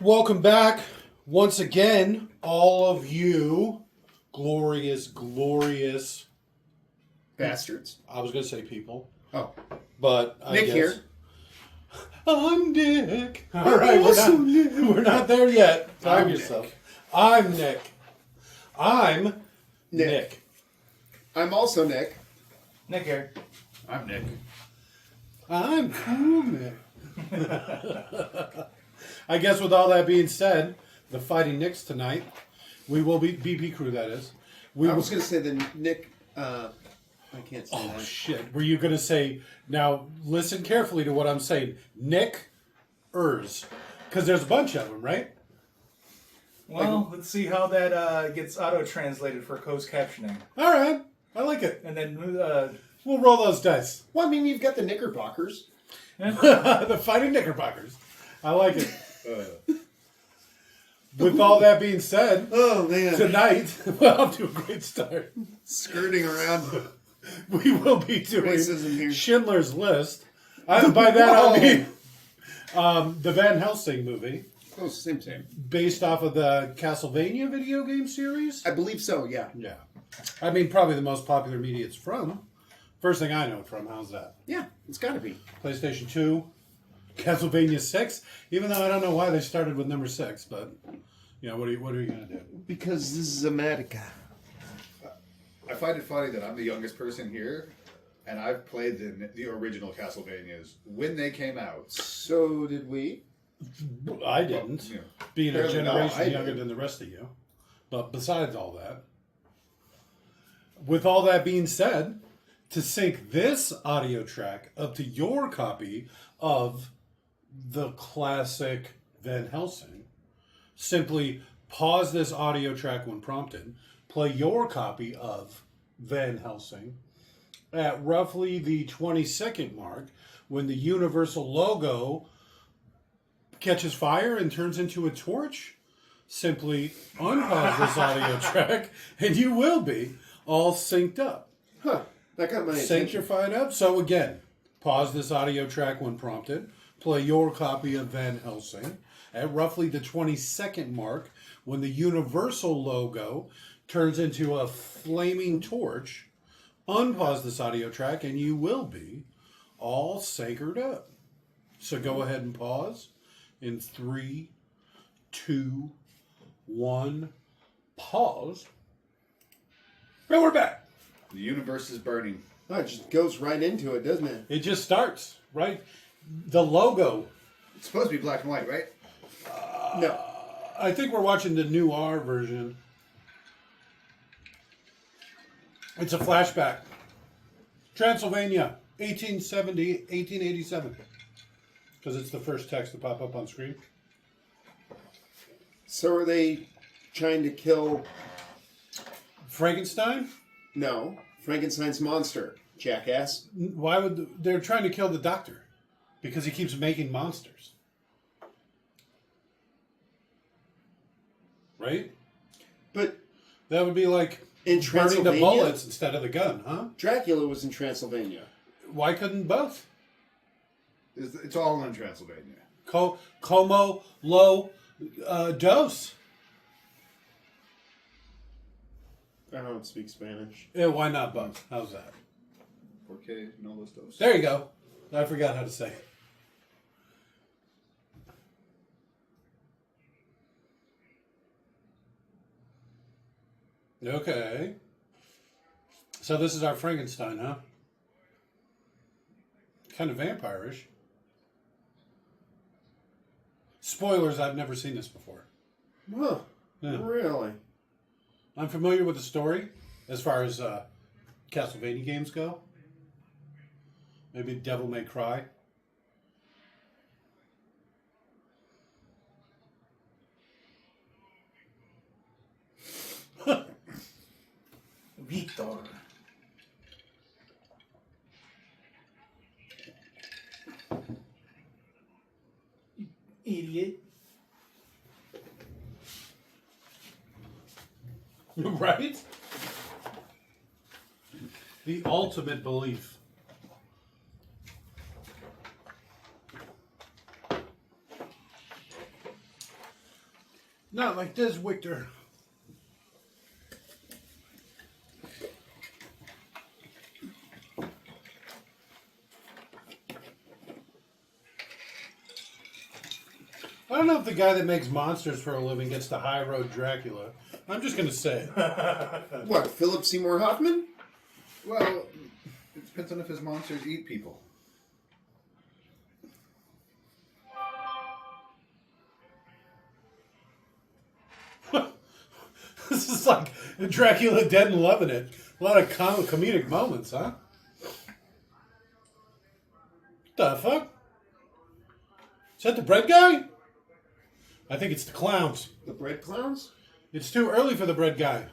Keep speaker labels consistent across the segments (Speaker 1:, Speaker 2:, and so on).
Speaker 1: Welcome back once again, all of you glorious
Speaker 2: bastards.
Speaker 1: I was going to say people,
Speaker 2: Oh,
Speaker 1: but I
Speaker 2: Nick
Speaker 1: guess.
Speaker 2: here.
Speaker 1: I'm Nick. All right, we're not there yet. Time
Speaker 2: I'm
Speaker 1: yourself.
Speaker 2: Nick.
Speaker 1: I'm Nick. I'm Nick.
Speaker 2: I'm also Nick.
Speaker 3: Nick here.
Speaker 4: I'm Nick.
Speaker 1: I'm cool Nick. I guess with all that being said, the Fighting Nicks tonight, we will be BP crew. That is, we
Speaker 2: I
Speaker 1: will.
Speaker 2: was going to say the Nick. I can't say
Speaker 1: Oh
Speaker 2: that.
Speaker 1: shit! Were you gonna say now? Listen carefully to what I'm saying. Nick-ers, because there's a bunch of them, right?
Speaker 3: Well, let's see how that gets auto-translated for closed captioning.
Speaker 1: All right, I like it.
Speaker 3: And then,
Speaker 1: We'll roll those dice.
Speaker 2: Well, I mean, you've got the Knickerbockers.
Speaker 1: The Fighting Knickerbockers. I like it. With all that being said,
Speaker 2: Oh man,
Speaker 1: tonight we're off to a great start.
Speaker 2: skirting around
Speaker 1: We will be doing
Speaker 2: racism here.
Speaker 1: Schindler's List. By that I mean the Van Helsing movie,
Speaker 2: Oh, same.
Speaker 1: based off of the Castlevania video game series.
Speaker 2: I believe so. Yeah.
Speaker 1: Yeah. I mean, probably the most popular media it's from. First thing I know it from. How's that?
Speaker 2: Yeah, it's got to be.
Speaker 1: PlayStation 2, Castlevania 6. Even though I don't know why they started with number 6, but you know, what are you going to do?
Speaker 2: Because this is America.
Speaker 4: I find it funny that I'm the youngest person here, and I've played the original Castlevanias when they came out.
Speaker 2: So did we.
Speaker 1: I didn't,
Speaker 4: Yeah.
Speaker 1: being a
Speaker 2: Apparently not,
Speaker 1: generation
Speaker 2: I
Speaker 1: younger
Speaker 2: did.
Speaker 1: than the rest of you. But besides all that, with all that being said, to sync this audio track up to your copy of the classic Van Helsing, simply pause this audio track when prompted, play your copy of Van Helsing at roughly the 20-second mark when the Universal logo catches fire and turns into a torch. Simply unpause this audio track and you will be all synced up.
Speaker 2: Huh. That got my
Speaker 1: Sync
Speaker 2: attention.
Speaker 1: your fine up. So again, pause this audio track when prompted. Play your copy of Van Helsing at roughly the 20-second mark when the Universal logo turns into a flaming torch. Unpause this audio track and you will be all syncered up. So go ahead and pause in 3, 2, 1. Pause. And we're back.
Speaker 4: The universe is burning.
Speaker 2: Oh, it just goes right into it, doesn't it?
Speaker 1: It just starts, right? The logo.
Speaker 4: It's supposed to be black and white, right?
Speaker 2: No.
Speaker 1: I think we're watching the new R version. It's a flashback. Transylvania, 1870, 1887. Because it's the first text to pop up on screen.
Speaker 2: So are they trying to kill?
Speaker 1: Frankenstein?
Speaker 2: No, Frankenstein's monster, jackass.
Speaker 1: Why would they're trying to kill the doctor? Because he keeps making monsters. Right?
Speaker 2: But
Speaker 1: That would be like
Speaker 2: in
Speaker 1: burning the
Speaker 2: Transylvania,
Speaker 1: bullets instead of the gun, huh?
Speaker 2: Dracula was in Transylvania.
Speaker 1: Why couldn't both?
Speaker 4: It's all in Transylvania.
Speaker 1: Como lo dos.
Speaker 2: I don't speak Spanish.
Speaker 1: Yeah, why not both? How's that?
Speaker 4: Porque no los dos.
Speaker 1: There you go. I forgot how to say it. Okay. So this is our Frankenstein, huh? Kind of vampire-ish. Spoilers, I've never seen this before.
Speaker 2: Huh.
Speaker 1: Yeah.
Speaker 2: Really?
Speaker 1: I'm familiar with the story as far as Castlevania games go. Maybe Devil May Cry.
Speaker 3: Victor. Idiot.
Speaker 1: Right? The ultimate belief. Not like this, Victor. I don't know if the guy that makes monsters for a living gets the high road Dracula. I'm just going to say it.
Speaker 2: What, Philip Seymour Hoffman?
Speaker 4: Well, it depends on if his monsters eat people.
Speaker 1: This is like Dracula Dead and Loving It. A lot of comedic moments, huh? The fuck? Is that the bread guy? I think it's the clowns.
Speaker 2: The bread clowns?
Speaker 1: It's too early for the bread guy.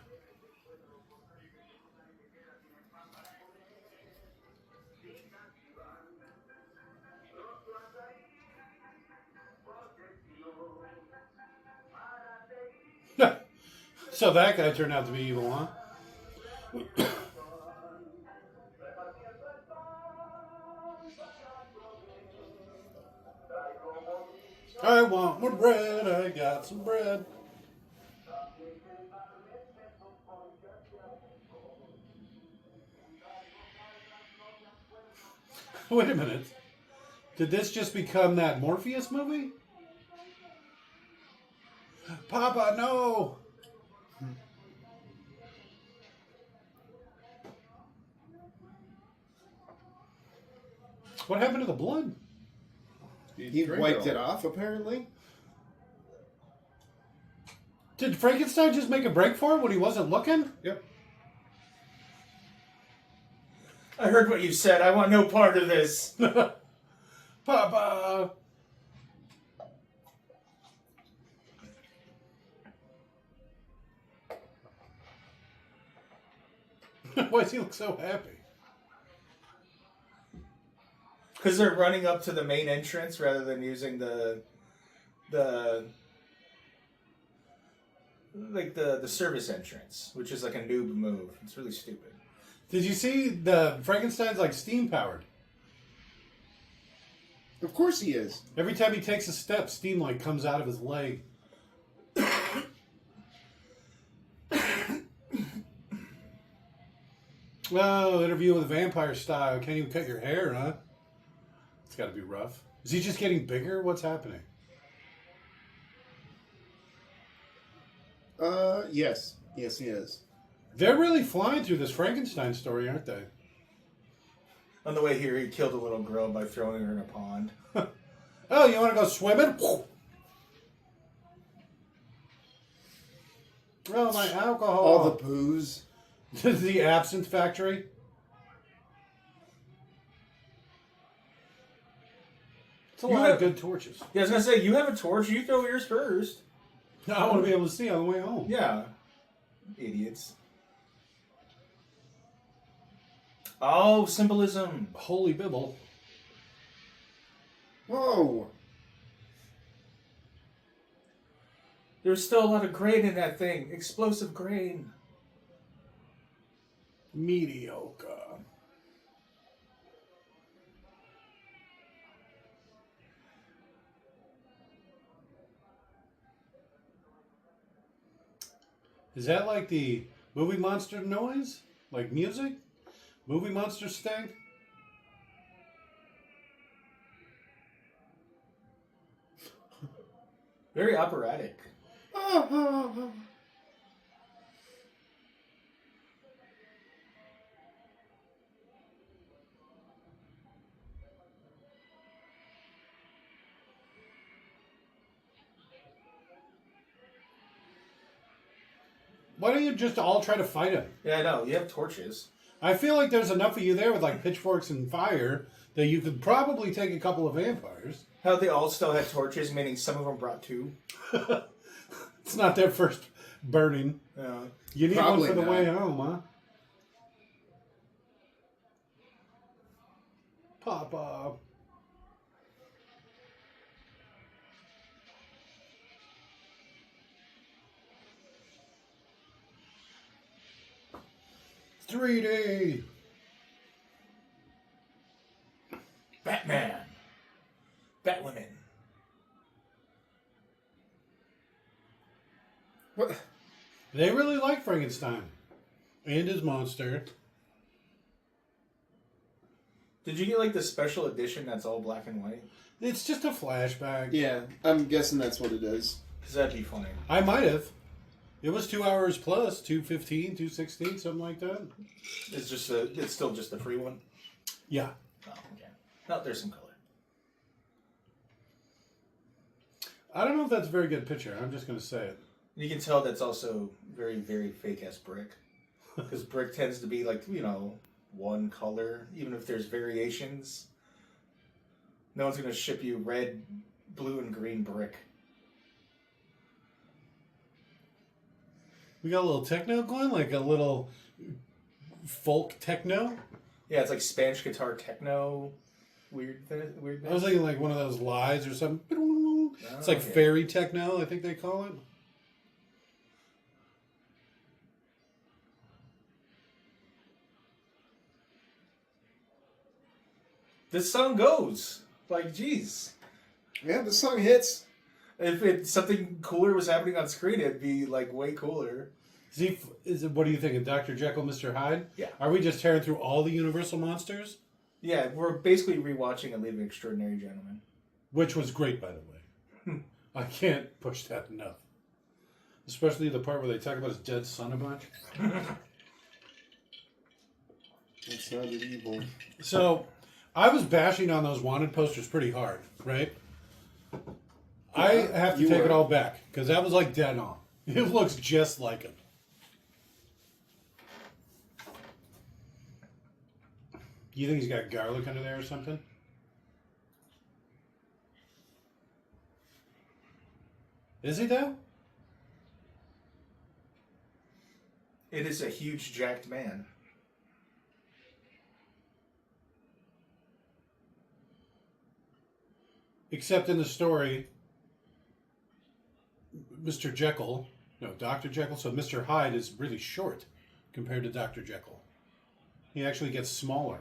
Speaker 1: So that guy turned out to be evil, huh? I want more bread. I got some bread. Wait a minute. Did this just become that Morpheus movie? Papa, no! What happened to the blood?
Speaker 2: He wiped it off, apparently.
Speaker 1: Did Frankenstein just make a break for it when he wasn't looking?
Speaker 4: Yep.
Speaker 3: I heard what you said. I want no part of this.
Speaker 1: Papa! Why does he look so happy?
Speaker 3: Because they're running up to the main entrance rather than using the service entrance, which is like a noob move. It's really stupid.
Speaker 1: Did you see the Frankenstein's like steam powered?
Speaker 2: Of course he is.
Speaker 1: Every time he takes a step, steam like comes out of his leg. Oh, interview with a vampire style. Can't even cut your hair, huh? It's got to be rough. Is he just getting bigger? What's happening?
Speaker 2: Yes. Yes, he is.
Speaker 1: They're really flying through this Frankenstein story, aren't they?
Speaker 3: On the way here, he killed a little girl by throwing her in a pond.
Speaker 1: Oh, you want to go swimming? Oh, my alcohol.
Speaker 2: All the booze.
Speaker 1: The absinthe factory. It's a lot of good torches.
Speaker 3: Yeah, I was going to say, you have a torch. You throw yours first.
Speaker 1: I want to be able to see on the way home.
Speaker 3: Yeah. Idiots. Oh, symbolism.
Speaker 1: Holy Bible.
Speaker 2: Whoa.
Speaker 3: There's still a lot of grain in that thing. Explosive grain.
Speaker 1: Mediocre. Is that like the movie monster noise? Like music? Movie monster sting?
Speaker 3: Very operatic.
Speaker 1: Why don't you just all try to fight him?
Speaker 3: Yeah, I know. You have torches.
Speaker 1: I feel like there's enough of you there with like pitchforks and fire that you could probably take a couple of vampires.
Speaker 3: How they all still had torches, meaning some of them brought two.
Speaker 1: It's not their first burning.
Speaker 3: Yeah.
Speaker 1: You need
Speaker 2: Probably
Speaker 1: one for the
Speaker 2: not.
Speaker 1: way home, huh? Papa. $3D.
Speaker 3: Batman. Batwoman.
Speaker 2: What?
Speaker 1: They really like Frankenstein and his monster.
Speaker 3: Did you get like the special edition that's all black and white?
Speaker 1: It's just a flashback.
Speaker 2: Yeah, I'm guessing that's what it is.
Speaker 3: Because that'd be funny.
Speaker 1: I might have. It was 2 hours plus, 2:15, 2:16, something like that.
Speaker 3: It's still just the free one.
Speaker 1: Yeah.
Speaker 3: Oh, okay. No, there's some color.
Speaker 1: I don't know if that's a very good picture. I'm just going to say it.
Speaker 3: You can tell that's also very, very fake ass brick. Because brick tends to be like, one color, even if there's variations. No one's going to ship you red, blue, and green brick.
Speaker 1: We got a little techno going, like a little folk techno.
Speaker 3: Yeah, it's like Spanish guitar techno. Weird.
Speaker 1: I was thinking like one of those lies or something. It's like
Speaker 3: okay.
Speaker 1: fairy techno, I think they call it.
Speaker 3: This song goes. Like, geez.
Speaker 2: Yeah, the song hits.
Speaker 3: If something cooler was happening on screen, it'd be like way cooler.
Speaker 1: What do you think? Dr. Jekyll, Mr. Hyde?
Speaker 3: Yeah.
Speaker 1: Are we just tearing through all the Universal monsters?
Speaker 3: Yeah, we're basically rewatching A Leaving Extraordinary Gentleman.
Speaker 1: Which was great, by the way. I can't push that enough. Especially the part where they talk about his dead son a bunch.
Speaker 2: That sounded evil.
Speaker 1: So, I was bashing on those wanted posters pretty hard, right? I have to
Speaker 2: You
Speaker 1: take
Speaker 2: were.
Speaker 1: it all back, because that was like dead on. It looks just like him. You think he's got garlic under there or something? Is he though?
Speaker 3: It is a huge jacked man.
Speaker 1: Except in the story, Dr. Jekyll, so Mr. Hyde is really short compared to Dr. Jekyll. He actually gets smaller.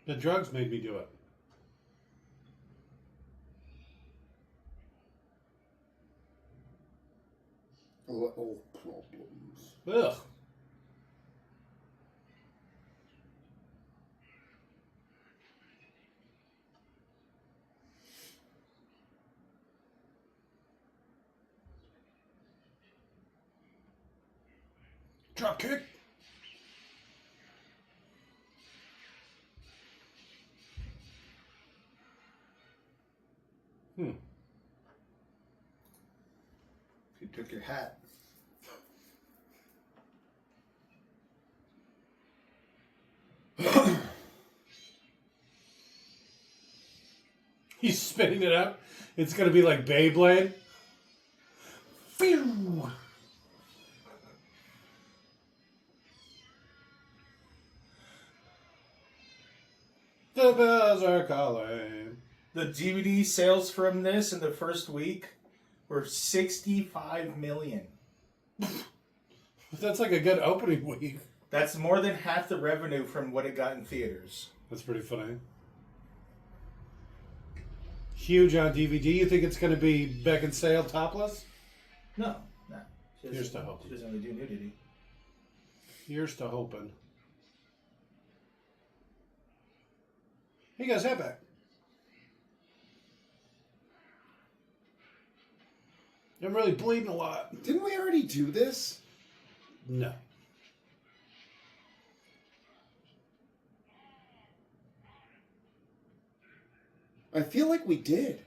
Speaker 1: The drugs made me do it.
Speaker 2: Oh, problems.
Speaker 1: Ugh. Drop kick.
Speaker 4: He took your hat.
Speaker 1: He's spinning it up. It's gonna be like Beyblade. Phew. The bells are calling.
Speaker 3: The DVD sales from this in the first week were 65 million.
Speaker 1: That's like a good opening week.
Speaker 3: That's more than half the revenue from what it got in theaters.
Speaker 1: That's pretty funny. Huge on DVD. You think it's going to be Beckinsale topless?
Speaker 3: No. She
Speaker 1: Here's to
Speaker 3: doesn't,
Speaker 1: hope.
Speaker 3: she doesn't really do nudity.
Speaker 1: Here's to hoping. Hey guys, hat back. I'm really bleeding a lot.
Speaker 2: Didn't we already do this?
Speaker 1: No.
Speaker 2: I feel like we did.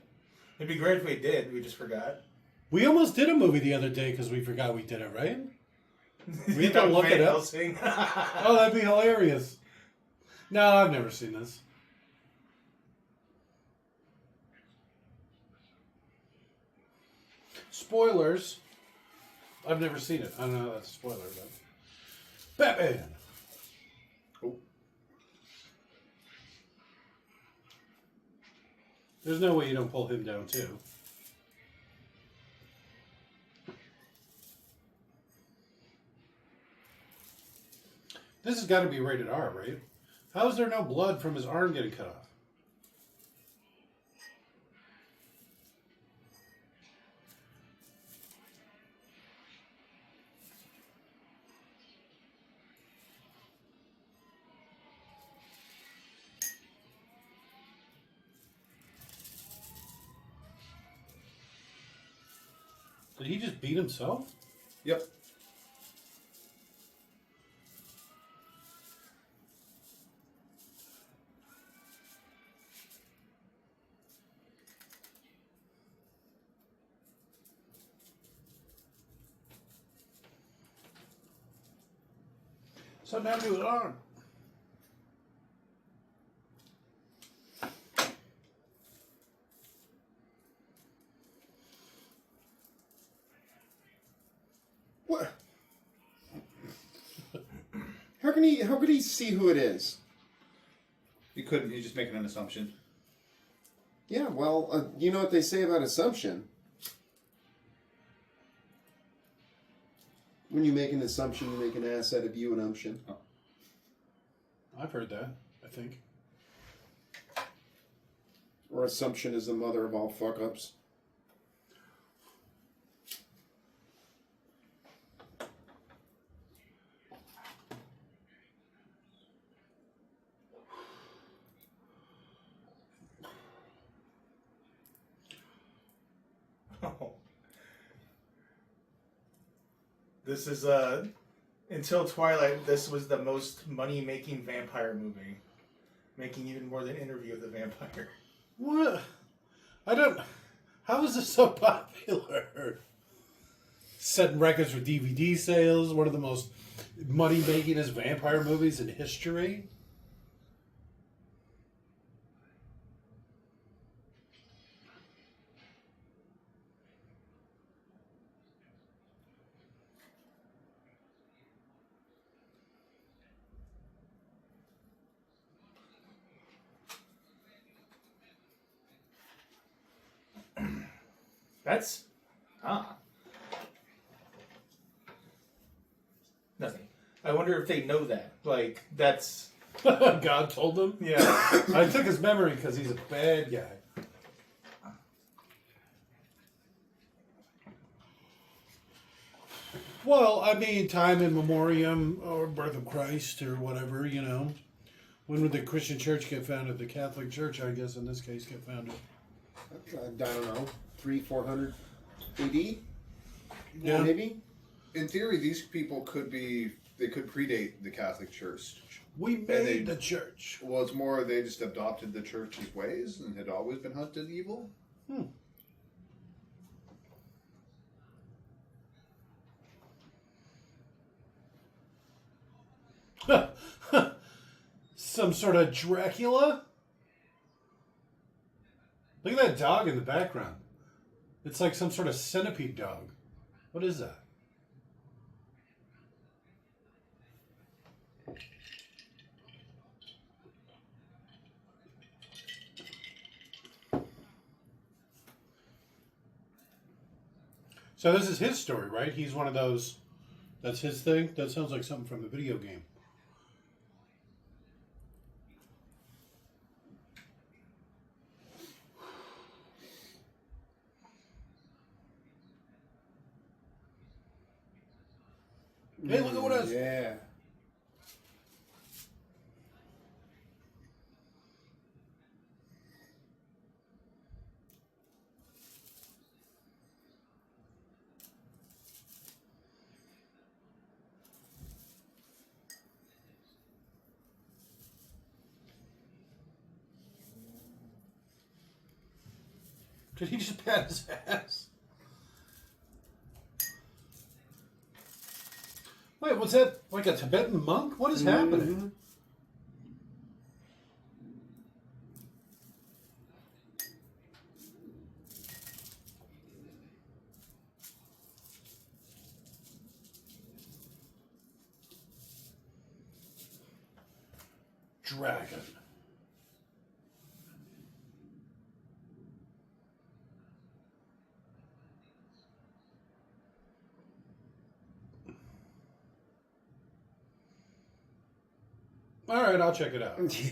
Speaker 3: It'd be great if we did. We just forgot.
Speaker 1: We almost did a movie the other day because we forgot we did it, right? We have to look
Speaker 3: Van
Speaker 1: it up.
Speaker 3: Helsing.
Speaker 1: Oh, that'd be hilarious. No, I've never seen this. Spoilers. I've never seen it. I don't know that's a spoiler, but Batman.
Speaker 4: Oh.
Speaker 1: There's no way you don't pull him down too. This has got to be rated R, right? How is there no blood from his arm getting cut off? Did he just beat himself?
Speaker 4: Yep.
Speaker 1: Something happened to his arm.
Speaker 2: What? How could he see who it is?
Speaker 4: He couldn't. He's just making an assumption.
Speaker 2: Yeah, well, you know what they say about assumption. When you make an assumption, you make an ass out of you, an umption.
Speaker 4: Oh.
Speaker 1: I've heard that, I think.
Speaker 2: Or assumption is the mother of all fuck-ups.
Speaker 3: This is until Twilight. This was the most money-making vampire movie, making even more than Interview with the Vampire.
Speaker 1: What? I don't. How is this so popular? Setting records for DVD sales. One of the most money-makingest vampire movies in history.
Speaker 3: That's nothing. I wonder if they know that. Like that's
Speaker 1: God told him.
Speaker 3: yeah.
Speaker 1: I took his memory because he's a bad guy. Well, I mean, time in memoriam, or birth of Christ, or whatever, you know. When would the Christian church get founded? The Catholic Church, I guess, in this case, get founded.
Speaker 2: I don't know, 300-400 AD?
Speaker 1: Yeah.
Speaker 2: Maybe?
Speaker 4: In theory, these people could predate the Catholic Church.
Speaker 1: We made the church.
Speaker 4: Well, it's more they just adopted the church's ways and had always been hunted evil.
Speaker 1: Some sort of Dracula? Look at that dog in the background. It's like some sort of centipede dog. What is that? So this is his story, right? He's one of those. That's his thing? That sounds like something from the video game. Hey, look at what else.
Speaker 2: Yeah.
Speaker 1: Did he just pat his ass? Wait, was that like a Tibetan monk? What is happening? Dragon. All right, I'll check it out.
Speaker 2: Yeah.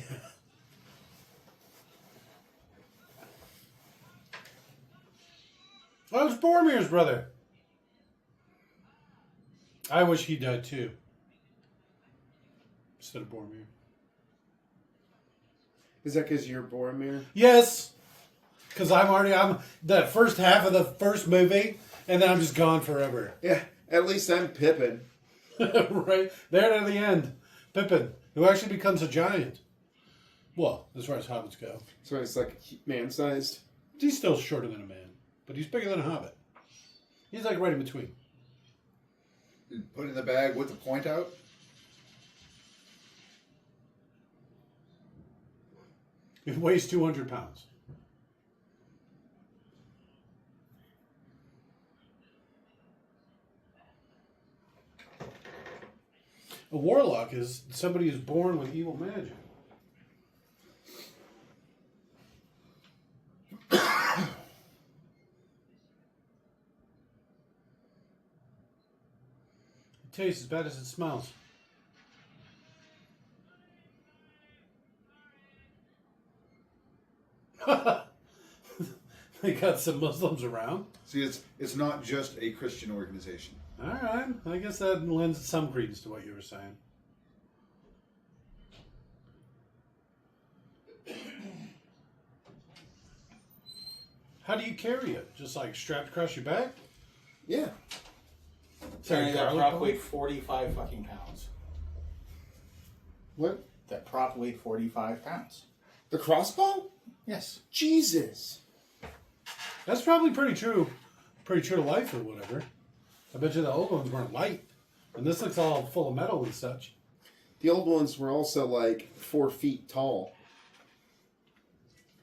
Speaker 1: Oh, it's Boromir's brother. I wish he died too. Instead of Boromir.
Speaker 2: Is that because you're Boromir?
Speaker 1: Yes. Because I'm that first half of the first movie, and then I'm just gone forever.
Speaker 2: Yeah. At least I'm Pippin.
Speaker 1: Right? There to the end. Pippin, who actually becomes a giant. Well, as far as hobbits go.
Speaker 2: So it's like man-sized.
Speaker 1: He's still shorter than a man, but he's bigger than a hobbit. He's like right in between.
Speaker 4: Put in the bag with the point out.
Speaker 1: He weighs 200 pounds. A warlock is somebody who's born with evil magic. It tastes as bad as it smells. They got some Muslims around.
Speaker 4: See, it's not just a Christian organization.
Speaker 1: All right. I guess that lends some credence to what you were saying. How do you carry it? Just like strapped across your back?
Speaker 2: Yeah.
Speaker 5: Apparently that
Speaker 1: garlic
Speaker 5: prop
Speaker 1: bone?
Speaker 5: weighed 45 fucking pounds.
Speaker 2: What?
Speaker 5: That prop weighed 45 pounds.
Speaker 2: The crossbow?
Speaker 5: Yes.
Speaker 2: Jesus.
Speaker 1: That's probably pretty true. Pretty true to life or whatever. I bet you the old ones weren't light. And this looks all full of metal and such.
Speaker 2: The old ones were also like 4 feet tall.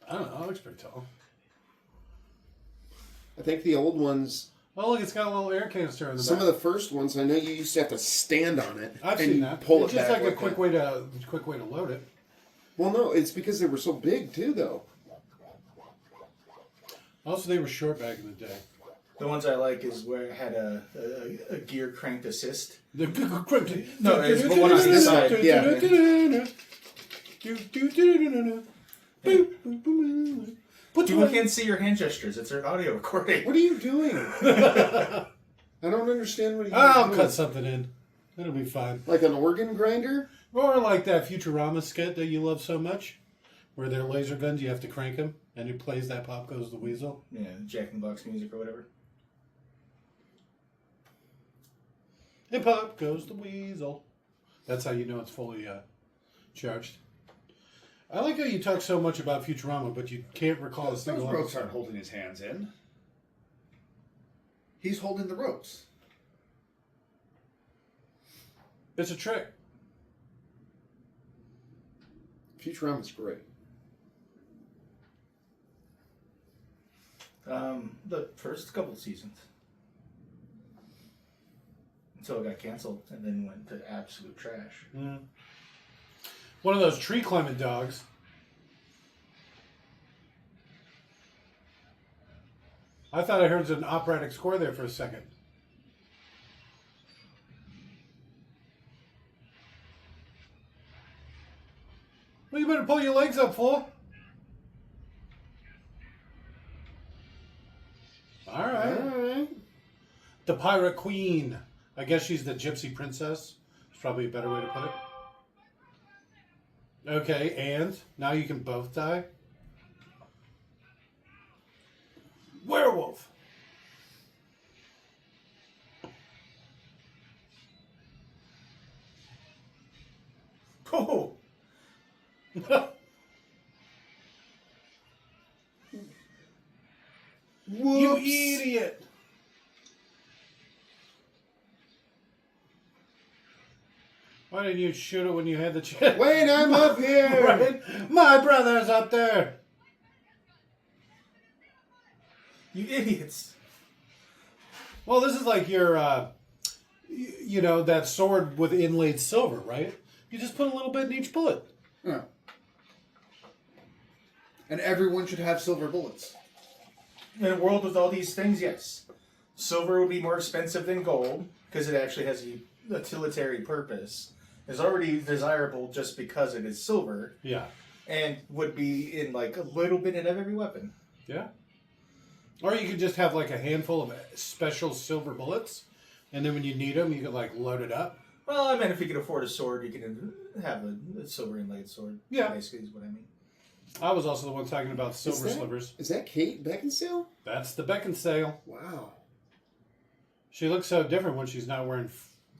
Speaker 1: I don't know. It looks pretty tall.
Speaker 2: I think the old ones,
Speaker 1: Oh, look, it's got a little air canister in the
Speaker 2: some
Speaker 1: back.
Speaker 2: of the first ones, I know you used to have to stand on it.
Speaker 1: I've
Speaker 2: and
Speaker 1: seen that.
Speaker 2: Pull
Speaker 1: It's
Speaker 2: it
Speaker 1: just
Speaker 2: back
Speaker 1: like a
Speaker 2: like
Speaker 1: quick
Speaker 2: that.
Speaker 1: way to load it.
Speaker 2: Well, no, it's because they were so big too, though.
Speaker 1: Also, they were short back in the day.
Speaker 3: The ones I like is where it had a gear cranked assist.
Speaker 1: No,
Speaker 3: it's the one on the side. People can't see your hand gestures. It's an audio recording.
Speaker 2: What are you doing? I don't understand what you're
Speaker 1: I'll
Speaker 2: doing.
Speaker 1: cut something in. It'll be fine.
Speaker 2: Like an organ grinder?
Speaker 1: Or like that Futurama skit that you love so much, where they're laser guns, you have to crank them, and it plays that Pop Goes the Weasel.
Speaker 3: Yeah, Jack in the Box music or whatever.
Speaker 1: And Pop Goes the Weasel. That's how you know it's fully charged. I like how you talk so much about Futurama, but you can't recall a
Speaker 4: Those
Speaker 1: single
Speaker 4: ropes
Speaker 1: episode.
Speaker 4: aren't holding his hands in. He's holding the ropes.
Speaker 1: It's a trick.
Speaker 2: Futurama's great.
Speaker 3: The first couple of seasons. Until it got canceled and then went to absolute trash.
Speaker 1: Mm. One of those tree climbing dogs. I thought I heard an operatic score there for a second. Well, you better pull your legs up, fool. All right.
Speaker 2: Alright.
Speaker 1: The Pirate Queen. I guess she's the Gypsy Princess. It's probably a better way to put it. Okay, and now you can both die. Werewolf.
Speaker 3: Oh!
Speaker 1: You
Speaker 2: Whoops.
Speaker 1: idiot. Why didn't you shoot it when you had the chance?
Speaker 2: Wait, I'm up here!
Speaker 1: Right? My brother's up there.
Speaker 3: You idiots!
Speaker 1: Well, this is like your, that sword with inlaid silver, right? You just put a little bit in each bullet.
Speaker 4: Yeah. And everyone should have silver bullets.
Speaker 3: In a world with all these things, yes. Silver would be more expensive than gold because it actually has a utilitarian purpose. is already desirable just because it is silver,
Speaker 1: Yeah.
Speaker 3: and would be in like a little bit of every weapon.
Speaker 1: Yeah. Or you could just have like a handful of special silver bullets, and then when you need them, you could like load it up.
Speaker 3: Well, I mean, if you can afford a sword, you can have a silver inlaid sword.
Speaker 1: Yeah.
Speaker 3: Basically, is what I mean.
Speaker 1: I was also the one talking about silver slivers.
Speaker 2: Is that Kate Beckinsale?
Speaker 1: That's the Beckinsale.
Speaker 2: Wow.
Speaker 1: She looks so different when she's not wearing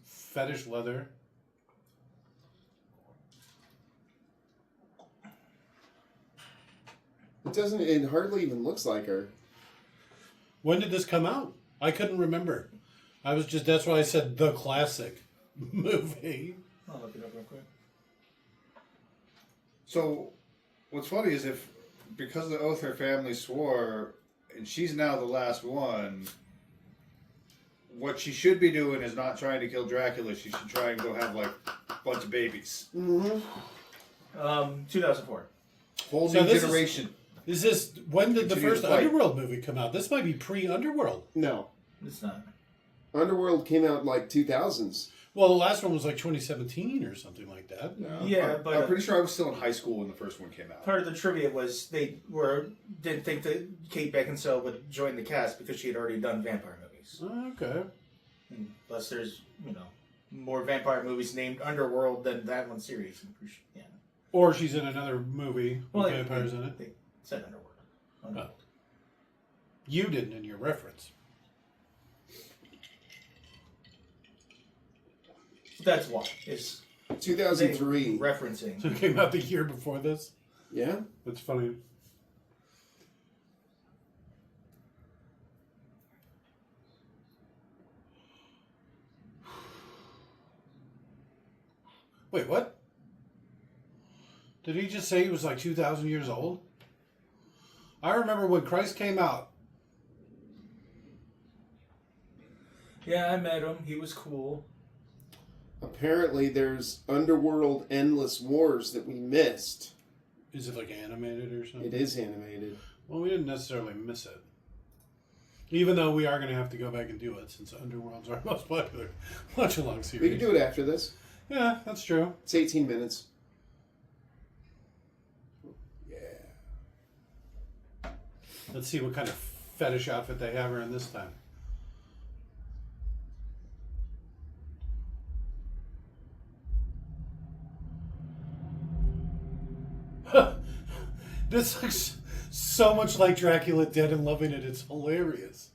Speaker 1: fetish leather.
Speaker 2: It hardly even looks like her.
Speaker 1: When did this come out? I couldn't remember. That's why I said the classic movie.
Speaker 3: I'll look it up real quick.
Speaker 4: So, what's funny is because of the oath her family swore, and she's now the last one, what she should be doing is not trying to kill Dracula. She should try and go have, like, a bunch of babies.
Speaker 2: Mm-hmm.
Speaker 3: 2004.
Speaker 4: Whole
Speaker 1: So
Speaker 4: new
Speaker 1: this
Speaker 4: generation.
Speaker 1: When did the
Speaker 4: Continue
Speaker 1: first
Speaker 4: to fight.
Speaker 1: Underworld movie come out? This might be pre-Underworld.
Speaker 2: No.
Speaker 3: It's not.
Speaker 2: Underworld came out like 2000s.
Speaker 1: Well, the last one was like 2017 or something like that.
Speaker 3: Yeah, but
Speaker 4: I'm pretty sure I was still in high school when the first one came out.
Speaker 3: part of the trivia was they didn't think that Kate Beckinsale would join the cast because she had already done vampire movies.
Speaker 1: Okay.
Speaker 3: And plus, there's more vampire movies named Underworld than that one series. Yeah.
Speaker 1: Or she's in another movie with
Speaker 3: Well,
Speaker 1: vampires in it.
Speaker 3: They said Underworld.
Speaker 1: You didn't in your reference.
Speaker 3: That's why it's
Speaker 2: 2003.
Speaker 3: referencing.
Speaker 1: So it came out the year before this.
Speaker 2: Yeah?
Speaker 1: That's funny. Wait, what? Did he just say he was like 2,000 years old? I remember when Christ came out.
Speaker 3: Yeah, I met him. He was cool.
Speaker 2: Apparently there's Underworld Endless Wars that we missed.
Speaker 1: Is it like animated or something?
Speaker 2: It is animated.
Speaker 1: Well, we didn't necessarily miss it. Even though we are going to have to go back and do it since Underworld's our most popular watch-along series.
Speaker 2: We can do it after this.
Speaker 1: Yeah, that's true.
Speaker 2: It's 18 minutes. Yeah.
Speaker 1: Let's see what kind of fetish outfit they have her in this time. This looks so much like Dracula Dead and Loving It. It's hilarious.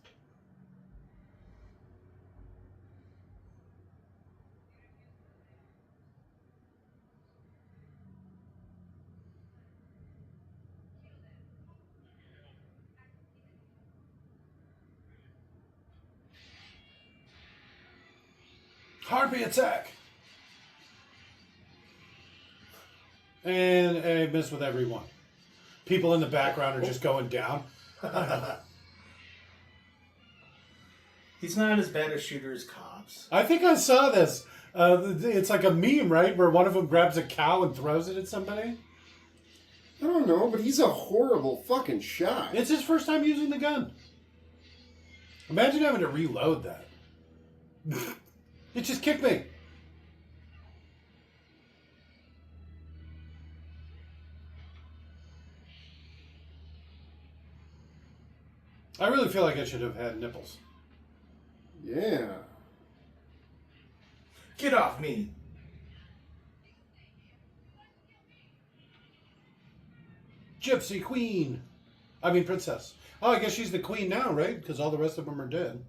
Speaker 1: Harpy attack! And I miss with everyone. People in the background are just going down.
Speaker 3: He's not as bad a shooter as cops.
Speaker 1: I think I saw this. It's like a meme, right? Where one of them grabs a cow and throws it at somebody.
Speaker 2: I don't know, but he's a horrible fucking shot.
Speaker 1: It's his first time using the gun. Imagine having to reload that. It just kicked me. I really feel like I should have had nipples.
Speaker 2: Yeah.
Speaker 3: Get off me!
Speaker 1: Gypsy Queen. I mean, Princess. Oh, I guess she's the queen now, right? Because all the rest of them are dead.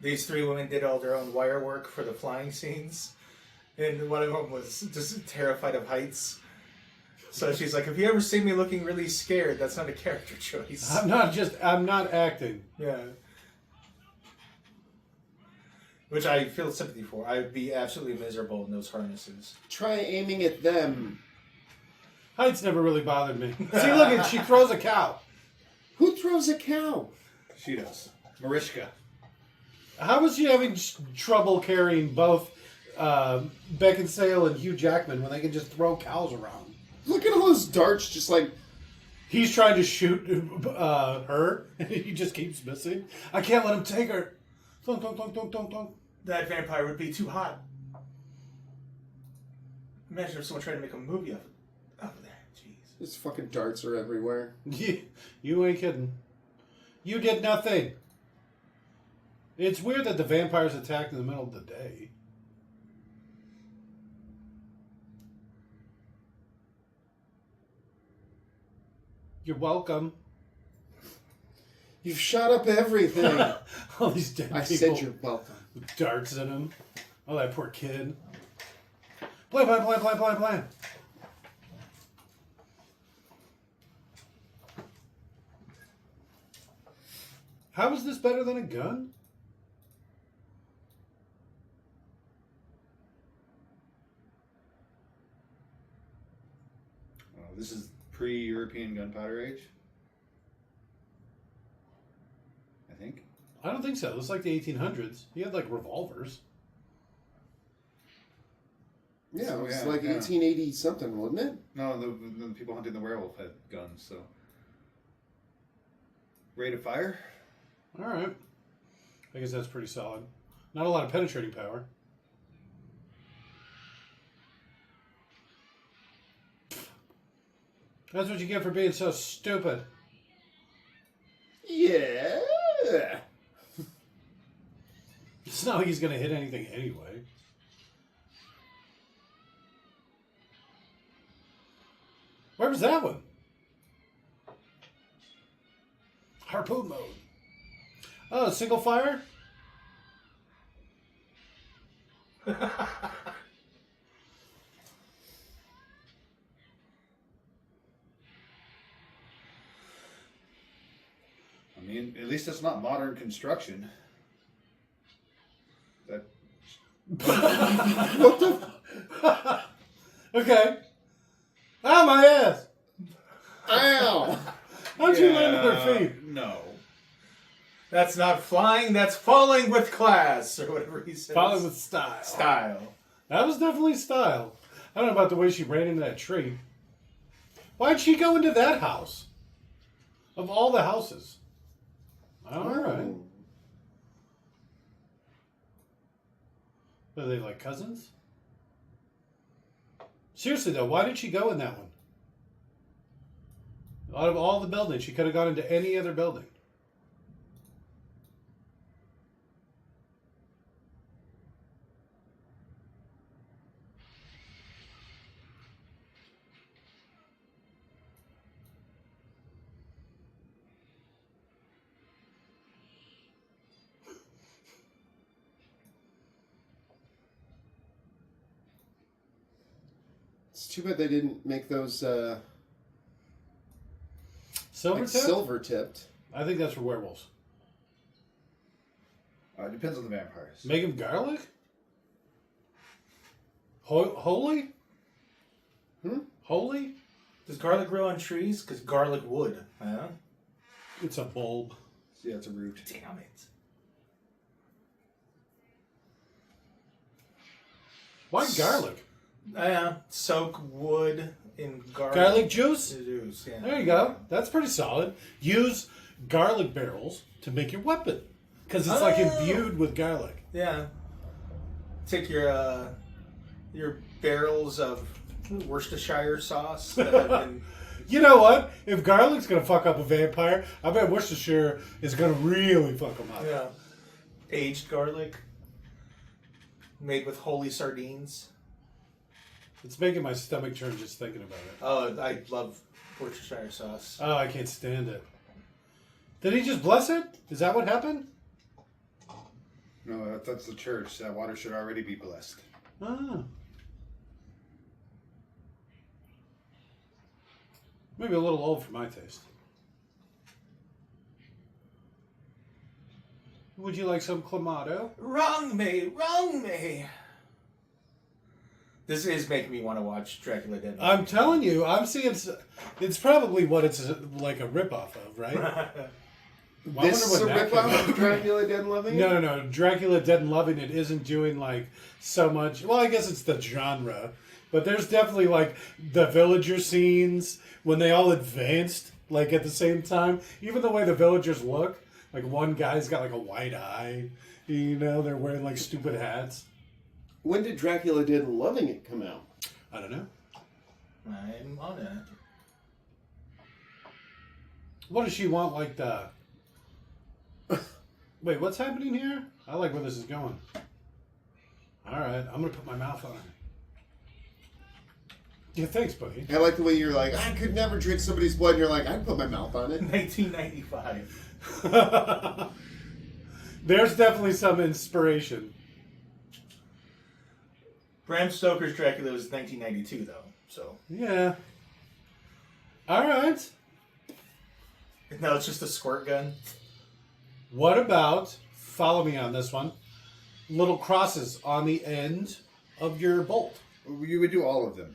Speaker 3: These three women did all their own wire work for the flying scenes. And one of them was just terrified of heights. So she's like, if you ever see me looking really scared, that's not a character choice.
Speaker 1: I'm not acting.
Speaker 3: Yeah. Which I feel sympathy for. I'd be absolutely miserable in those harnesses.
Speaker 2: Try aiming at them.
Speaker 1: Heights never really bothered me. See, look, she throws a cow.
Speaker 2: Who throws a cow?
Speaker 4: She does. Mariska.
Speaker 1: How was she having trouble carrying both Beckinsale and Hugh Jackman when they can just throw cows around?
Speaker 2: Look at all those darts just like
Speaker 1: He's trying to shoot her, and he just keeps missing. I can't let him take her. Thunk, thunk, thunk, thunk, thunk, thunk.
Speaker 3: That vampire would be too hot. Imagine if someone tried to make a movie of there. Jeez.
Speaker 2: His fucking darts are everywhere.
Speaker 1: You ain't kidding. You did nothing. It's weird that the vampires attack in the middle of the day. You're welcome.
Speaker 2: You've shot up everything.
Speaker 1: All these dead
Speaker 2: I
Speaker 1: people
Speaker 2: said you're welcome.
Speaker 1: with darts in them. Oh, that poor kid. Blam, blam, blam, blam, blam, blam. How is this better than a gun?
Speaker 4: This is pre-European gunpowder age. I think.
Speaker 1: I don't think so. It was like the 1800s. He had like revolvers.
Speaker 2: Yeah, it was
Speaker 4: Yeah,
Speaker 2: like
Speaker 4: yeah.
Speaker 2: 1880 something, wasn't it?
Speaker 4: No, the people hunting the werewolf had guns, so. Rate of fire?
Speaker 1: All right. I guess that's pretty solid. Not a lot of penetrating power. That's what you get for being so stupid.
Speaker 2: Yeah.
Speaker 1: It's not like he's going to hit anything anyway. Where was that one? Harpoon mode. Oh, single fire?
Speaker 4: I mean, at least it's not modern construction. That
Speaker 2: What the?
Speaker 1: Okay. Ah, my ass!
Speaker 2: Ow!
Speaker 1: How'd you land on her feet?
Speaker 4: No.
Speaker 3: That's not flying, that's falling with class, or whatever he says.
Speaker 1: Falling with style.
Speaker 3: Style.
Speaker 1: That was definitely style. I don't know about the way she ran into that tree. Why'd she go into that house? Of all the houses. Alright. Are they like cousins? Seriously though, why did she go in that one? Out of all the buildings, she could have gone into any other building.
Speaker 2: It's too bad they didn't make those
Speaker 1: Silver
Speaker 2: like
Speaker 1: tip?
Speaker 2: silver tipped.
Speaker 1: I think that's for werewolves.
Speaker 4: It depends on the vampires.
Speaker 1: Make them garlic? Holy? Holy?
Speaker 3: Does garlic grow on trees? Because garlic would. Huh?
Speaker 1: It's a bulb.
Speaker 4: Yeah, it's a root.
Speaker 3: Damn it.
Speaker 1: Why garlic?
Speaker 3: Soak wood in
Speaker 1: Garlic juice?
Speaker 3: juice. Yeah.
Speaker 1: There you go. That's pretty solid. Use garlic barrels to make your weapon. Because it's like imbued with garlic.
Speaker 3: Yeah. Take your barrels of Worcestershire sauce that have been...
Speaker 1: You know what? If garlic's going to fuck up a vampire, I bet Worcestershire is going to really fuck him up.
Speaker 3: Yeah. Aged garlic. Made with holy sardines.
Speaker 1: It's making my stomach turn just thinking about it.
Speaker 3: Oh, I love Worcestershire sauce.
Speaker 1: Oh, I can't stand it. Did he just bless it? Is that what happened?
Speaker 4: No, that's the church. That water should already be blessed.
Speaker 1: Ah. Maybe a little old for my taste. Would you like some clamato?
Speaker 3: Wrong me! Wrong me! This is making me want to watch Dracula Dead.
Speaker 1: I'm telling you, I'm seeing. It's probably what it's like a ripoff of, right? Well,
Speaker 2: This is a ripoff of Dracula Dead and Loving It?
Speaker 1: No. Dracula Dead and Loving It isn't doing like so much. Well, I guess it's the genre, but there's definitely like the villager scenes when they all advanced Like at the same time, even the way the villagers look, like one guy's got like a white eye. You know, they're wearing like stupid hats.
Speaker 2: When did Dracula Dead and Loving It come out?
Speaker 1: I don't know.
Speaker 3: I'm on it.
Speaker 1: What does she want? Like the. Wait, what's happening here? I like where this is going. All right, I'm gonna put my mouth on it. Yeah, thanks, buddy.
Speaker 2: I like the way you're like, I could never drink somebody's blood, and you're like, I'd put my mouth on it.
Speaker 3: 1995.
Speaker 1: There's definitely some inspiration.
Speaker 3: Bram Stoker's Dracula was 1992, though. So
Speaker 1: Yeah. All right.
Speaker 3: now it's just a squirt gun.
Speaker 1: What about, follow me on this one, little crosses on the end of your bolt?
Speaker 4: You would do all of them.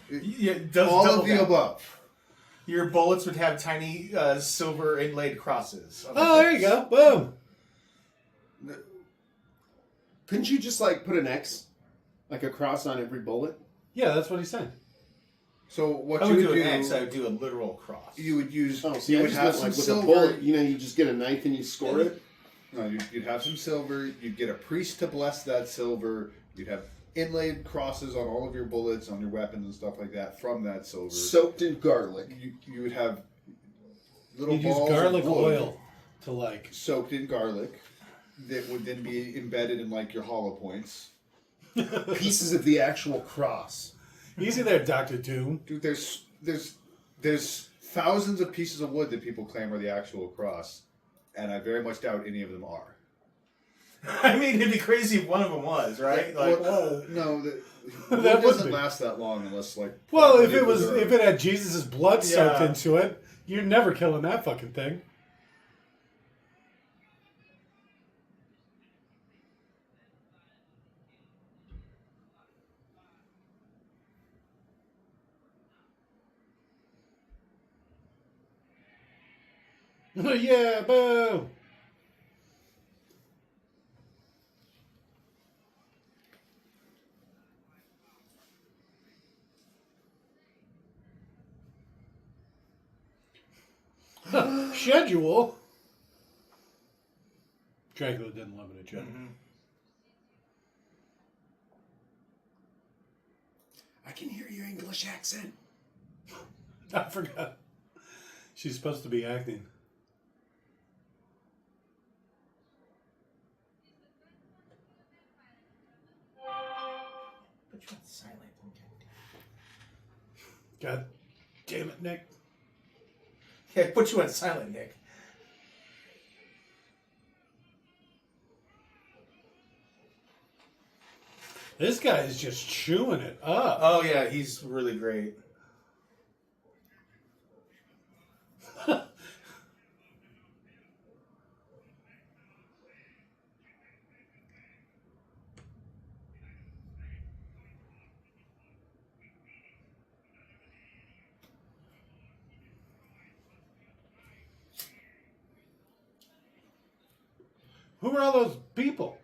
Speaker 3: Yeah, it does
Speaker 4: All
Speaker 3: double
Speaker 4: of the
Speaker 3: down.
Speaker 4: above.
Speaker 3: Your bullets would have tiny silver inlaid crosses. on the
Speaker 1: Oh, there you
Speaker 3: tips.
Speaker 1: go. Boom.
Speaker 2: Couldn't you just like put an X, like a cross on every bullet?
Speaker 1: Yeah, that's what he's saying.
Speaker 4: So what
Speaker 3: I
Speaker 4: you
Speaker 3: would
Speaker 4: would
Speaker 3: do
Speaker 4: do,
Speaker 3: an X. I would do a literal cross.
Speaker 4: you would use.
Speaker 2: Oh, see,
Speaker 4: you
Speaker 2: I
Speaker 4: would
Speaker 2: just
Speaker 4: have
Speaker 2: meant
Speaker 4: some
Speaker 2: like with
Speaker 4: silver.
Speaker 2: a bullet. You know, you just get a knife and you score it.
Speaker 4: No, you'd have some silver. You'd get a priest to bless that silver. You'd have inlaid crosses on all of your bullets, on your weapons and stuff like that from that silver.
Speaker 2: Soaked in garlic.
Speaker 4: You would have little
Speaker 1: You'd use
Speaker 4: balls
Speaker 1: garlic
Speaker 4: of wood
Speaker 1: oil to like.
Speaker 4: soaked in garlic that would then be embedded in like your hollow points.
Speaker 2: Pieces of the actual cross.
Speaker 1: Easy there, Dr. Doom.
Speaker 4: Dude, there's thousands of pieces of wood that people claim are the actual cross, and I very much doubt any of them are.
Speaker 3: I mean, it'd be crazy if one of them was, right? Like,
Speaker 4: Well, no, wood
Speaker 1: That would
Speaker 4: doesn't
Speaker 1: be.
Speaker 4: last that long unless like.
Speaker 1: Well, if
Speaker 4: properly
Speaker 1: it was,
Speaker 4: preserved.
Speaker 1: if it had Jesus' blood soaked
Speaker 3: Yeah.
Speaker 1: into it, you're never killing that fucking thing. Yeah, boo! Schedule. Dracula didn't limit it, Jen.
Speaker 2: I can hear your English accent.
Speaker 1: I forgot. She's supposed to be acting.
Speaker 3: Put you on silent.
Speaker 1: God damn it, Nick.
Speaker 3: Yeah, put you on silent, Nick.
Speaker 1: This guy is just chewing it up.
Speaker 3: Oh yeah, he's really great.
Speaker 1: Who are all those people?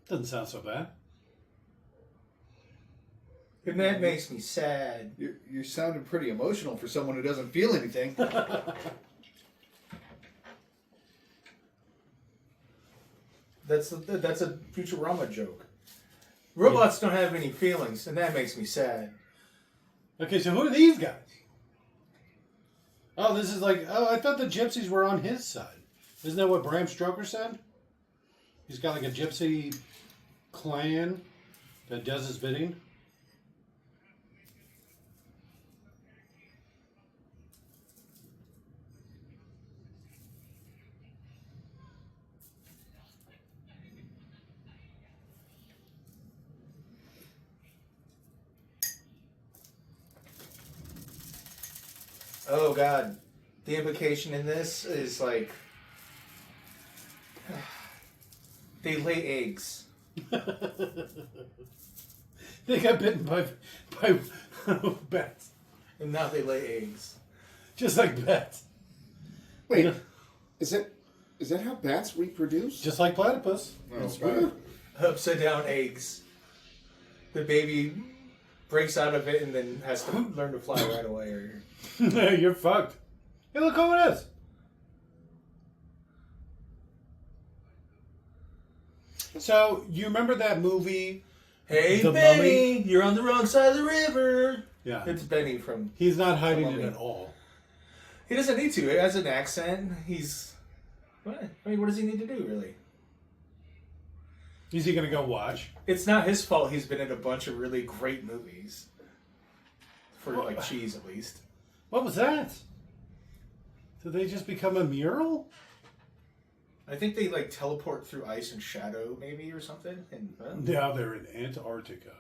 Speaker 1: Doesn't sound so bad.
Speaker 3: And that makes me sad.
Speaker 4: You're sounding pretty emotional for someone who doesn't feel anything.
Speaker 3: That's a Futurama joke. Robots don't have any feelings, and that makes me sad.
Speaker 1: Okay, so who are these guys? Oh, this is like, oh, I thought the gypsies were on his side. Isn't that what Bram Stoker said? He's got like a gypsy clan that does his bidding.
Speaker 3: Oh god, the implication in this is like They lay eggs.
Speaker 1: They got bitten by bats.
Speaker 3: And now they lay eggs.
Speaker 1: Just like bats.
Speaker 2: Wait, is that how bats reproduce?
Speaker 1: Just like platypus.
Speaker 4: No,
Speaker 2: That's
Speaker 4: but-
Speaker 2: weird.
Speaker 3: Upside down eggs. The baby breaks out of it and then has to learn to fly right away. Or...
Speaker 1: You're fucked. Hey, look who it is. So, you remember that movie?
Speaker 3: Hey,
Speaker 1: The
Speaker 3: Benny, you're on the wrong side of the river.
Speaker 1: Yeah.
Speaker 3: It's Benny from...
Speaker 1: He's not hiding
Speaker 3: The
Speaker 1: it
Speaker 3: Mummy.
Speaker 1: at all.
Speaker 3: He doesn't need to. It has an accent. He's... What? I mean, what does he need to do, really?
Speaker 1: Is he going to go watch?
Speaker 3: It's not his fault he's been in a bunch of really great movies. For, like, cheese, at least.
Speaker 1: What was that? Did they just become a mural?
Speaker 3: I think they, like, teleport through ice and shadow, maybe, or something. And,
Speaker 1: Now they're in Antarctica.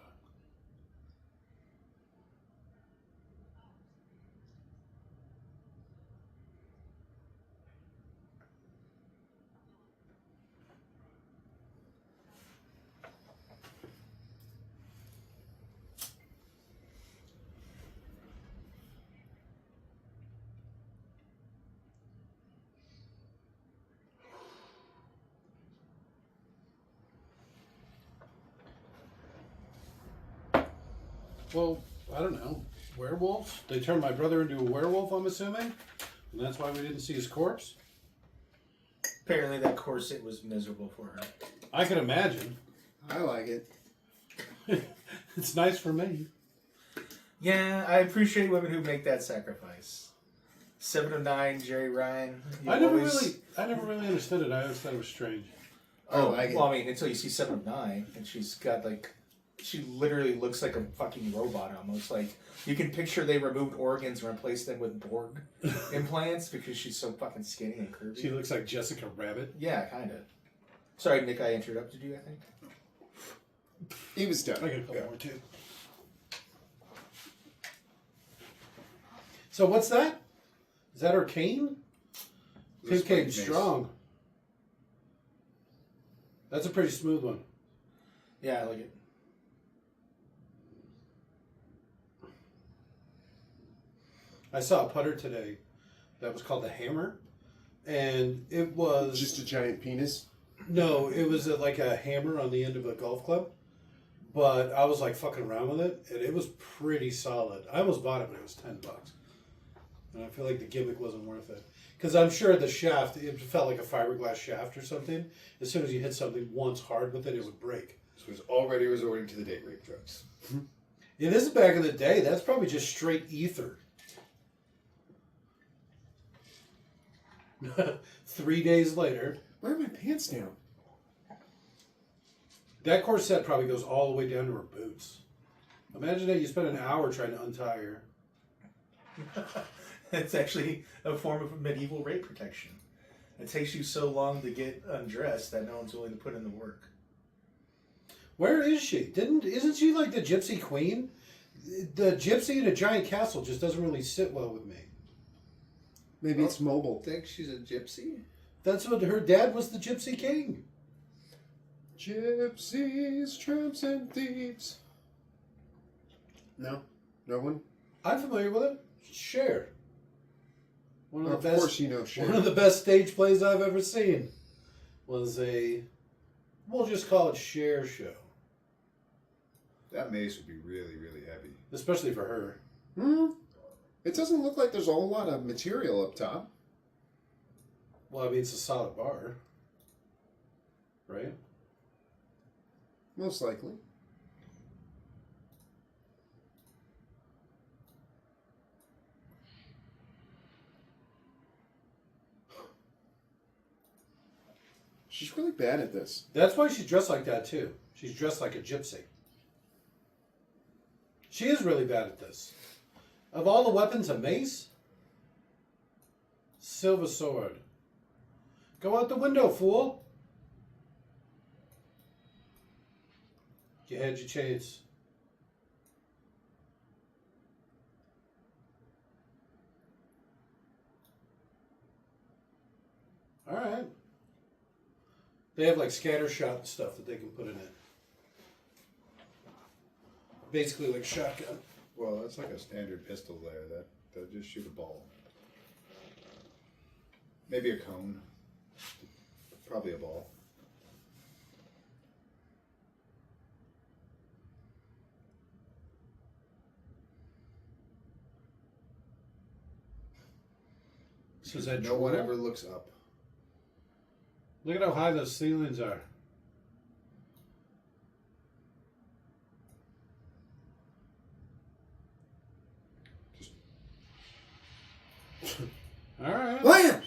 Speaker 1: Well, I don't know. Werewolves? They turned my brother into a werewolf, I'm assuming? And that's why we didn't see his corpse?
Speaker 3: apparently that corset was miserable for her.
Speaker 1: I can imagine.
Speaker 2: I like it.
Speaker 1: It's nice for me.
Speaker 3: Yeah, I appreciate women who make that sacrifice. 7 of 9, Jerry Ryan. you
Speaker 1: I never
Speaker 3: always-
Speaker 1: really understood it. I always thought it was strange.
Speaker 3: Oh,
Speaker 2: I like it.
Speaker 3: well, I mean, until you see 7 of 9, and she's got like, she literally looks like a fucking robot almost. Like, you can picture they removed organs and replaced them with Borg implants because she's so fucking skinny and curvy.
Speaker 1: She looks like Jessica Rabbit.
Speaker 3: Yeah, kind of. Sorry, Nick, I interrupted you, I think.
Speaker 2: He was done.
Speaker 1: I got a couple more too. So what's that? Is that her cane?
Speaker 4: This
Speaker 1: Pink cane
Speaker 4: mace.
Speaker 1: strong. That's a pretty smooth one.
Speaker 3: Yeah, I like it.
Speaker 1: I saw a putter today that was called the Hammer, and it was
Speaker 2: Just a giant penis.
Speaker 1: no, it was like a hammer on the end of a golf club. But I was like fucking around with it, and it was pretty solid. I almost bought it, but it was $10, and I feel like the gimmick wasn't worth it. Because I'm sure the shaft, it felt like a fiberglass shaft or something. As soon as you hit something once hard with it, it would break.
Speaker 4: This was already resorting to the date rape drugs.
Speaker 1: Yeah, this is back in the day. That's probably just straight ether. 3 days later,
Speaker 2: Where are my pants down?
Speaker 1: that corset probably goes all the way down to her boots. Imagine that you spend an hour trying to untie her.
Speaker 3: It's actually a form of medieval rape protection. It takes you so long to get undressed that no one's willing to put in the work.
Speaker 1: Where is she? Isn't she like the gypsy queen? The gypsy in a giant castle just doesn't really sit well with me.
Speaker 2: Maybe it's mobile.
Speaker 4: Think she's a gypsy?
Speaker 1: That's what her dad was, the gypsy king.
Speaker 2: Gypsies, tramps, and thieves. No? No one?
Speaker 1: I'm familiar with it. Cher. One of
Speaker 2: Of
Speaker 1: the best.
Speaker 2: course you know Cher.
Speaker 1: One of the best stage plays I've ever seen was we'll just call it Cher show,
Speaker 4: That mace would be really, really heavy.
Speaker 1: especially for her.
Speaker 2: It doesn't look like there's a whole lot of material up top.
Speaker 1: Well, I mean, it's a solid bar, right?
Speaker 2: Most likely. She's really bad at this.
Speaker 1: That's why she's dressed like that too. She's dressed like a gypsy. She is really bad at this. Of all the weapons, a mace? Silver sword. Go out the window, fool! You had your chance. Alright. They have like scatter shot stuff that they can put in it. Basically like shotgun.
Speaker 4: Well, that's like a standard pistol there. That just shoot a ball. Maybe a cone. Probably a ball.
Speaker 1: So is that
Speaker 4: No one
Speaker 1: true?
Speaker 4: ever looks up.
Speaker 1: Look at how high those ceilings are. All right.
Speaker 2: Blam!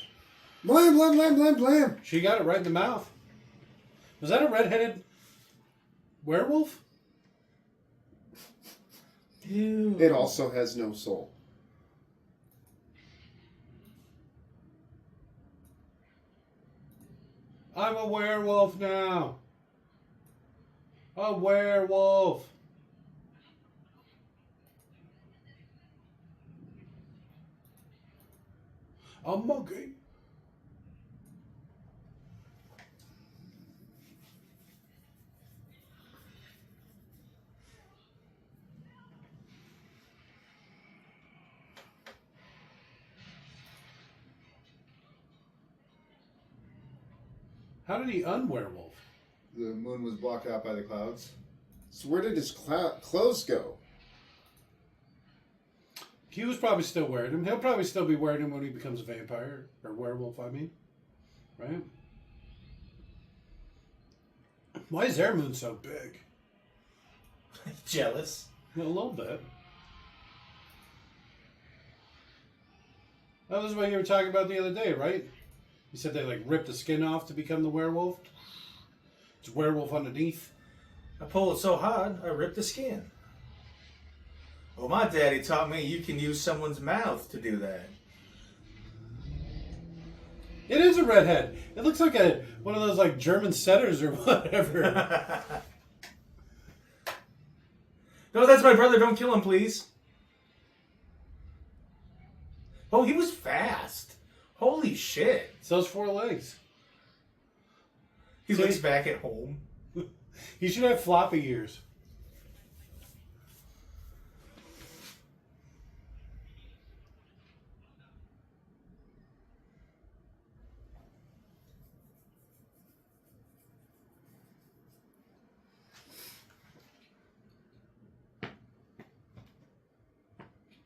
Speaker 2: Blam, blam, blam, blam, blam.
Speaker 1: She got it right in the mouth. Was that a redheaded werewolf?
Speaker 3: Ew.
Speaker 2: It also has no soul.
Speaker 1: I'm a werewolf now. A werewolf. A monkey. How did he unwerewolf?
Speaker 4: The moon was blocked out by the clouds.
Speaker 2: So where did his clothes go?
Speaker 1: He was probably still wearing them. He'll probably still be wearing them when he becomes a vampire. Or werewolf, I mean. Right? Why is their moon so big?
Speaker 3: Jealous.
Speaker 1: A little bit. That was what you were talking about the other day, right? You said they like ripped the skin off to become the werewolf. It's werewolf underneath.
Speaker 3: I pulled it so hard, I ripped the skin. Well, my daddy taught me you can use someone's mouth to do that.
Speaker 1: It is a redhead. It looks like one of those like German setters or whatever.
Speaker 3: No, that's my brother. Don't kill him, please. Oh, he was fast. Holy shit.
Speaker 1: It's those 4 legs.
Speaker 3: He
Speaker 1: See?
Speaker 3: looks back at home.
Speaker 1: He should have floppy ears.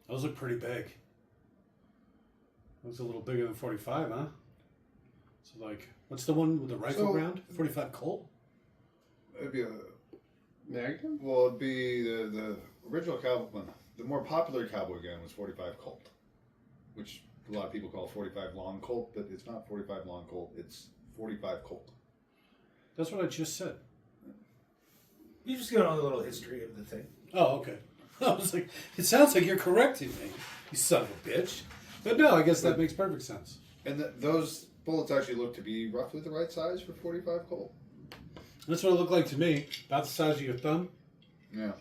Speaker 1: Those look pretty big. Looks a little bigger than 45, huh? So like, what's the one with the rifle round? 45 Colt?
Speaker 4: It'd be
Speaker 2: Magnum?
Speaker 4: well, it'd be the original cowboy one. The more popular cowboy gun was 45 Colt, which a lot of people call 45 Long Colt, but it's not 45 Long Colt. It's 45 Colt.
Speaker 1: That's what I just said.
Speaker 3: You just get on the little history of the thing.
Speaker 1: Oh, okay. I was like, it sounds like you're correcting me, you son of a bitch. But no, I guess that makes perfect sense.
Speaker 4: And those bullets actually look to be roughly the right size for 45 Colt.
Speaker 1: That's what it looked like to me. About the size of your thumb.
Speaker 4: Yeah.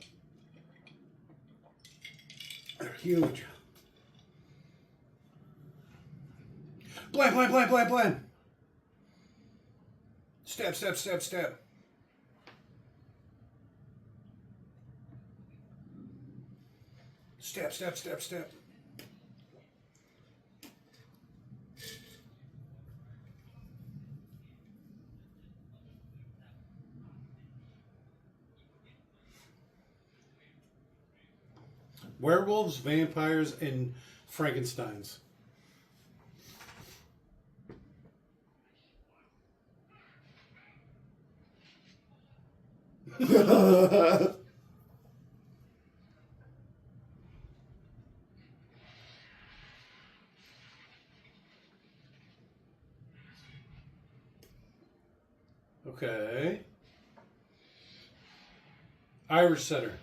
Speaker 1: They're huge. Blam, blam, blam, blam, blam. Stab, stab, stab, stab. Stab, stab, stab, stab. Werewolves, vampires, and Frankensteins. Okay. Irish setter.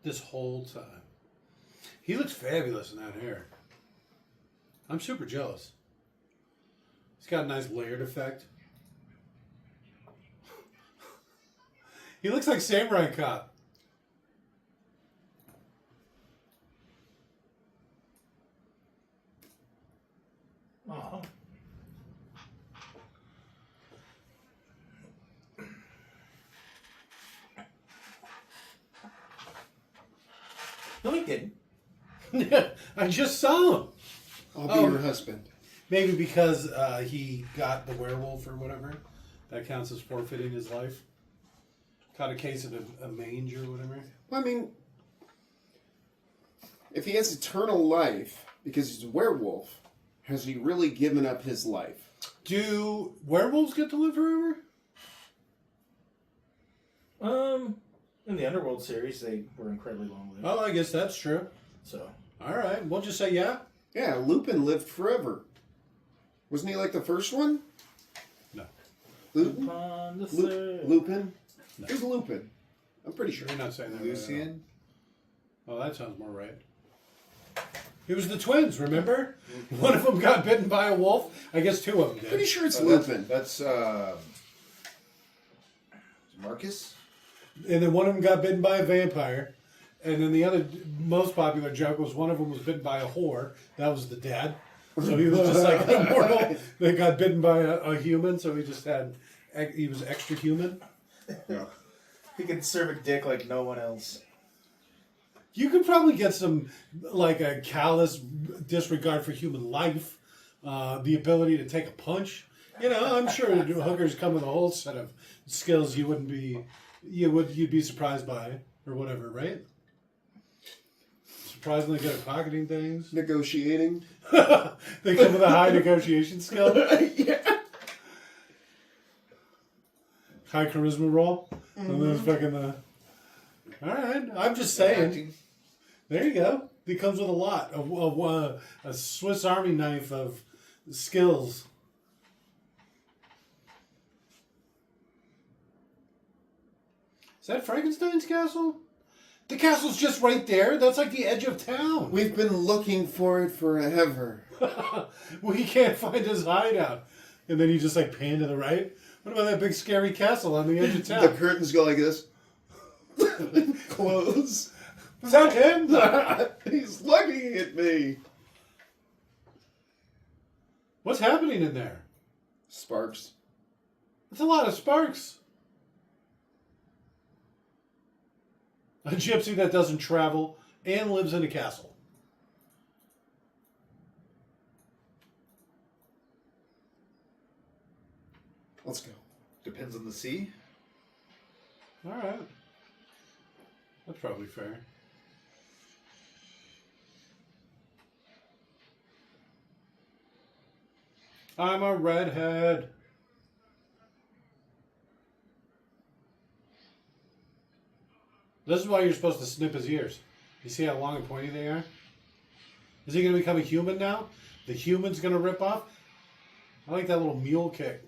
Speaker 1: this whole time. He looks fabulous in that hair. I'm super jealous. He's got a nice layered effect. He looks like Samurai Cop.
Speaker 3: Oh. No, he didn't.
Speaker 1: I just saw him.
Speaker 2: I'll be
Speaker 1: Oh.
Speaker 2: your husband.
Speaker 1: Maybe because he got the werewolf or whatever. That counts as forfeiting his life. Caught a case of a mange or whatever.
Speaker 2: Well, I mean, if he has eternal life because he's a werewolf, has he really given up his life?
Speaker 1: Do werewolves get to live forever?
Speaker 3: In the Underworld series, they were incredibly long-lived.
Speaker 1: Oh, I guess that's true.
Speaker 3: So,
Speaker 1: All right, we'll just say yeah.
Speaker 2: Yeah, Lupin lived forever. Wasn't he like the first one?
Speaker 1: No.
Speaker 2: Lupin?
Speaker 3: upon the
Speaker 2: Lupin?
Speaker 1: No.
Speaker 2: Who's Lupin? I'm pretty sure.
Speaker 1: You're not saying that. Right
Speaker 4: Lucian?
Speaker 1: now. Oh, that sounds more right. It was the twins, remember? One of them got bitten by a wolf. I guess two of them
Speaker 2: Pretty
Speaker 1: did.
Speaker 2: sure it's
Speaker 4: That's
Speaker 2: Lupin.
Speaker 4: Marcus?
Speaker 1: And then one of them got bitten by a vampire. And then the other most popular joke was one of them was bitten by a whore. That was the dad. So he was just like immortal. They got bitten by a human, so he just had, he was extra human.
Speaker 4: Yeah.
Speaker 3: He can serve a dick like no one else.
Speaker 1: You could probably get some, like a callous disregard for human life, the ability to take a punch. You know, I'm sure hookers come with a whole set of skills you'd be surprised by or whatever, right? Surprisingly good at pocketing things.
Speaker 2: Negotiating.
Speaker 1: They come with a high negotiation skill,
Speaker 2: Yeah.
Speaker 1: high charisma roll, and then fucking the. All right, I'm just saying.
Speaker 4: Acting.
Speaker 1: There you go. He comes with a lot of a Swiss Army knife of skills. Is that Frankenstein's castle? The castle's just right there. That's like the edge of town.
Speaker 2: We've been looking for it forever.
Speaker 1: Well, he can't find his hideout. And then he just like pan to the right. What about that big scary castle on the edge of
Speaker 2: The
Speaker 1: town?
Speaker 2: curtains go like this. Close.
Speaker 1: Is that him?
Speaker 2: He's looking at me.
Speaker 1: What's happening in there?
Speaker 2: Sparks.
Speaker 1: That's a lot of sparks. A gypsy that doesn't travel and lives in a castle.
Speaker 2: Let's go.
Speaker 4: Depends on the sea.
Speaker 1: All right. That's probably fair. I'm a redhead. This is why you're supposed to snip his ears. You see how long and pointy they are? Is he going to become a human now? The human's going to rip off? I like that little mule kick.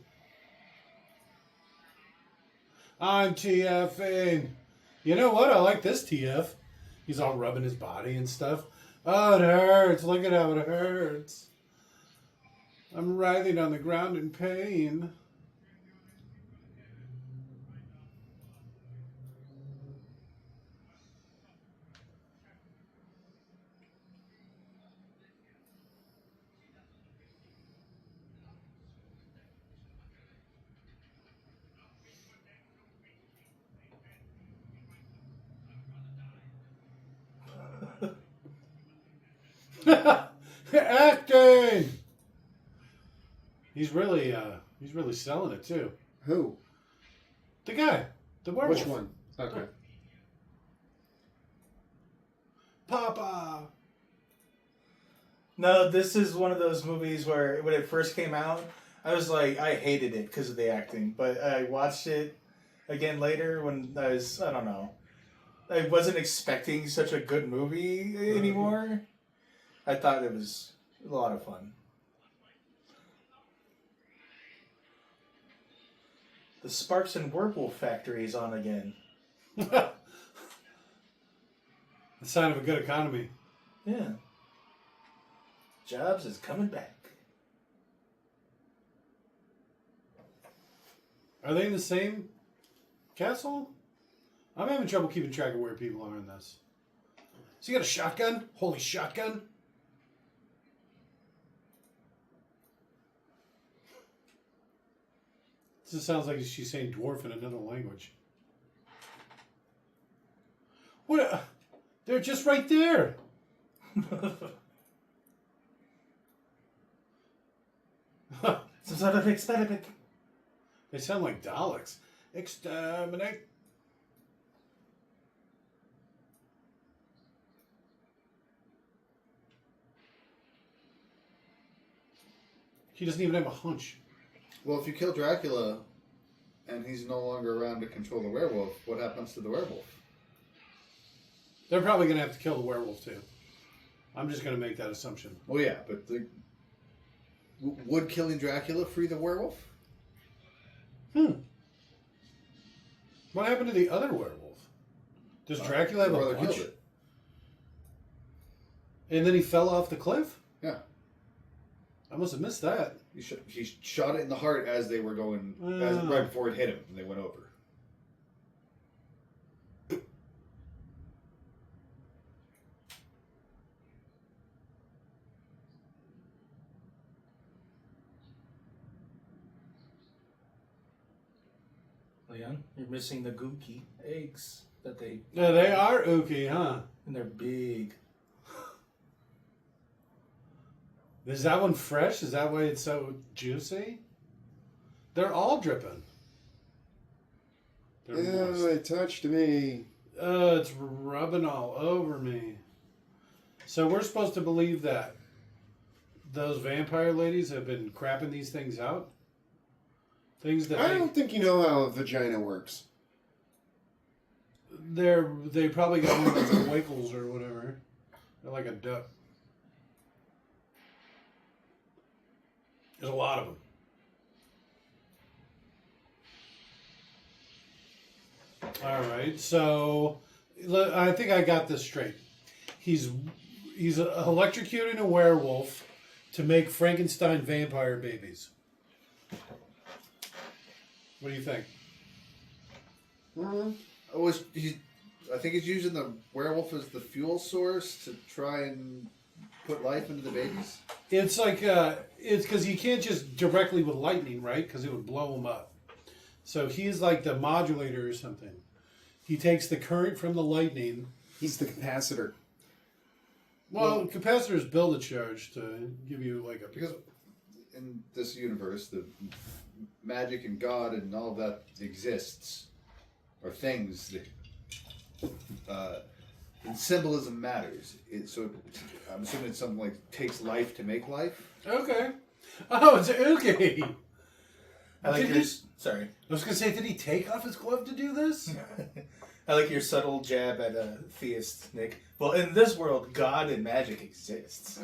Speaker 1: I'm TFing. You know what? I like this TF. He's all rubbing his body and stuff. Oh, it hurts. Look at how it hurts. I'm writhing on the ground in pain. Acting. He's really selling it too.
Speaker 2: Who?
Speaker 1: The guy, the werewolf.
Speaker 2: Which one? Okay.
Speaker 1: Papa.
Speaker 3: No, this is one of those movies where when it first came out, I was like, I hated it because of the acting. But I watched it again later when I don't know. I wasn't expecting such a good movie anymore. I thought it was a lot of fun. The Sparks and Werewolf Factory is on again.
Speaker 1: A sign of a good economy.
Speaker 3: Yeah. Jobs is coming back.
Speaker 1: Are they in the same castle? I'm having trouble keeping track of where people are in this. So you got a shotgun? Holy shotgun? This just sounds like she's saying dwarf in another language. What? They're just right there.
Speaker 3: Some sort of experiment.
Speaker 1: They sound like Daleks. Exterminate. He doesn't even have a hunch.
Speaker 4: Well, if you kill Dracula and he's no longer around to control the werewolf, what happens to the werewolf?
Speaker 1: They're probably going to have to kill the werewolf too. I'm just going to make that assumption.
Speaker 4: Well, yeah, but would killing Dracula free the werewolf?
Speaker 1: What happened to the other werewolf? Does Dracula have a
Speaker 4: brother
Speaker 1: bunch?
Speaker 4: killed it.
Speaker 1: And then he fell off the cliff?
Speaker 4: Yeah.
Speaker 1: I must have missed that.
Speaker 4: He shot it in the heart as they were going, right before it hit him, and they went over.
Speaker 3: Leon, you're missing the gooky eggs that they...
Speaker 1: Yeah, they are ooky, huh?
Speaker 3: And they're big.
Speaker 1: Is that one fresh? Is that why it's so juicy? They're all dripping. They're moist.
Speaker 2: It touched me.
Speaker 1: It's rubbing all over me. So we're supposed to believe that those vampire ladies have been crapping these things out? Things that
Speaker 2: I don't think you know how a vagina works.
Speaker 1: they probably got one of those wiggles or whatever. They're like a duck. There's a lot of them. All right, so I think I got this straight. He's electrocuting a werewolf to make Frankenstein vampire babies. What do you think?
Speaker 4: I think he's using the werewolf as the fuel source to try and put life into the babies.
Speaker 1: It's like it's because you can't just directly with lightning, right? Because it would blow him up. So he's like the modulator or something. He takes the current from the lightning.
Speaker 2: He's the capacitor.
Speaker 1: Well, capacitors build a charge to give you like a...
Speaker 4: Because in this universe, the magic and God and all of that exists, or things that and symbolism matters. I'm assuming it's something like takes life to make life.
Speaker 1: Okay. Oh, it's okay.
Speaker 3: I like
Speaker 1: Did
Speaker 3: your...
Speaker 1: he-
Speaker 3: Sorry.
Speaker 1: I was going to say, did he take off his glove to do this?
Speaker 3: I like your subtle jab at a theist, Nick. Well, in this world, God and magic exists.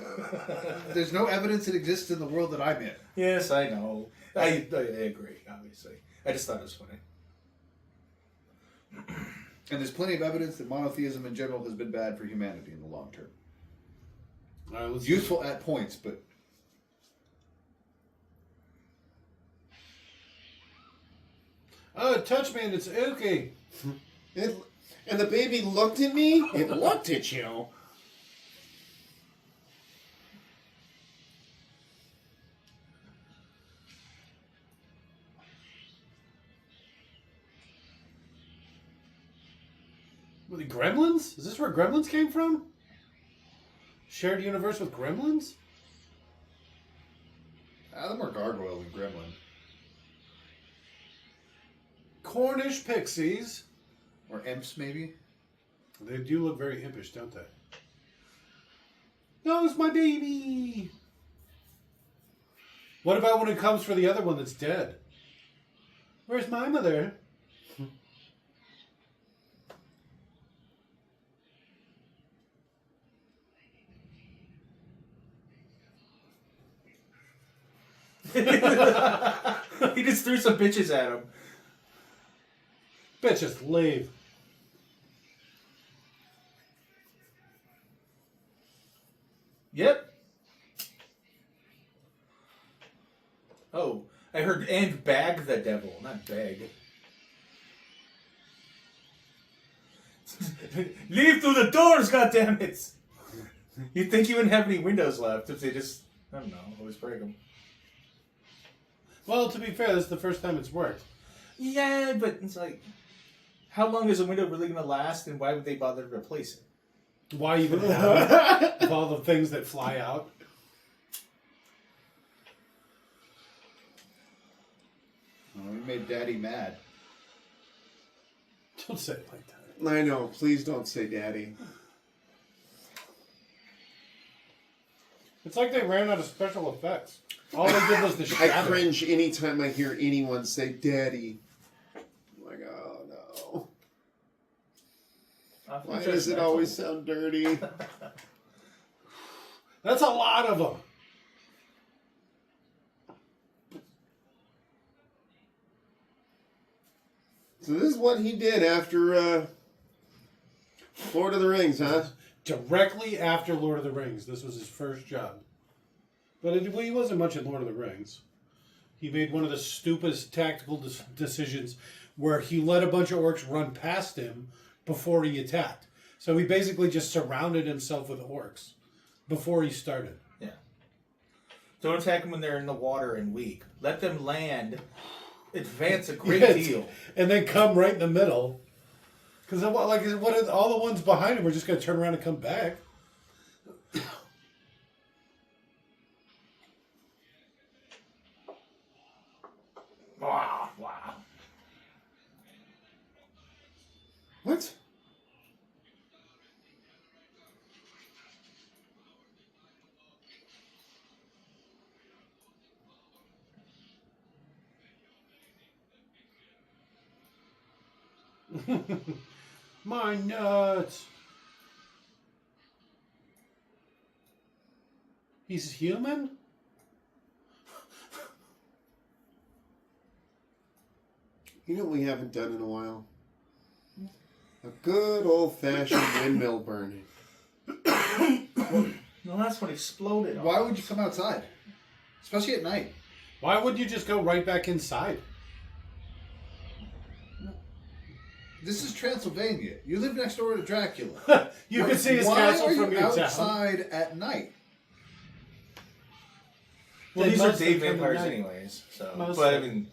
Speaker 4: There's no evidence it exists in the world that I'm in.
Speaker 3: Yes, I know. I agree, obviously. I just thought it was funny.
Speaker 4: And there's plenty of evidence that monotheism in general has been bad for humanity in the long term.
Speaker 1: All right, let's
Speaker 4: Useful at points, but
Speaker 1: Oh, it touched me and it's okay.
Speaker 2: And the baby looked at me. It looked at you.
Speaker 1: Were the gremlins? Is this where gremlins came from? Shared universe with gremlins?
Speaker 4: them are gargoyle and gremlin.
Speaker 1: Cornish pixies.
Speaker 4: Or imps, maybe?
Speaker 1: They do look very impish, don't they? No, it's my baby. What about when it comes for the other one that's dead? Where's my mother?
Speaker 3: He just threw some bitches at him.
Speaker 1: Bitches, leave.
Speaker 3: Yep. Oh, I heard and bag the devil, not beg. Leave through the doors, goddammit! You'd think you wouldn't have any windows left if they just, I don't know, always break them.
Speaker 1: Well, to be fair, this is the first time it's worked.
Speaker 3: Yeah, but it's like, how long is a window really going to last, and why would they bother to replace it?
Speaker 1: Why even have it? With all the things that fly out?
Speaker 4: Oh, we made Daddy mad.
Speaker 1: Don't say it like that.
Speaker 2: I know. Please don't say daddy.
Speaker 1: It's like they ran out of special effects. All they did was the
Speaker 2: I
Speaker 1: shadow.
Speaker 2: cringe anytime I hear anyone say daddy. I'm like, oh no. Why does it always sound dirty?
Speaker 1: That's a lot of them.
Speaker 2: So this is what he did after Lord of the Rings, huh?
Speaker 1: Directly after Lord of the Rings. This was his first job. But he wasn't much in Lord of the Rings. He made one of the stupidest tactical decisions where he let a bunch of orcs run past him before he attacked. So he basically just surrounded himself with orcs before he started.
Speaker 3: Yeah. Don't attack them when they're in the water and weak. Let them land, advance a great deal.
Speaker 1: And then come right in the middle. Because all the ones behind him are just going to turn around and come back.
Speaker 3: Wow, wow.
Speaker 2: What?
Speaker 1: My nuts. He's human?
Speaker 2: You know what we haven't done in a while? A good old-fashioned windmill burning.
Speaker 3: The last one exploded.
Speaker 4: Why would you come outside? Especially at night.
Speaker 1: Why wouldn't you just go right back inside?
Speaker 4: This is Transylvania. You live next door to Dracula.
Speaker 1: You can see his
Speaker 4: Why
Speaker 1: castle
Speaker 4: are
Speaker 1: from
Speaker 4: you
Speaker 1: your town.
Speaker 4: outside at night?
Speaker 3: Well,
Speaker 1: They
Speaker 3: these are
Speaker 1: mostly
Speaker 3: day
Speaker 1: come at
Speaker 3: vampires
Speaker 1: night.
Speaker 3: anyways. So,
Speaker 1: Mostly.
Speaker 3: but I mean,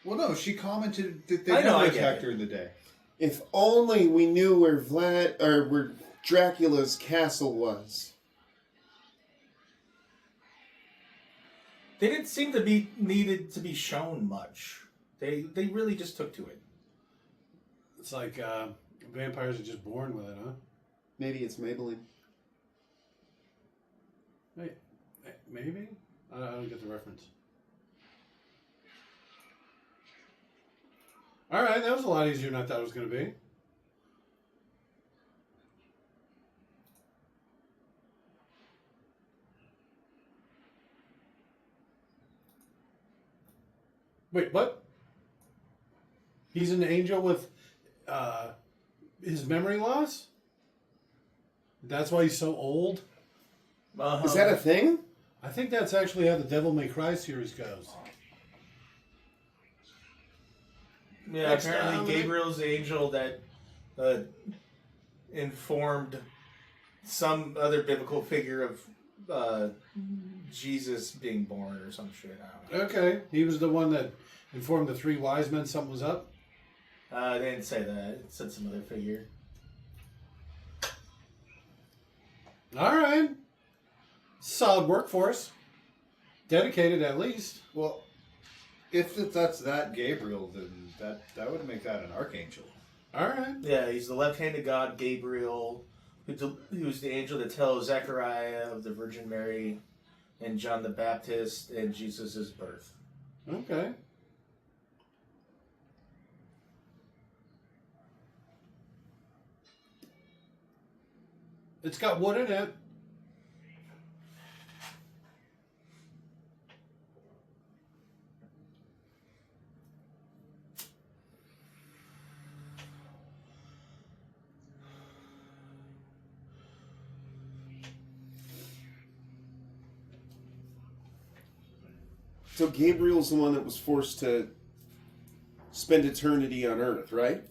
Speaker 4: Well, no, she commented that they
Speaker 3: I know,
Speaker 4: never
Speaker 3: I get
Speaker 4: attack
Speaker 3: it.
Speaker 4: during the day.
Speaker 2: If only we knew where Dracula's castle was.
Speaker 3: they didn't seem to be needed to be shown much. They really just took to it.
Speaker 1: It's like vampires are just born with it, huh?
Speaker 2: Maybe it's Maybelline.
Speaker 1: Wait, maybe? I don't get the reference. Alright, that was a lot easier than I thought it was going to be. Wait, what? He's an angel with his memory loss? That's why he's so old?
Speaker 3: Uh-huh.
Speaker 2: Is that a thing?
Speaker 1: I think that's actually how the Devil May Cry series goes.
Speaker 3: Yeah,
Speaker 1: Next
Speaker 3: apparently
Speaker 1: time,
Speaker 3: Gabriel's the angel that informed some other biblical figure of Jesus being born or some shit. I don't know.
Speaker 1: Okay, he was the one that informed the three wise men something was up.
Speaker 3: They didn't say that. It said some other figure.
Speaker 1: All right, solid workforce, dedicated at least.
Speaker 4: Well, if that's that Gabriel, then that would make that an archangel.
Speaker 1: All right,
Speaker 3: Yeah, he's the left-handed God, Gabriel, who was the angel that tells Zechariah of the Virgin Mary and John the Baptist and Jesus' birth.
Speaker 1: okay. It's got wood in it.
Speaker 2: So Gabriel's the one that was forced to spend eternity on Earth, right?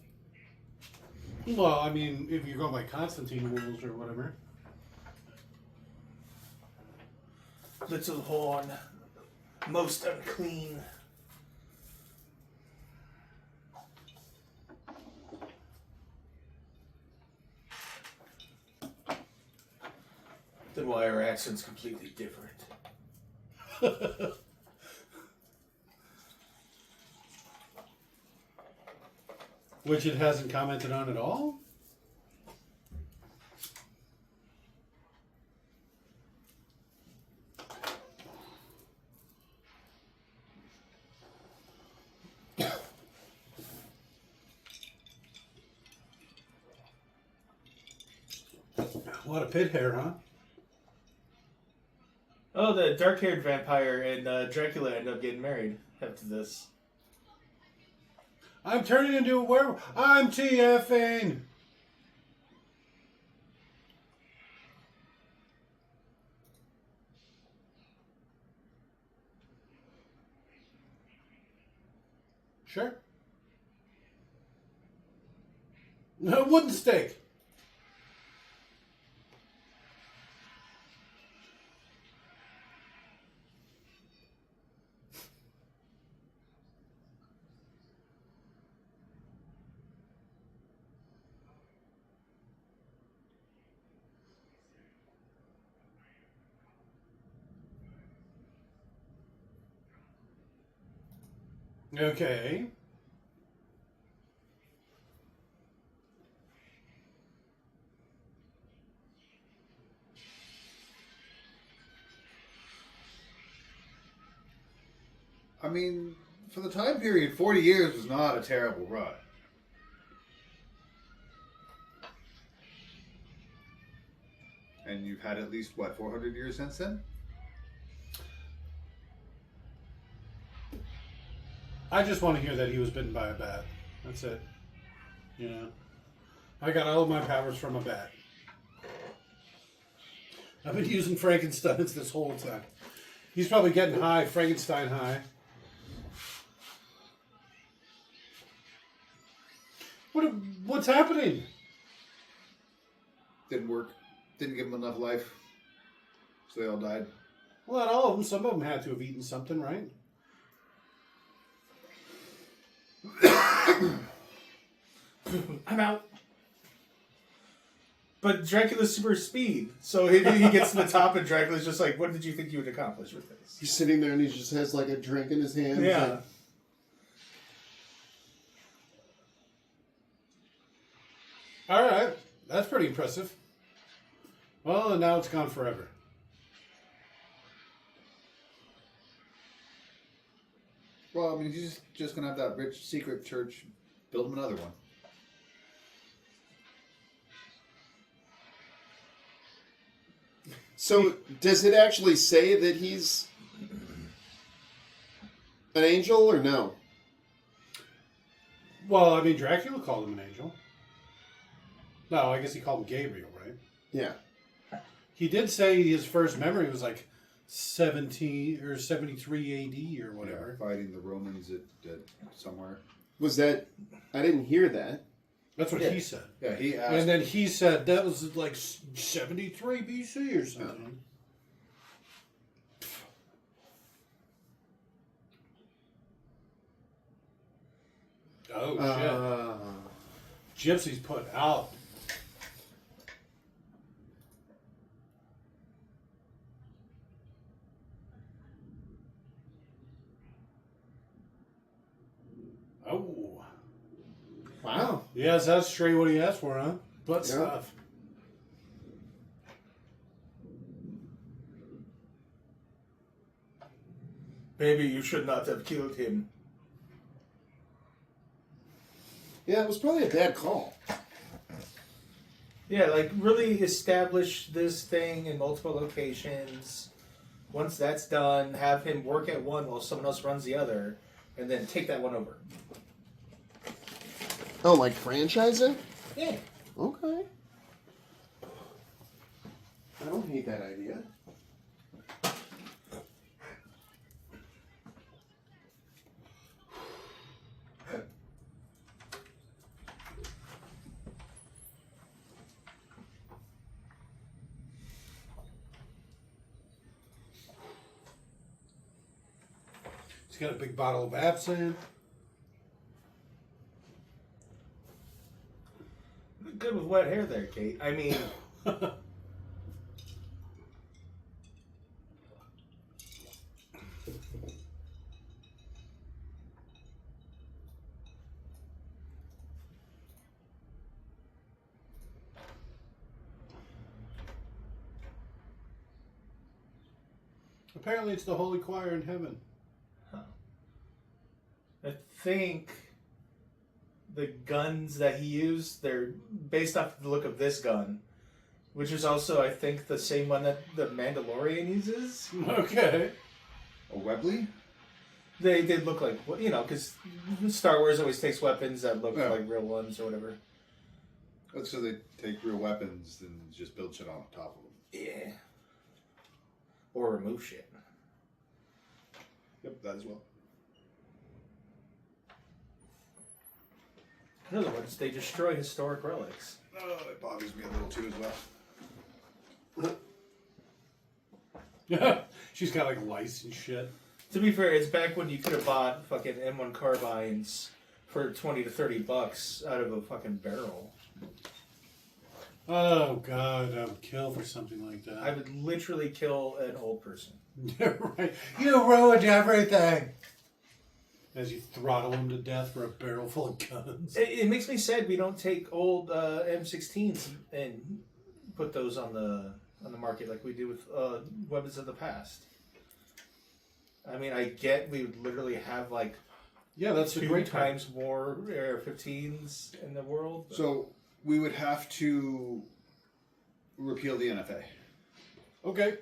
Speaker 1: Well, I mean, if you go by Constantine rules or whatever.
Speaker 3: Little horn, most unclean. Then why are accents completely different?
Speaker 1: Which it hasn't commented on at all? What a pit hair, huh?
Speaker 3: Oh, the dark-haired vampire and Dracula end up getting married after this.
Speaker 1: I'm turning into a werewolf. I'm TFing. Sure. No wooden stake. Okay.
Speaker 4: I mean, for the time period, 40 years was not a terrible run. And you've had at least, what, 400 years since then?
Speaker 1: I just want to hear that he was bitten by a bat. That's it. You know? I got all of my powers from a bat. I've been using Frankenstein's this whole time. He's probably getting high, Frankenstein high. What's happening?
Speaker 4: Didn't work. Didn't give them enough life. So they all died.
Speaker 1: Well, not all of them. Some of them had to have eaten something, right?
Speaker 3: I'm out. But Dracula's super speed, so he gets to the top, and Dracula's just like, "What did you think you would accomplish with this?"
Speaker 2: He's sitting there and he just has like a drink in his hand.
Speaker 3: Yeah.
Speaker 2: Like,
Speaker 1: All right. That's pretty impressive. Well, and now it's gone forever.
Speaker 4: Well, I mean, he's just going to have that rich secret church build him another one.
Speaker 2: so does it actually say that he's an angel or no?
Speaker 1: Well, I mean, Dracula called him an angel. No, I guess he called him Gabriel, right?
Speaker 2: Yeah.
Speaker 1: He did say his first memory was like 17 or 73 AD or whatever.
Speaker 4: Yeah, fighting the Romans at somewhere.
Speaker 2: Was that? I didn't hear that.
Speaker 1: That's what
Speaker 3: Yeah.
Speaker 1: he said.
Speaker 4: Yeah, he asked.
Speaker 1: And then he said that was like 73 BC or something. Oh, shit. Gypsy's put out. Oh.
Speaker 2: Wow.
Speaker 1: Yes, that's straight what he asked for, huh? Butt
Speaker 2: Yeah.
Speaker 1: stuff.
Speaker 3: Maybe you should not have killed him.
Speaker 2: Yeah, it was probably a bad call.
Speaker 3: Yeah, like really establish this thing in multiple locations. Once that's done, have him work at one while someone else runs the other, and then take that one over.
Speaker 2: Oh, like franchise it?
Speaker 3: Yeah.
Speaker 2: Okay. I don't hate that idea.
Speaker 1: got a big bottle of absinthe.
Speaker 3: Good with wet hair there, Kate. I mean,
Speaker 1: Apparently, it's the Holy Choir in heaven.
Speaker 3: I think the guns that he used, they're based off the look of this gun, which is also, I think, the same one that the Mandalorian uses.
Speaker 1: Okay.
Speaker 4: A Webley?
Speaker 3: They look like, because Star Wars always takes weapons that look
Speaker 4: Yeah.
Speaker 3: like real ones or whatever.
Speaker 4: That's so they take real weapons and just build shit on top of them.
Speaker 3: Yeah. Or remove shit.
Speaker 4: Yep, that as well.
Speaker 3: In other words, they destroy historic relics.
Speaker 4: Oh, it bothers me a little too as well.
Speaker 1: She's got like lice and shit.
Speaker 3: To be fair, it's back when you could have bought fucking M1 carbines for $20 to $30 out of a fucking barrel.
Speaker 1: Oh god, I would kill for something like that.
Speaker 3: I would literally kill an old person.
Speaker 1: Yeah, right. You ruined everything. As you throttle him to death for a barrel full of guns.
Speaker 3: It makes me sad we don't take old M16s and put those on the market like we do with weapons of the past. I mean, I get we would literally have like
Speaker 1: Yeah, that's a
Speaker 3: 2
Speaker 1: great time.
Speaker 3: times more AR-15s in the world. But
Speaker 4: So we would have to repeal the NFA.
Speaker 1: Okay.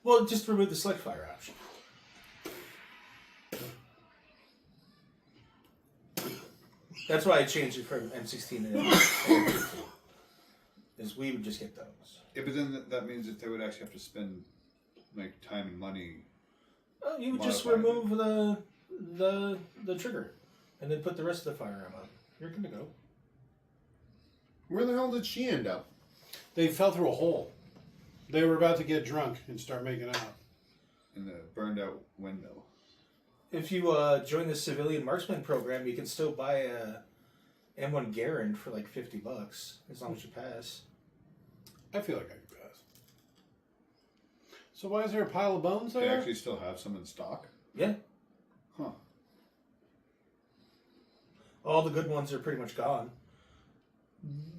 Speaker 3: well, just remove the select fire option. That's why I changed it from M16 to M15. Is we would just get those.
Speaker 4: Yeah, but then that means that they would actually have to spend like time and money.
Speaker 3: Oh, you would just
Speaker 4: Modify it.
Speaker 3: remove the trigger, and then put the rest of the firearm on. You're good to go.
Speaker 2: Where the hell did she end up?
Speaker 1: They fell through a hole. They were about to get drunk and start making out.
Speaker 4: In the burned out window.
Speaker 3: If you join the civilian marksman program, you can still buy a M1 Garand for like $50 as long as you pass.
Speaker 1: I feel like I could pass. So why is there a pile of bones
Speaker 4: They
Speaker 1: there?
Speaker 4: actually still have some in stock.
Speaker 3: Yeah,
Speaker 4: Huh.
Speaker 3: all the good ones are pretty much gone.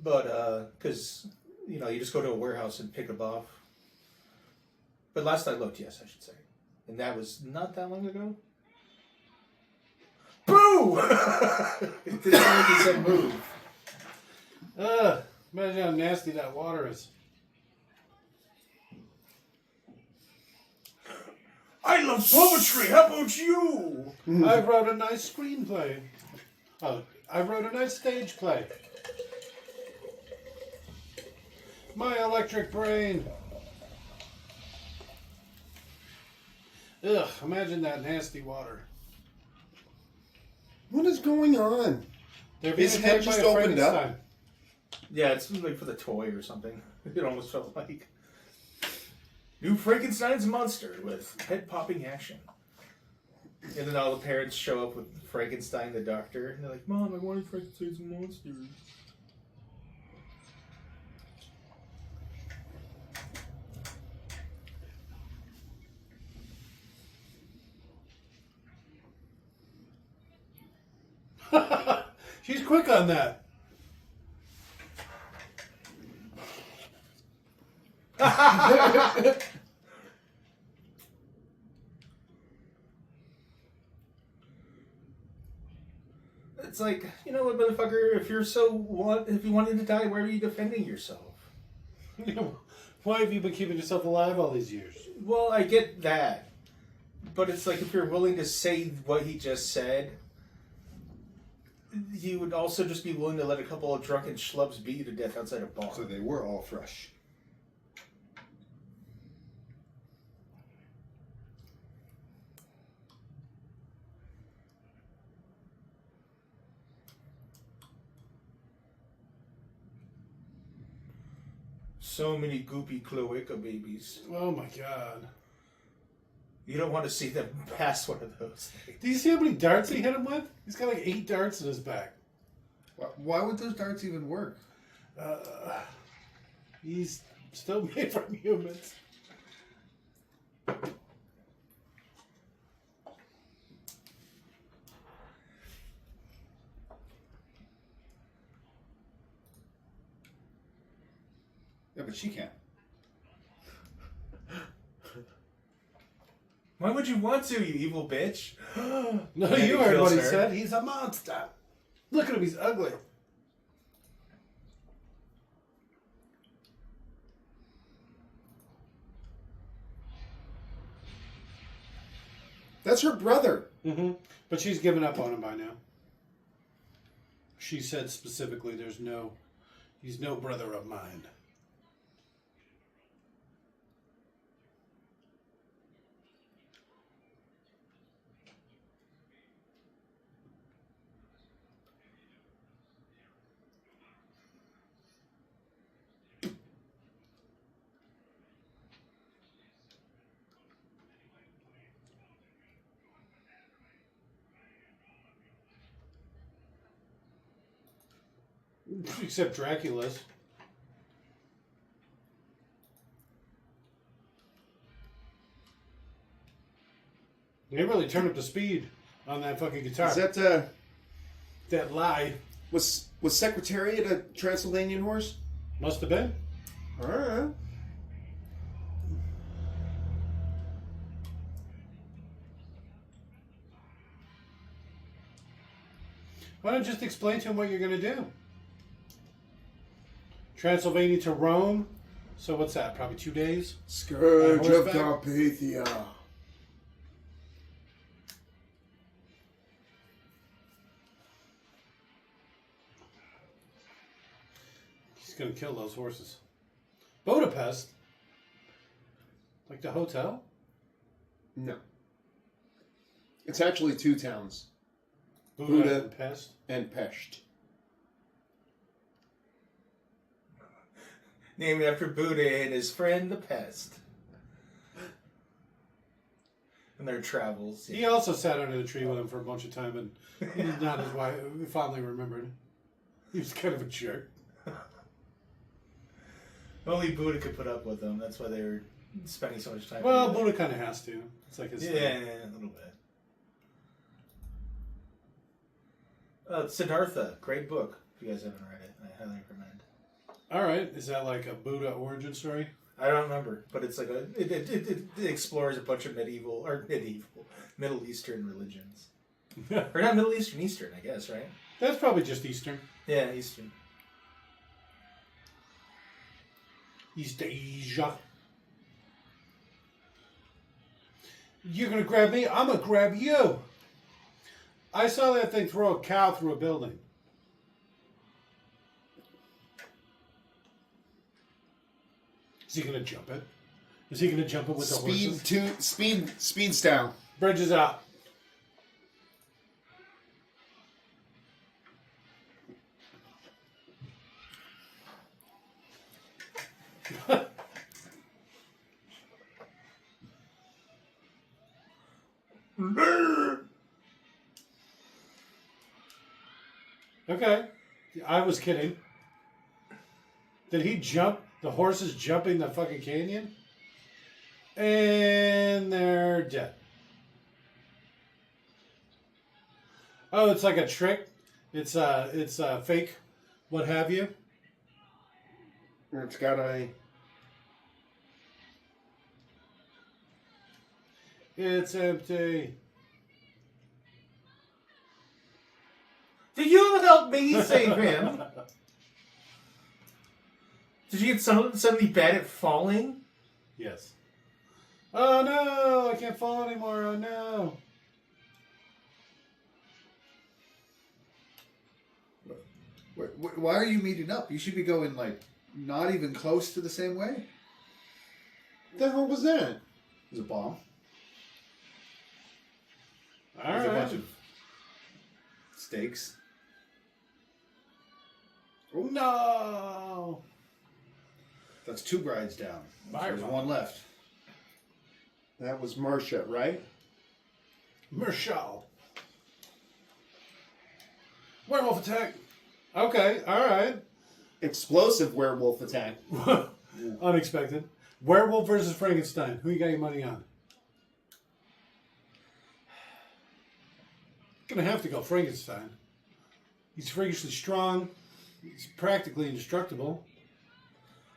Speaker 3: But because you just go to a warehouse and pick them off. But last I looked, yes, I should say, and that was not that long ago. Boo! It didn't sound like he said move.
Speaker 1: Imagine how nasty that water is.
Speaker 3: I love poetry. How about you?
Speaker 1: I wrote a nice screenplay. Oh, I wrote a nice stage play. My electric brain. Ugh, imagine that nasty water.
Speaker 2: What is going on?
Speaker 1: They're being
Speaker 2: His head
Speaker 1: attacked by
Speaker 2: just
Speaker 1: a
Speaker 2: opened up?
Speaker 1: Frankenstein.
Speaker 3: Yeah, it's like for the toy or something. It almost felt like new Frankenstein's monster with head-popping action. And then all the parents show up with Frankenstein the doctor, and they're like, "Mom, I wanted Frankenstein's monster."
Speaker 1: She's quick on that.
Speaker 3: It's like, you know what, motherfucker? If you wanted to die, why are you defending yourself?
Speaker 1: Why have you been keeping yourself alive all these years?
Speaker 3: Well, I get that, but it's like if you're willing to say what he just said, you would also just be willing to let a couple of drunken schlubs beat you to death outside a bar.
Speaker 4: So they were all fresh.
Speaker 3: So many goopy cloaca babies.
Speaker 1: Oh my god.
Speaker 3: You don't want to see them pass one of those things.
Speaker 1: Do you see how many darts he hit him with? He's got like 8 darts in his back.
Speaker 4: Why would those darts even work?
Speaker 1: He's still made from humans.
Speaker 4: Yeah, but she can't.
Speaker 3: Why would you want to, you evil bitch?
Speaker 1: No,
Speaker 3: And
Speaker 1: you
Speaker 3: he
Speaker 1: heard
Speaker 3: kills
Speaker 1: what he
Speaker 3: her.
Speaker 1: said. He's a monster. Look at him. He's ugly.
Speaker 2: That's her brother.
Speaker 1: Mm-hmm. But she's given up on him by now. She said specifically, he's no brother of mine. Except Dracula's. They really turned up the speed on that fucking guitar.
Speaker 2: Is that
Speaker 1: That lie
Speaker 2: was Secretariat a Transylvanian horse?
Speaker 1: must have been.
Speaker 2: All right.
Speaker 1: Why don't you just explain to him what you're going to do? Transylvania to Rome. So what's that? Probably 2 days?
Speaker 2: Scourge of
Speaker 1: horseback?
Speaker 2: Carpathia.
Speaker 1: He's going to kill those horses. Budapest? Like the hotel?
Speaker 2: No. It's actually 2 towns.
Speaker 1: Buda and Pest?
Speaker 2: And Pest.
Speaker 3: Named after Buddha and his friend the pest. And their travels.
Speaker 1: He also sat under the tree with him for a bunch of time, and he's not his wife. We fondly remembered. He was kind of a jerk.
Speaker 3: Only Buddha could put up with them. That's why they were spending so much time.
Speaker 1: Well,
Speaker 3: together.
Speaker 1: Buddha kind of has to. It's like his
Speaker 3: Yeah,
Speaker 1: thing.
Speaker 3: a little bit. Siddhartha, great book. If you guys haven't read it, I highly recommend.
Speaker 1: All right, is that like a Buddha origin story?
Speaker 3: I don't remember, but it's like it explores a bunch of Middle Eastern religions, or not Middle Eastern, Eastern, I guess, right?
Speaker 1: That's probably just Eastern.
Speaker 3: Yeah, Eastern.
Speaker 1: East Asia. You're gonna grab me, I'm gonna grab you. I saw that thing throw a cow through a building. Is he gonna jump it? Is he gonna jump it with the horses?
Speaker 2: Speed's down.
Speaker 1: Bridge is out. Okay. I was kidding. Did he jump? The horse is jumping the fucking canyon? And they're dead. Oh, it's like a trick. It's fake. What have you?
Speaker 2: It's got a...
Speaker 1: It's empty.
Speaker 3: Did you help me save him? Did you get suddenly bad at falling?
Speaker 1: Yes. Oh no, I can't fall anymore. Oh no.
Speaker 4: Why are you meeting up? You should be going, like, not even close to the same way.
Speaker 2: What the hell was that?
Speaker 4: It was a bomb.
Speaker 1: All
Speaker 4: There's a
Speaker 1: right.
Speaker 4: bunch of stakes.
Speaker 1: No.
Speaker 4: That's 2 brides down.
Speaker 1: Bye,
Speaker 4: There's
Speaker 1: Mom.
Speaker 4: 1 left.
Speaker 2: That was Marcia, right?
Speaker 1: Marshall. Werewolf attack. Okay, alright.
Speaker 2: Explosive werewolf attack.
Speaker 1: Unexpected. Werewolf versus Frankenstein. Who you got your money on? Gonna have to go Frankenstein. He's freakishly strong. He's practically indestructible.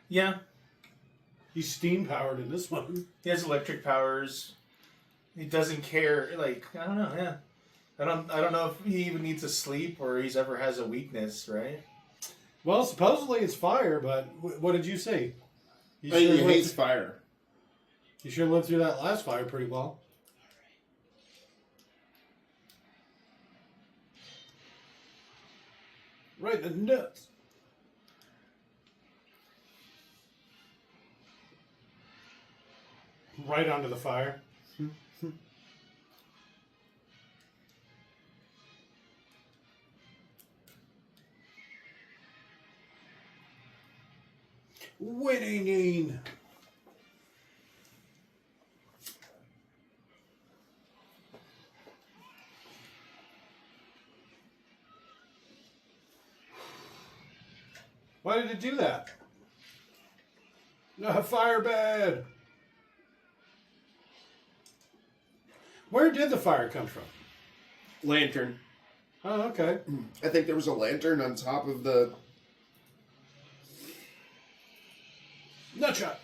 Speaker 3: Yeah,
Speaker 1: He's steam powered in this one.
Speaker 3: he has electric powers. He doesn't care. Like, I don't know. Yeah, I don't know if he even needs to sleep or he's ever has a weakness. Right?
Speaker 1: Well, supposedly it's fire, but what did you say? You
Speaker 2: He
Speaker 1: lived
Speaker 2: hates
Speaker 1: through-
Speaker 2: fire.
Speaker 1: You sure lived through that last fire pretty well. Right in the nuts. Right onto the fire. Winning. Why did it do that? No, fire bad. Where did the fire come from?
Speaker 2: Lantern.
Speaker 1: Oh, okay.
Speaker 2: I think there was a lantern on top of the...
Speaker 1: Nutshot.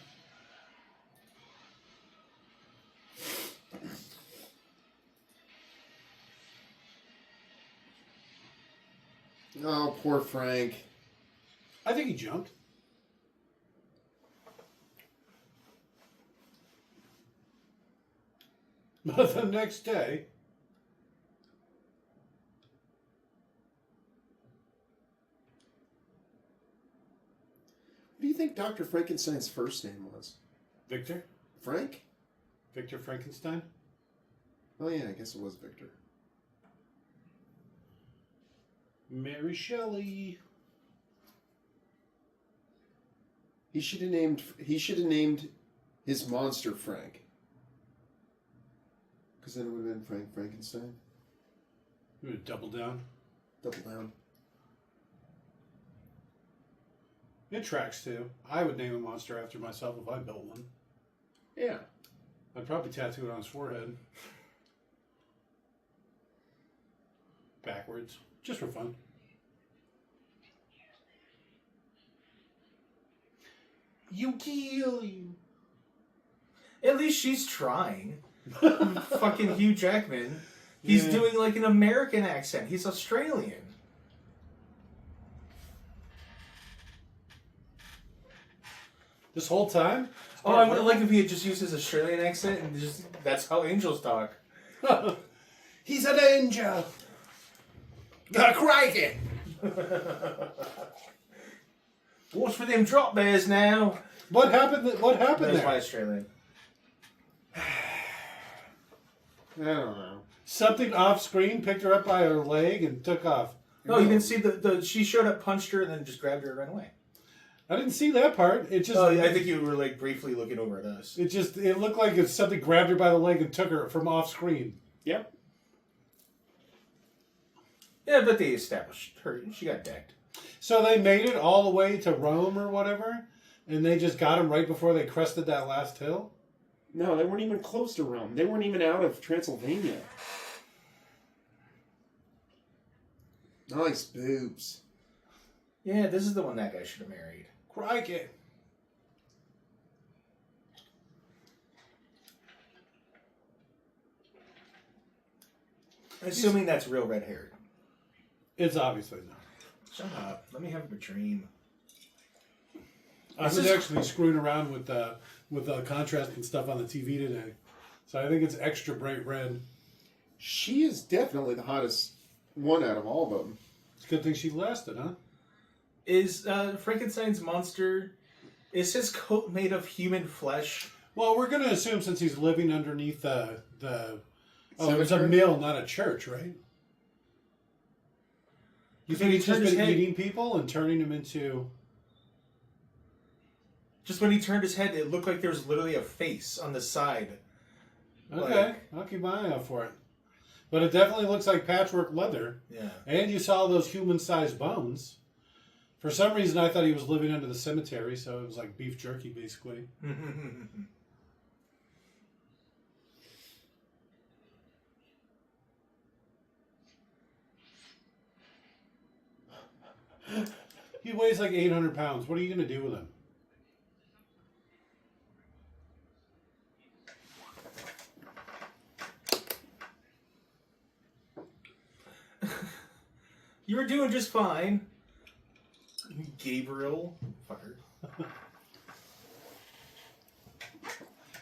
Speaker 2: Oh, poor Frank.
Speaker 1: I think he jumped. But the next day,
Speaker 2: What do you think Dr. Frankenstein's first name was?
Speaker 1: Victor?
Speaker 2: Frank?
Speaker 1: Victor Frankenstein?
Speaker 2: Oh yeah, I guess it was Victor.
Speaker 1: Mary Shelley.
Speaker 2: He should have named his monster Frank. Because then it would have been Frank Frankenstein.
Speaker 1: You would double down.
Speaker 2: Double down.
Speaker 1: It tracks too. I would name a monster after myself if I built one.
Speaker 2: Yeah.
Speaker 1: I'd probably tattoo it on his forehead. Backwards. Just for fun. You kill you.
Speaker 3: At least she's trying. Fucking Hugh Jackman. He's
Speaker 1: Yeah.
Speaker 3: doing like an American accent. He's Australian.
Speaker 1: This whole time?
Speaker 3: Oh, I would like if he had just used his Australian accent and just that's how angels talk.
Speaker 1: He's an angel. Crikey.
Speaker 3: What's with them drop bears now?
Speaker 1: What happened? What happened
Speaker 3: That's my
Speaker 1: there?
Speaker 3: Australian.
Speaker 2: I don't know.
Speaker 1: Something off screen picked her up by her leg and took off.
Speaker 3: No, you didn't see the she showed up, punched her, and then just grabbed her and ran away.
Speaker 1: I didn't see that part. It just.
Speaker 3: Oh, yeah, I think you were like briefly looking over at us.
Speaker 1: It looked like if something grabbed her by the leg and took her from off screen.
Speaker 2: Yep.
Speaker 3: Yeah, but they established her. She got decked.
Speaker 1: So they made it all the way to Rome or whatever, and they just got him right before they crested that last hill.
Speaker 2: No, they weren't even close to Rome. They weren't even out of Transylvania. Nice boobs.
Speaker 3: Yeah, this is the one that guy should have married.
Speaker 1: Crikey.
Speaker 3: Assuming that's real red haired.
Speaker 1: It's obviously not.
Speaker 3: Shut up. Let me have a dream.
Speaker 1: I was actually screwing around with contrast and stuff on the TV today, so I think it's extra bright red.
Speaker 2: She is definitely the hottest one out of all of them.
Speaker 1: It's a good thing she lasted, huh?
Speaker 3: Is Frankenstein's monster, is his coat made of human flesh?
Speaker 1: Well, we're going to assume since he's living underneath the it's a
Speaker 2: Cemetery?
Speaker 1: mill, not a church, right? You think he's just
Speaker 3: turned his
Speaker 1: been
Speaker 3: head-
Speaker 1: eating people and turning them into...
Speaker 3: Just when he turned his head, it looked like there was literally a face on the side
Speaker 1: Okay, I'll keep my eye out for it. But it definitely looks like patchwork leather.
Speaker 3: Yeah.
Speaker 1: And you saw those human-sized bones. For some reason, I thought he was living under the cemetery, so it was like beef jerky, basically. He weighs like 800 pounds. What are you going to do with him?
Speaker 3: You were doing just fine. Gabriel. Fucker.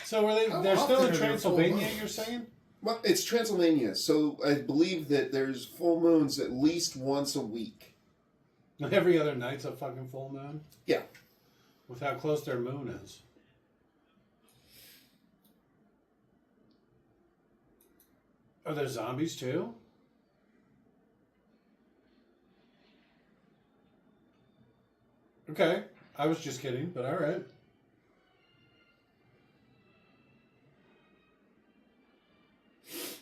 Speaker 1: So are they?
Speaker 2: How
Speaker 1: They're still
Speaker 2: often
Speaker 1: in
Speaker 2: are there
Speaker 1: Transylvania.
Speaker 2: full moons?
Speaker 1: You're saying?
Speaker 2: Well, it's Transylvania, so I believe that there's full moons at least once a week.
Speaker 1: Every other night's a fucking full moon.
Speaker 2: Yeah.
Speaker 1: With how close their moon is. Are there zombies too? Okay, I was just kidding, but all right.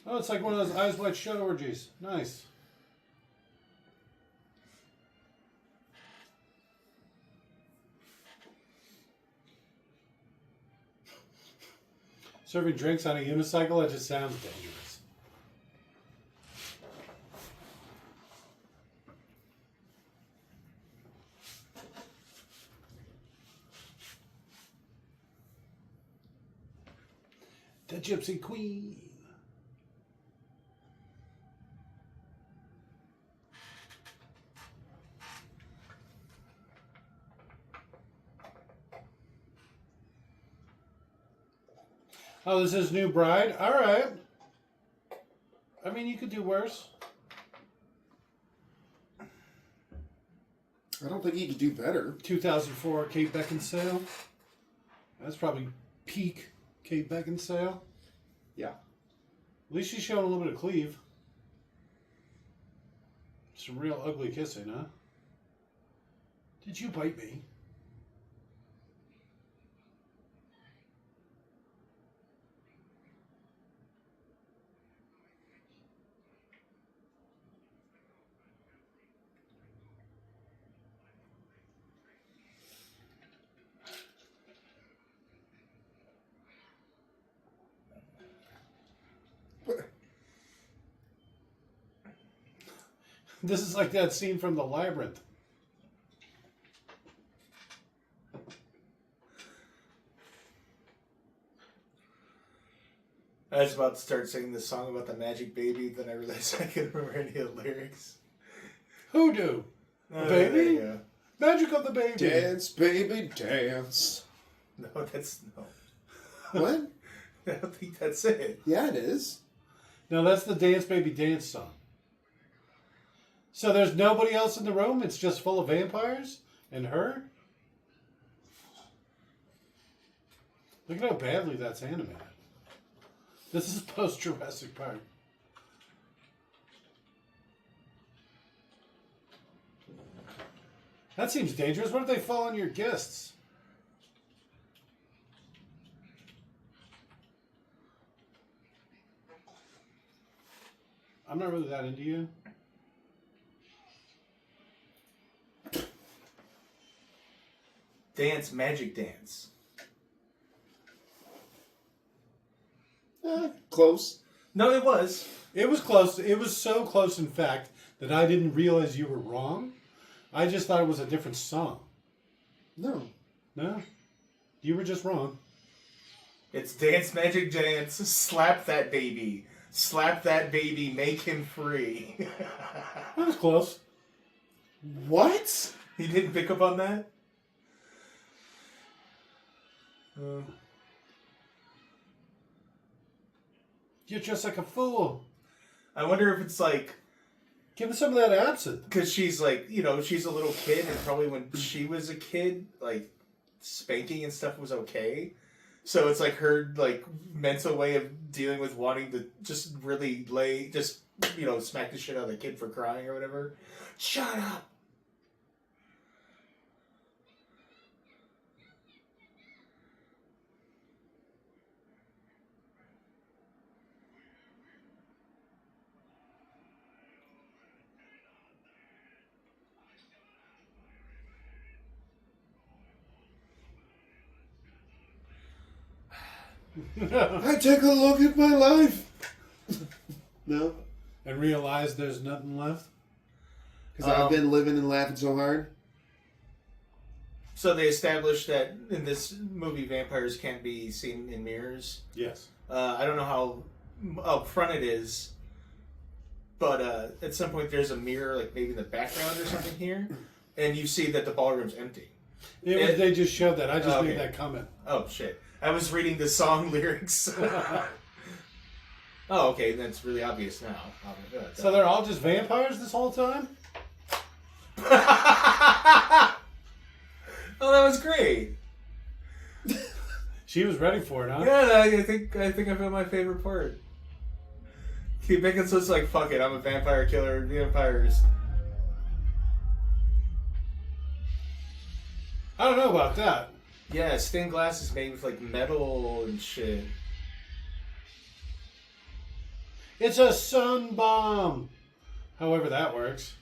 Speaker 1: Oh, it's like one of those Eyes Wide Shut orgies. Nice. Serving drinks on a unicycle, that just sounds dangerous. The Gypsy Queen. Oh, this is New Bride? Alright. I mean, you could do worse.
Speaker 2: I don't think he could do better.
Speaker 1: 2004 Kate Beckinsale. That's probably peak Kate Beckinsale.
Speaker 2: Yeah.
Speaker 1: At least she's showing a little bit of cleave. Some real ugly kissing, huh? Did you bite me? This is like that scene from The Labyrinth.
Speaker 3: I was about to start singing this song about the magic baby, then I realized I couldn't remember any of the lyrics.
Speaker 1: Hoodoo.
Speaker 3: Oh,
Speaker 1: Baby?
Speaker 3: there you go.
Speaker 1: Magic of the baby.
Speaker 2: Dance, baby, dance.
Speaker 3: No, that's no.
Speaker 2: What?
Speaker 3: I don't think that's it.
Speaker 2: Yeah, it is.
Speaker 1: No, that's the Dance Baby Dance song. So there's nobody else in the room? It's just full of vampires? And her? Look at how badly that's animated. This is post-Jurassic Park. That seems dangerous. What if they fall on your guests? I'm not really that into you.
Speaker 3: Dance, magic dance.
Speaker 2: Close.
Speaker 3: No, it was.
Speaker 1: It was close. It was so close, in fact, that I didn't realize you were wrong. I just thought it was a different song.
Speaker 2: No.
Speaker 1: No? You were just wrong.
Speaker 3: It's dance, magic dance. Slap that baby. Slap that baby. Make him free.
Speaker 1: That was close.
Speaker 2: What?
Speaker 3: You didn't pick up on that?
Speaker 1: You're just like a fool.
Speaker 3: I wonder if it's like,
Speaker 1: Give him some of that absinthe.
Speaker 3: because she's like, you know, she's a little kid, and probably when she was a kid, like, spanking and stuff was okay. So it's like her, like, mental way of dealing with wanting to just really you know, smack the shit out of the kid for crying or whatever. Shut up!
Speaker 2: I take a look at my life. No?
Speaker 1: And realize there's nothing left.
Speaker 2: Because I've been living and laughing so hard.
Speaker 3: So they established that in this movie, vampires can't be seen in mirrors.
Speaker 1: Yes.
Speaker 3: I don't know how up front it is, but at some point there's a mirror, like maybe in the background or something here, and you see that the ballroom's empty.
Speaker 1: They just showed that. I just
Speaker 3: Okay.
Speaker 1: made that comment.
Speaker 3: Oh shit! I was reading the song lyrics. Oh, okay, that's really obvious now.
Speaker 1: So they're all just vampires this whole time?
Speaker 3: Oh, that was great.
Speaker 1: She was ready for it, huh?
Speaker 3: Yeah, I think I found my favorite part. Keith Beckinsale's like, fuck it, I'm a vampire killer. Vampires.
Speaker 1: I don't know about that.
Speaker 3: Yeah, stained glass is made with like metal and shit.
Speaker 1: It's a sun bomb. However that works.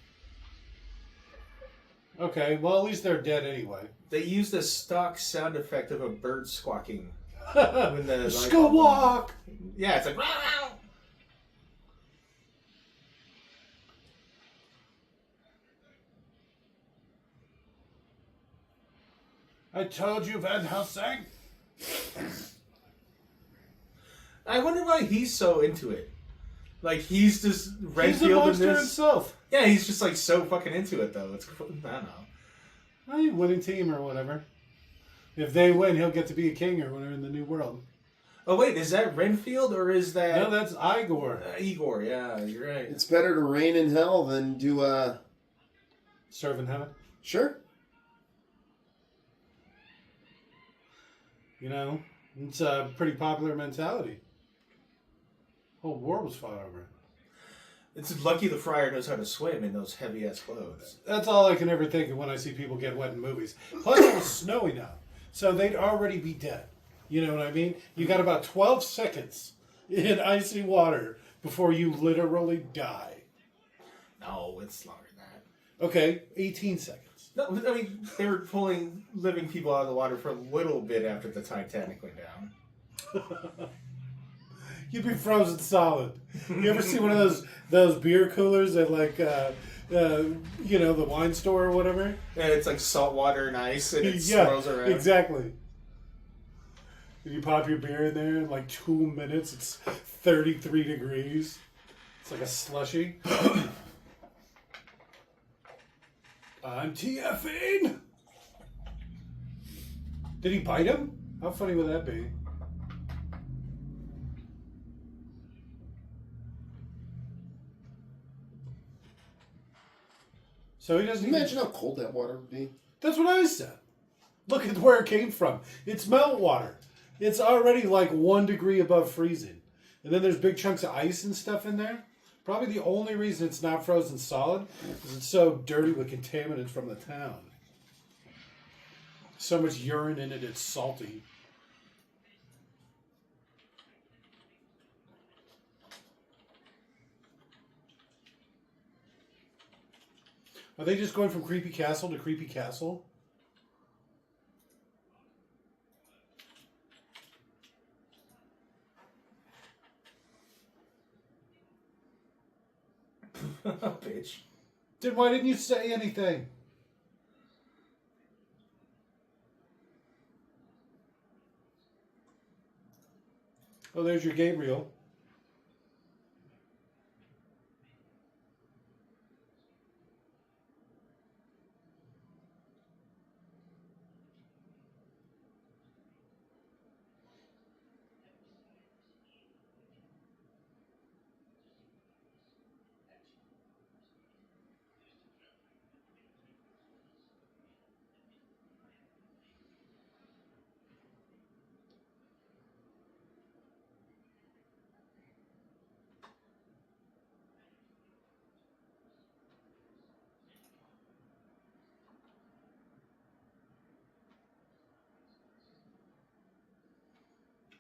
Speaker 1: Okay, well at least they're dead anyway.
Speaker 3: They used a stock sound effect of a bird squawking. When the
Speaker 1: Squawk!
Speaker 3: Yeah, it's like "Wow, wow."
Speaker 1: I told you Van Helsing.
Speaker 3: I wonder why he's so into it. Like he's just
Speaker 1: He's a
Speaker 3: Redfield in
Speaker 1: monster
Speaker 3: this.
Speaker 1: himself.
Speaker 3: Yeah, he's just like so fucking into it though. It's I don't know.
Speaker 1: Well, you winning team or whatever. If they win, he'll get to be a king or winner in the new world.
Speaker 3: Oh wait, is that Renfield or is that
Speaker 1: No, that's Igor.
Speaker 3: Igor? Yeah, you're right.
Speaker 2: It's better to reign in hell than do,
Speaker 1: Serve in heaven.
Speaker 2: Sure.
Speaker 1: You know, it's a pretty popular mentality. Whole war was fought over it.
Speaker 3: It's lucky the friar knows how to swim in those heavy ass clothes.
Speaker 1: That's all I can ever think of when I see people get wet in movies. Plus, it was snowy now, so they'd already be dead. You know what I mean? You got about 12 seconds in icy water before you literally die.
Speaker 3: No, it's longer than that.
Speaker 1: Okay, 18 seconds.
Speaker 3: No, I mean they were pulling living people out of the water for a little bit after the Titanic went down.
Speaker 1: You'd be frozen solid. You ever see one of those beer coolers at like you know, the wine store or whatever?
Speaker 3: Yeah, it's like salt water and ice, and it swirls around.
Speaker 1: Exactly. And you pop your beer in there in like 2 minutes. It's 33 degrees. It's like a slushy. I'm TFing. Did he bite him? How funny would that be? So he doesn't
Speaker 2: Can you
Speaker 1: even...
Speaker 2: imagine how cold that water would be?
Speaker 1: That's what I said. Look at where it came from. It's meltwater. It's already like 1 degree above freezing. And then there's big chunks of ice and stuff in there. Probably the only reason it's not frozen solid is it's so dirty with contaminants from the town. So much urine in it, it's salty. Are they just going from creepy castle to creepy castle?
Speaker 3: Bitch.
Speaker 1: Then why didn't you say anything? Oh, there's your Gabriel.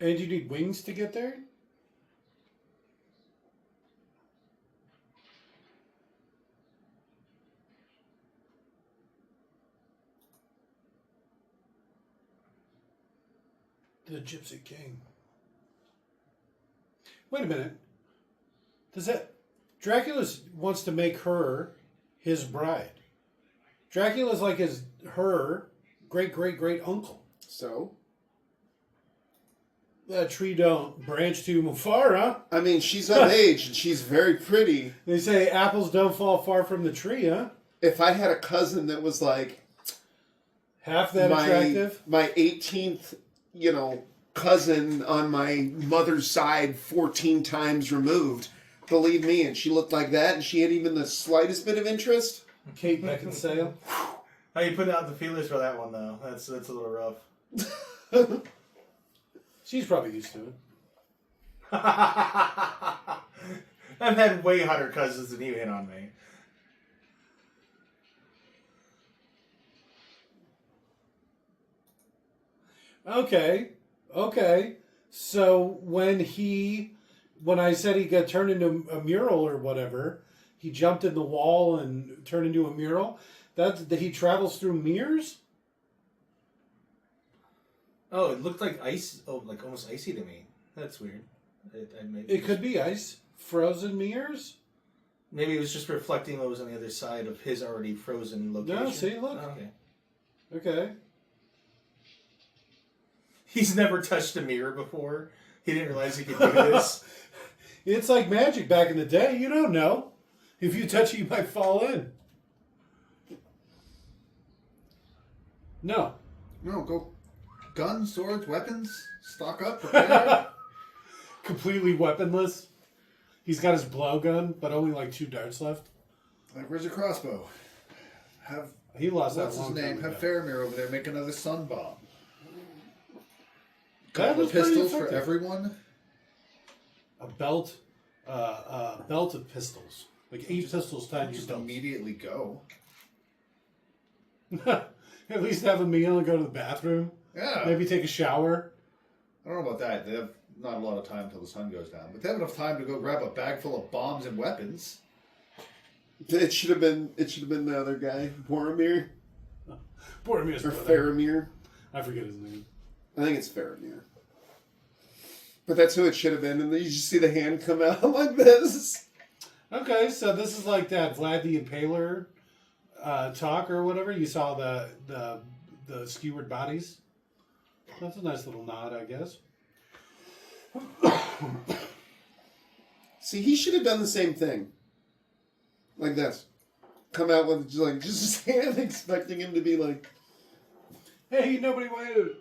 Speaker 1: And you need wings to get there? The Gypsy King. Wait a minute. Dracula wants to make her his bride. Dracula's like her great uncle.
Speaker 2: So?
Speaker 1: That tree don't branch too far, huh?
Speaker 2: I mean, she's of age and she's very pretty.
Speaker 1: They say apples don't fall far from the tree, huh?
Speaker 2: If I had a cousin that was like
Speaker 1: half that attractive,
Speaker 2: my 18th, cousin on my mother's side, 14 times removed, believe me, and she looked like that, and she had even the slightest bit of interest.
Speaker 1: Kate Beckinsale.
Speaker 3: How you put out the feelers for that one though? That's a little rough.
Speaker 1: She's probably used to it.
Speaker 3: I've had way hotter cousins than you hit on me.
Speaker 1: Okay. So when I said he got turned into a mural or whatever, he jumped in the wall and turned into a mural. That he travels through mirrors.
Speaker 3: Oh, it looked like ice. Oh, like almost icy to me. That's weird.
Speaker 1: It could be ice, frozen mirrors.
Speaker 3: Maybe it was just reflecting what was on the other side of his already frozen location.
Speaker 1: No, see, look.
Speaker 3: Oh, okay.
Speaker 1: Okay.
Speaker 3: He's never touched a mirror before. He didn't realize he could do this.
Speaker 1: It's like magic back in the day. You don't know. If you touch it, you might fall in. No.
Speaker 4: No, go. Guns, swords, weapons, stock up, prepare.
Speaker 1: Completely weaponless. He's got his blowgun, but only like 2 darts left.
Speaker 4: Like, where's your crossbow? Have
Speaker 1: He lost that
Speaker 4: what's his
Speaker 1: long
Speaker 4: name?
Speaker 1: time
Speaker 4: Have
Speaker 1: ago.
Speaker 4: Faramir over there make another sun bomb.
Speaker 1: That
Speaker 4: Couple
Speaker 1: was
Speaker 4: of
Speaker 1: pretty
Speaker 4: pistols for
Speaker 1: effective.
Speaker 4: everyone.
Speaker 1: A belt of pistols. Like 8 pistols times
Speaker 4: Just
Speaker 1: your
Speaker 4: immediately go.
Speaker 1: belt. At least have a meal and go to the bathroom.
Speaker 4: Yeah.
Speaker 1: Maybe take a shower.
Speaker 4: I don't know about that. They have not a lot of time until the sun goes down, but they have enough time to go grab a bag full of bombs and weapons.
Speaker 2: It should have been the other guy, Boromir
Speaker 1: Boromir's
Speaker 2: or
Speaker 1: brother.
Speaker 2: Faramir.
Speaker 1: I forget his name.
Speaker 2: I think it's Faramir. But that's who it should have been, and then you just see the hand come out like this.
Speaker 1: Okay, so this is like that Vlad the Impaler talk or whatever. You saw the skewered bodies. That's a nice little nod, I guess.
Speaker 2: See, he should have done the same thing. Like this. Come out with just his hand, expecting him to be like,
Speaker 1: Hey, nobody waited.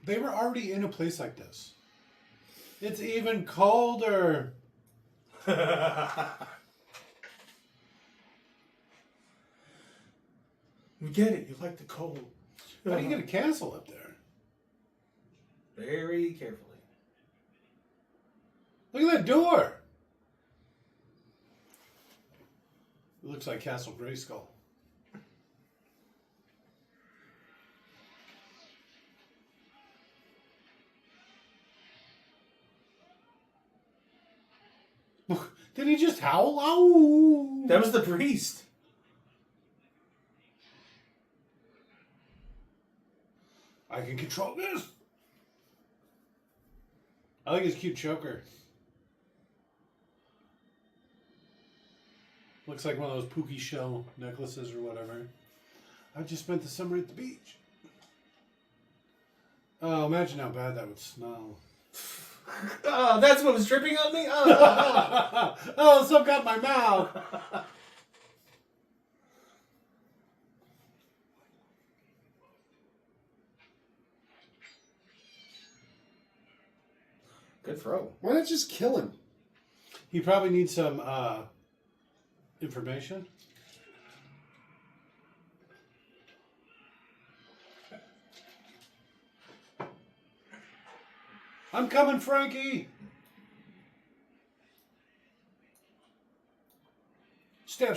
Speaker 1: They were already in a place like this. It's even colder.
Speaker 3: You get it. You like the cold.
Speaker 1: How do you get a castle up there?
Speaker 3: Very carefully.
Speaker 1: Look at that door. It looks like Castle Grayskull. Did he just howl? Ow!
Speaker 3: That was the priest.
Speaker 1: I can control this. I like his cute choker. Looks like one of those Pookie shell necklaces or whatever. I just spent the summer at the beach. Oh, imagine how bad that would smell.
Speaker 3: Oh, that's what was dripping on me? Oh.
Speaker 1: Oh, some got my mouth.
Speaker 3: Good throw.
Speaker 2: why not just kill him?
Speaker 1: He probably needs some information. I'm coming, Frankie. Step.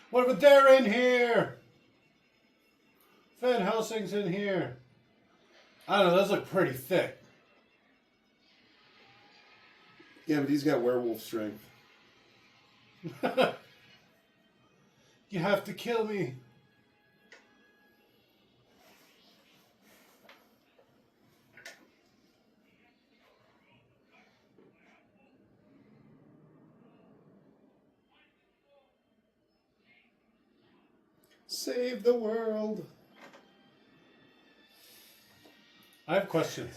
Speaker 1: What? They're in here. Van Helsing's in here. I don't know. Those look pretty thick.
Speaker 2: Yeah, but he's got werewolf strength.
Speaker 1: You have to kill me.
Speaker 2: Save the world.
Speaker 1: I have questions.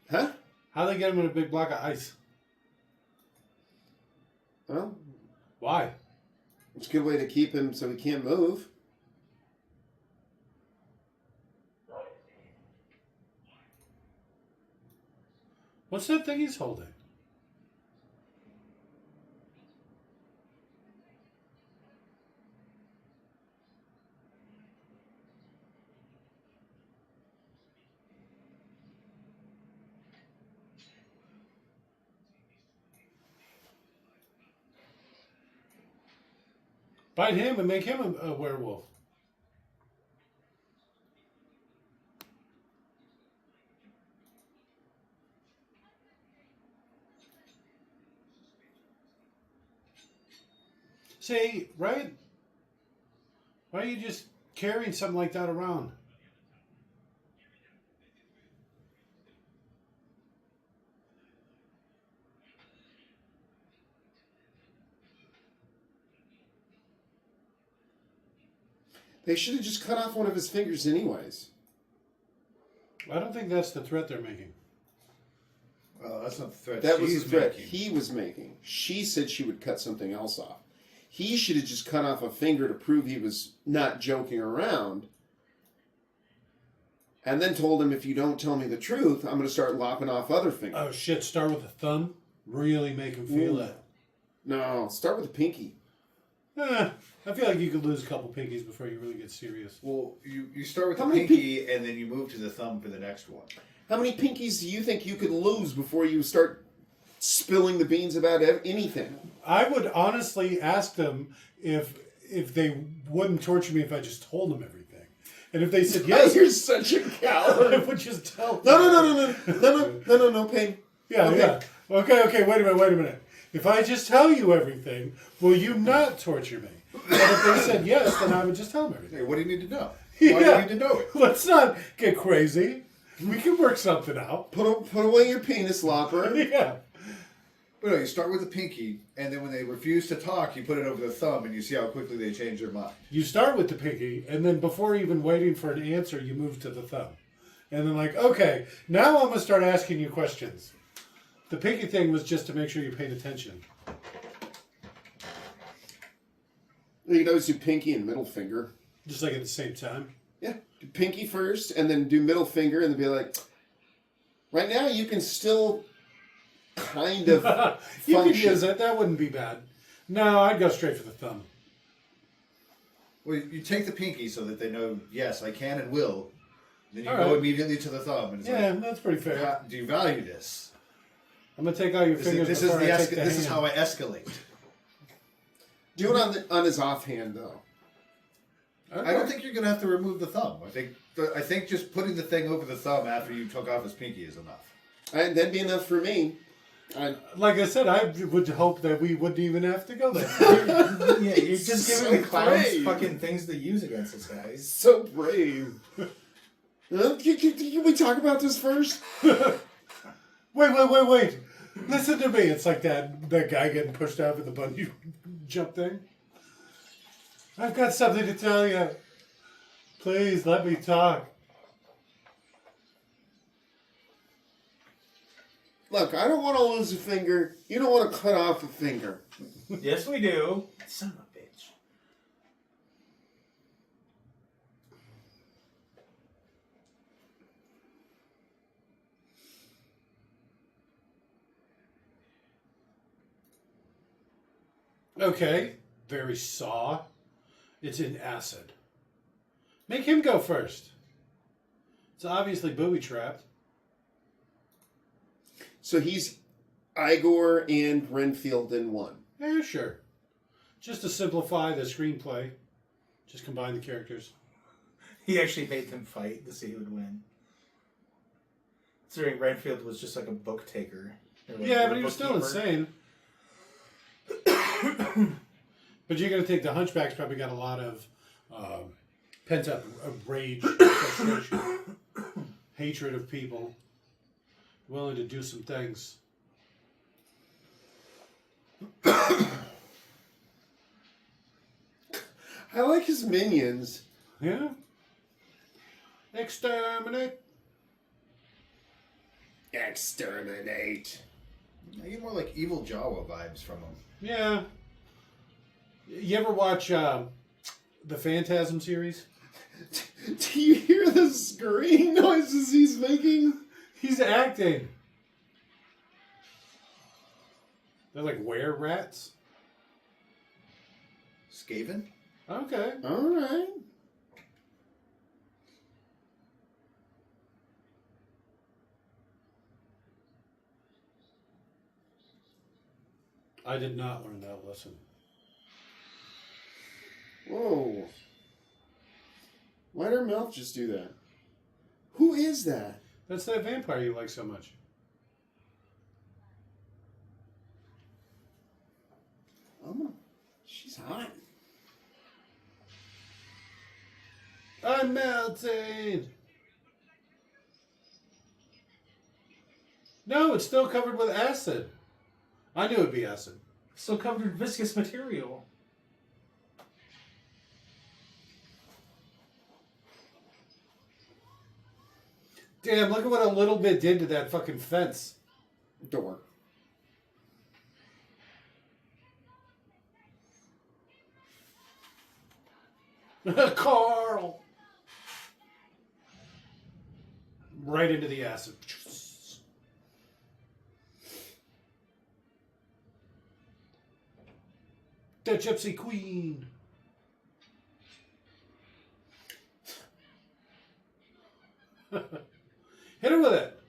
Speaker 2: Huh?
Speaker 1: How they get him in a big block of ice?
Speaker 2: Well,
Speaker 1: Why?
Speaker 2: it's a good way to keep him so he can't move.
Speaker 1: What's that thing he's holding? Bite him and make him a werewolf. See, right? Why are you just carrying something like that around?
Speaker 2: They should have just cut off one of his fingers anyways.
Speaker 1: I don't think that's the threat they're making.
Speaker 4: Well, that's not the threat.
Speaker 2: That was the
Speaker 4: she's
Speaker 2: threat
Speaker 4: making.
Speaker 2: he was making. She said she would cut something else off. He should have just cut off a finger to prove he was not joking around. And then told him, if you don't tell me the truth, I'm going to start lopping off other fingers.
Speaker 1: Oh shit, start with a thumb. Really make him feel
Speaker 2: Ooh.
Speaker 1: it.
Speaker 2: No, start with the pinky.
Speaker 1: I feel like you could lose a couple pinkies before you really get serious.
Speaker 4: Well, you start with
Speaker 2: How
Speaker 4: the
Speaker 2: many
Speaker 4: pinky and then you move to the thumb for the next one.
Speaker 2: How many pinkies do you think you could lose before you start spilling the beans about anything?
Speaker 1: I would honestly ask them if they wouldn't torture me if I just told them everything. And if they said yes,
Speaker 2: You're such a
Speaker 1: I
Speaker 2: coward.
Speaker 1: would just tell them.
Speaker 2: No, pain.
Speaker 1: Yeah,
Speaker 2: Okay.
Speaker 1: yeah. Okay, wait a minute. If I just tell you everything, will you not torture me? And if they said yes, then I would just tell them everything.
Speaker 4: Hey, what do you need to know? Why do you need to know it?
Speaker 1: Let's not get crazy. We can work something out.
Speaker 2: Put away your penis lopper.
Speaker 1: Yeah.
Speaker 4: But no, you start with the pinky, and then when they refuse to talk, you put it over the thumb, and you see how quickly they change their mind.
Speaker 1: You start with the pinky, and then before even waiting for an answer, you move to the thumb. And then like, okay, now I'm going to start asking you questions. The pinky thing was just to make sure you paid attention.
Speaker 2: You can always do pinky and middle finger.
Speaker 1: Just like at the same time.
Speaker 2: Yeah, do pinky first, and then do middle finger, and then be like, right now you can still kind of
Speaker 1: You could
Speaker 2: function.
Speaker 1: use it. That wouldn't be bad. No, I'd go straight for the thumb.
Speaker 4: Well, you take the pinky so that they know, yes, I can and will. Then you
Speaker 1: All
Speaker 4: go
Speaker 1: right.
Speaker 4: immediately to the thumb, and it's
Speaker 1: Yeah,
Speaker 4: like,
Speaker 1: that's pretty fair.
Speaker 4: do you value this?
Speaker 1: I'm going to take all your fingers
Speaker 4: This is
Speaker 1: before I take the
Speaker 4: this is
Speaker 1: hand.
Speaker 4: how I escalate.
Speaker 2: Do it on his offhand, though.
Speaker 1: Okay.
Speaker 4: I don't think you're going to have to remove the thumb. I think just putting the thing over the thumb after you took off his pinky is enough.
Speaker 2: And that'd be enough for me.
Speaker 1: Like I said, I would hope that we wouldn't even have to go there.
Speaker 3: Yeah, you're just
Speaker 2: So
Speaker 3: giving the clowns
Speaker 2: brave.
Speaker 3: fucking things to use against this guy.
Speaker 2: So brave. Can we talk about this first?
Speaker 1: Wait. Listen to me. It's like that guy getting pushed out of the bungee jump thing. I've got something to tell you. Please let me talk.
Speaker 2: Look, I don't want to lose a finger. You don't want to cut off a finger.
Speaker 3: Yes, we do. Son of a bitch.
Speaker 1: Okay. Very saw. It's in acid. Make him go first. It's obviously booby trapped.
Speaker 2: So he's Igor and Renfield in one.
Speaker 1: Yeah, sure. Just to simplify the screenplay, just combine the characters.
Speaker 3: He actually made them fight to see who would win. Considering Renfield was just like a book taker. Or like
Speaker 1: Yeah,
Speaker 3: a
Speaker 1: but he was still
Speaker 3: bookkeeper.
Speaker 1: insane. But you're going to think the Hunchback's probably got a lot of pent up rage, frustration, hatred of people, willing to do some things.
Speaker 2: I like his minions.
Speaker 1: Yeah. Exterminate.
Speaker 2: Exterminate.
Speaker 4: I get more like evil Jawa vibes from him.
Speaker 1: Yeah. You ever watch the Phantasm series?
Speaker 2: Do you hear the screaming noises he's making?
Speaker 1: He's acting. They're like were-rats.
Speaker 4: Skaven?
Speaker 1: Okay.
Speaker 2: Alright.
Speaker 1: I did not learn that lesson.
Speaker 2: Whoa. Why'd her mouth just do that? Who is that?
Speaker 1: That's that vampire you like so much.
Speaker 2: Oh, she's hot.
Speaker 1: I'm melting. No, it's still covered with acid. I knew it'd be acid.
Speaker 3: Still covered in viscous material.
Speaker 1: Damn, look at what a little bit did to that fucking fence.
Speaker 2: Door.
Speaker 1: Carl! Right into the acid. The Gypsy Queen. Hit her with it.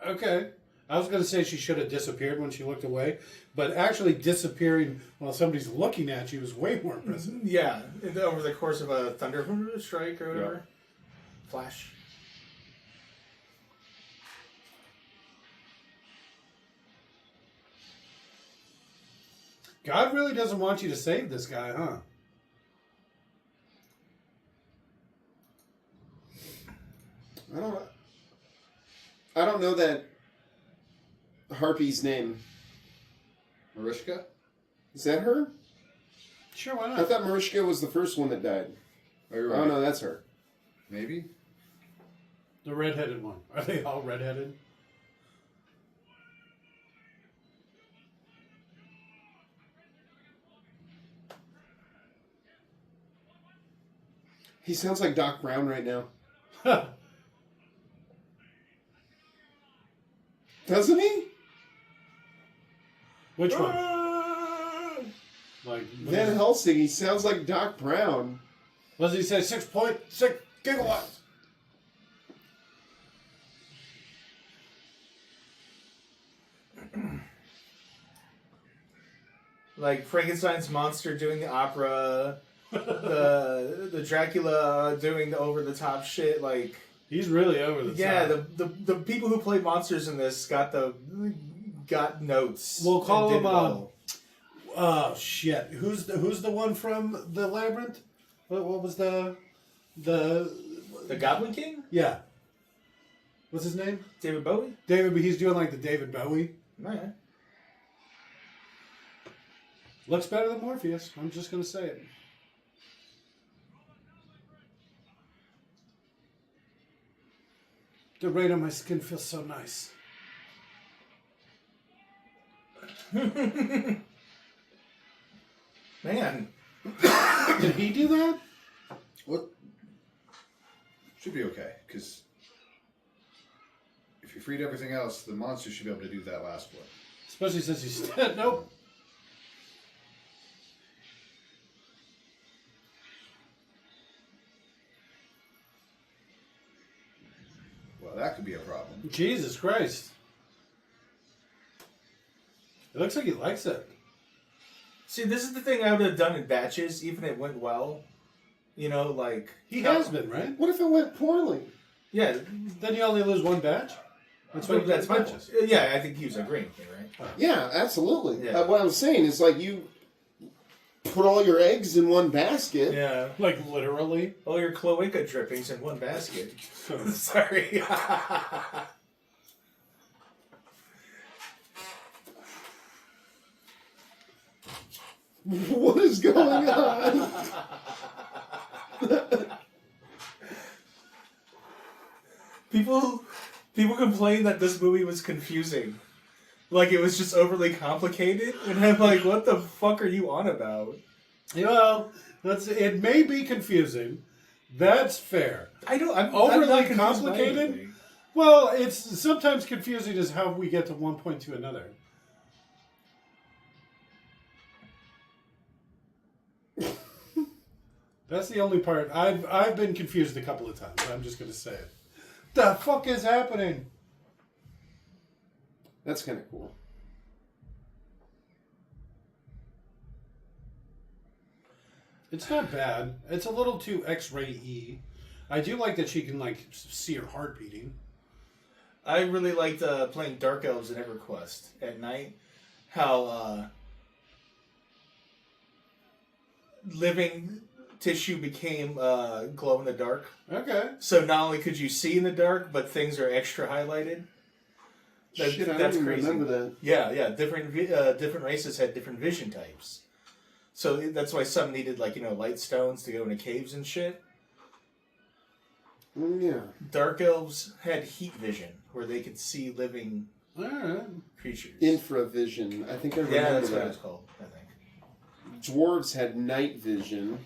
Speaker 1: Okay. I was going to say she should have disappeared when she looked away, but actually disappearing while somebody's looking at you is way more impressive.
Speaker 3: Yeah, over the course of a thunder strike or whatever. Flash.
Speaker 1: God really doesn't want you to save this guy, huh?
Speaker 2: I don't know that Harpy's name.
Speaker 4: Mariska?
Speaker 2: Is that her?
Speaker 1: Sure, why
Speaker 2: I
Speaker 1: not?
Speaker 2: thought Mariska was the first one that died.
Speaker 4: Oh, you're right.
Speaker 2: Oh no, that's her.
Speaker 4: Maybe?
Speaker 1: The redheaded one. Are they all redheaded?
Speaker 2: He sounds like Doc Brown right now. Doesn't he?
Speaker 1: Which one? Like
Speaker 2: Van Helsing, he sounds like Doc Brown.
Speaker 1: what does he say? 6.6 gigawatts.
Speaker 3: Like Frankenstein's monster doing the opera, the Dracula doing the over the top shit. Like
Speaker 1: He's really over the
Speaker 3: yeah,
Speaker 1: top.
Speaker 3: the people who play monsters in this got notes.
Speaker 1: We'll call
Speaker 3: and
Speaker 1: him
Speaker 3: did well.
Speaker 1: Oh shit! Who's the one from the Labyrinth? What was the
Speaker 3: Goblin King,
Speaker 1: yeah? What's his name?
Speaker 3: David Bowie.
Speaker 1: David. But he's doing like the David Bowie.
Speaker 3: Oh, yeah.
Speaker 1: Looks better than Morpheus. I'm just gonna say it. The rain on my skin feels so nice.
Speaker 3: Man,
Speaker 1: Did he do that?
Speaker 4: What? Should be okay, because if you freed everything else, the monster should be able to do that last one.
Speaker 1: Especially since he's dead. Nope.
Speaker 4: Well, that could be a problem.
Speaker 1: Jesus Christ. It looks like he likes it.
Speaker 3: see, this is the thing I would have done in batches, even if it went well. You know, like
Speaker 1: He has been, right?
Speaker 2: What if it went poorly?
Speaker 3: Yeah,
Speaker 1: Then you only lose one batch? That's what
Speaker 3: that's my
Speaker 1: batches.
Speaker 3: yeah. I think he was agreeing here, right?
Speaker 2: Yeah, absolutely.
Speaker 3: Yeah.
Speaker 2: What I'm saying is like you put all your eggs in one basket.
Speaker 3: Yeah.
Speaker 1: Like literally.
Speaker 3: All your cloaca drippings in one basket. Sorry.
Speaker 2: What is going on?
Speaker 3: People complain that this movie was confusing. Like, it was just overly complicated. And I'm like, what the fuck are you on about?
Speaker 1: Well, it may be confusing. That's fair.
Speaker 3: I'm
Speaker 1: Overly
Speaker 3: not confused by
Speaker 1: complicated?
Speaker 3: anything.
Speaker 1: Well, it's sometimes confusing as how we get to one point to another. That's the only part. I've been confused a couple of times. I'm just gonna say it. The fuck is happening?
Speaker 2: That's kind of cool.
Speaker 1: It's not bad. It's a little too X-ray-y. I do like that she can like see her heart beating.
Speaker 3: I really liked playing Dark Elves in EverQuest at night. How living tissue became glow in the dark.
Speaker 1: Okay.
Speaker 3: So not only could you see in the dark, but things are extra highlighted.
Speaker 2: Shit, I don't even remember that.
Speaker 3: Yeah. Different races had different vision types. So that's why some needed light stones to go into caves and shit.
Speaker 2: Yeah.
Speaker 3: Dark elves had heat vision, where they could see living
Speaker 1: All right.
Speaker 3: creatures.
Speaker 2: Infravision. I think I remember
Speaker 3: Yeah, that's what
Speaker 2: that.
Speaker 3: it was called, I think.
Speaker 2: Dwarves had night vision.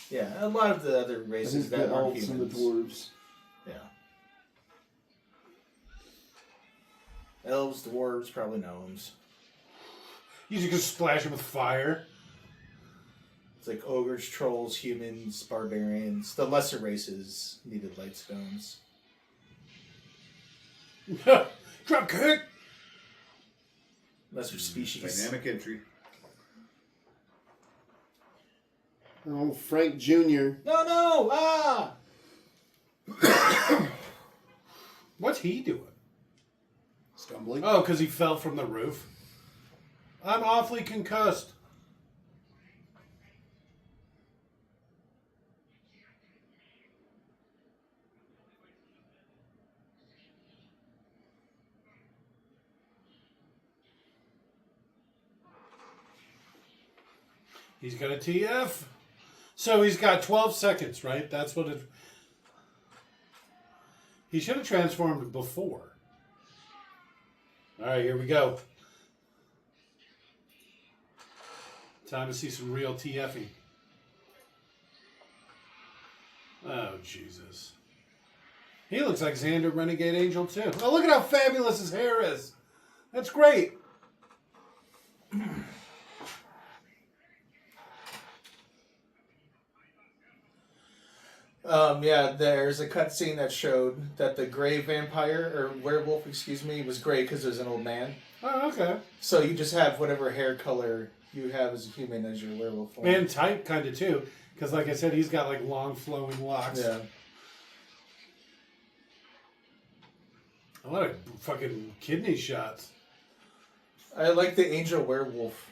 Speaker 3: Yeah, a lot of the other
Speaker 2: I
Speaker 3: races
Speaker 2: think
Speaker 3: that
Speaker 2: the
Speaker 3: aren't
Speaker 2: elves and
Speaker 3: humans.
Speaker 2: the dwarves.
Speaker 3: Yeah. Elves, dwarves, probably gnomes.
Speaker 1: You just can splash them with fire.
Speaker 3: It's like ogres, trolls, humans, barbarians. The lesser races needed light stones.
Speaker 1: Drop kick.
Speaker 3: Lesser species.
Speaker 4: Dynamic entry.
Speaker 2: Oh, Frank Jr.
Speaker 3: No! Ah!
Speaker 1: What's he doing?
Speaker 2: Stumbling.
Speaker 1: Oh, because he fell from the roof. I'm awfully concussed. He's got a TF. So he's got 12 seconds, right? That's what it... He should have transformed before. All right, here we go. Time to see some real TFing. Oh, Jesus. He looks like Xander Renegade Angel, too. Oh, look at how fabulous his hair is. That's great.
Speaker 3: Yeah, there's a cutscene that showed that the gray vampire, or werewolf, was gray because it was an old man.
Speaker 1: Oh, okay.
Speaker 3: So you just have whatever hair color you have as a human as your werewolf form.
Speaker 1: And type, kind of, too. Because, like I said, he's got, like, long, flowing locks.
Speaker 3: Yeah.
Speaker 1: A lot of fucking kidney shots.
Speaker 3: I like the angel werewolf.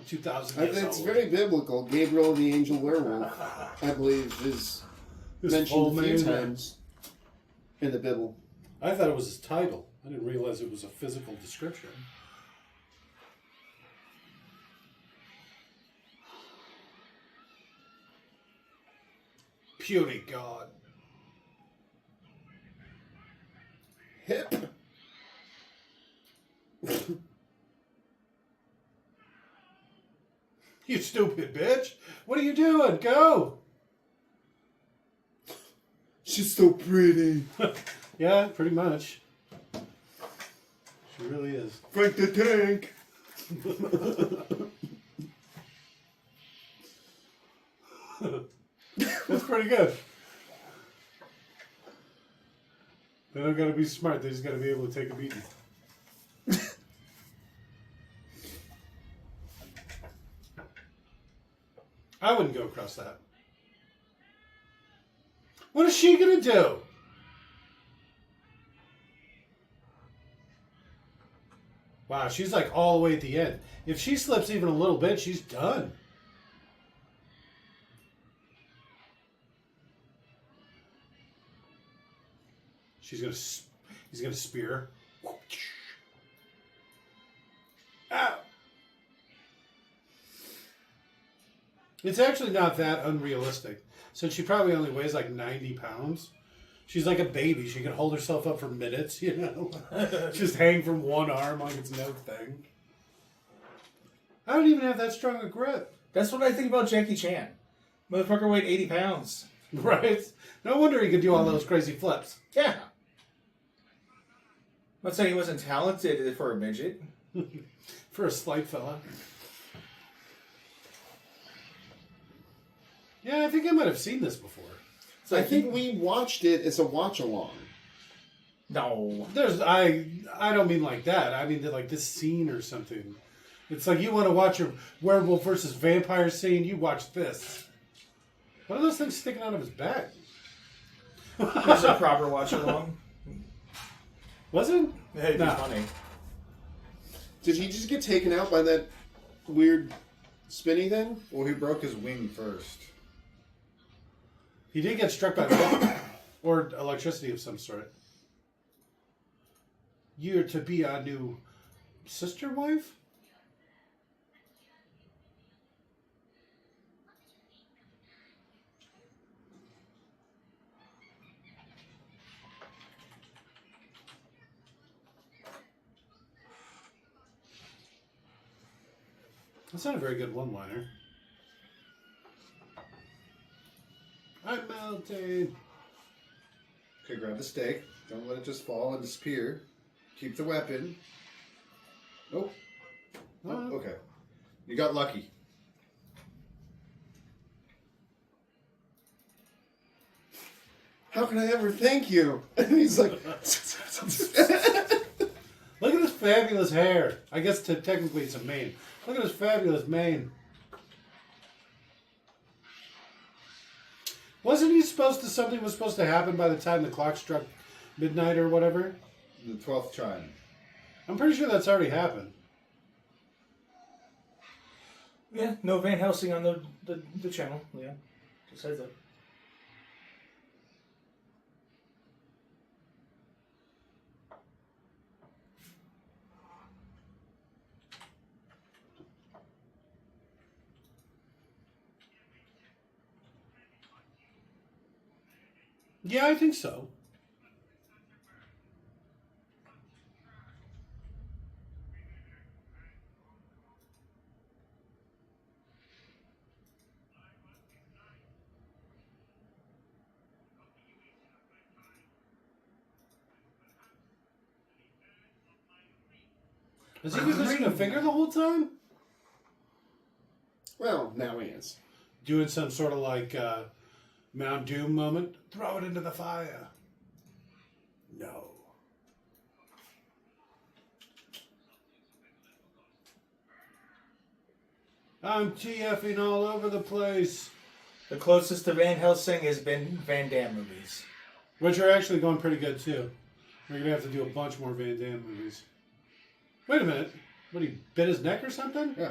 Speaker 1: 2,000 years
Speaker 2: It's
Speaker 1: old.
Speaker 2: very biblical. Gabriel the angel werewolf, I believe, is
Speaker 1: His
Speaker 2: mentioned
Speaker 1: full
Speaker 2: a few
Speaker 1: name.
Speaker 2: times in the Bible.
Speaker 1: I thought it was his title. I didn't realize it was a physical description. Puny God.
Speaker 2: Hip.
Speaker 1: You stupid bitch. What are you doing? Go.
Speaker 2: She's so pretty.
Speaker 1: Yeah, pretty much. She really is.
Speaker 2: Frank the Tank.
Speaker 1: That's pretty good. They don't gotta be smart, they just gotta be able to take a beating. I wouldn't go across that. What is she gonna do? Wow, she's like all the way at the end. If she slips even a little bit, she's done. He's gonna spear. Ow! It's actually not that unrealistic. Since she probably only weighs like 90 pounds. She's like a baby. She can hold herself up for minutes, you know? Just hang from one arm like it's no thing. I don't even have that strong a grip.
Speaker 3: That's what I think about Jackie Chan. Motherfucker weighed 80 pounds.
Speaker 1: Right? No wonder he could do all those crazy flips.
Speaker 3: Yeah. I'm not saying he wasn't talented for a midget.
Speaker 1: For a slight fella. Yeah, I think I might have seen this before.
Speaker 3: So
Speaker 2: I think we watched it as a watch along.
Speaker 3: No.
Speaker 1: I don't mean like that. I mean like this scene or something. It's like you want to watch a werewolf versus vampire scene, you watch this. What are those things sticking out of his back?
Speaker 3: Was a proper watch along.
Speaker 1: Was it?
Speaker 3: It'd be funny.
Speaker 2: Did he just get taken out by that weird spinny thing?
Speaker 4: Well, he broke his wing first.
Speaker 1: He did get struck by lightning or electricity of some sort. You're to be our new sister wife? That's not a very good one-liner. I'm melting.
Speaker 4: Okay, grab the stake. Don't let it just fall and disappear. Keep the weapon. Nope. Oh, okay. You got lucky.
Speaker 2: How can I ever thank you? And he's like...
Speaker 1: Look at this fabulous hair. I guess technically it's a mane. Look at this fabulous mane. Wasn't he supposed to, something was supposed to happen by the time the clock struck midnight or whatever?
Speaker 4: The 12th chime.
Speaker 1: I'm pretty sure that's already happened.
Speaker 3: Yeah, no Van Helsing on the channel. Yeah, just heads up.
Speaker 1: Yeah, I think so. Has he been missing a finger the whole time?
Speaker 2: Well, now he is.
Speaker 1: Doing some sort of like Mount Doom moment? Throw it into the fire. No. I'm TFing all over the place.
Speaker 3: The closest to Van Helsing has been Van Damme movies.
Speaker 1: Which are actually going pretty good too. We're going to have to do a bunch more Van Damme movies. Wait a minute. What, he bit his neck or something?
Speaker 4: Yeah.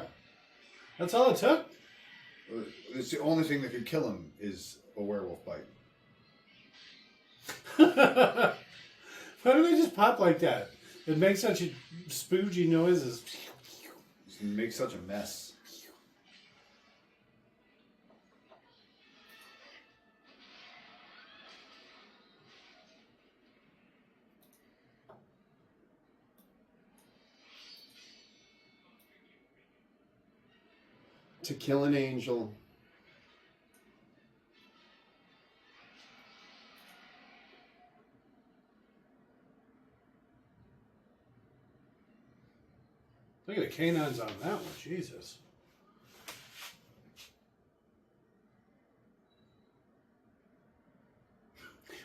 Speaker 1: That's all it took?
Speaker 4: It's the only thing that could kill him is a werewolf bite.
Speaker 1: Why do they just pop like that? It makes such spooky noises.
Speaker 4: He makes such a mess.
Speaker 2: To kill an angel.
Speaker 1: Look at the canines on that one. Jesus.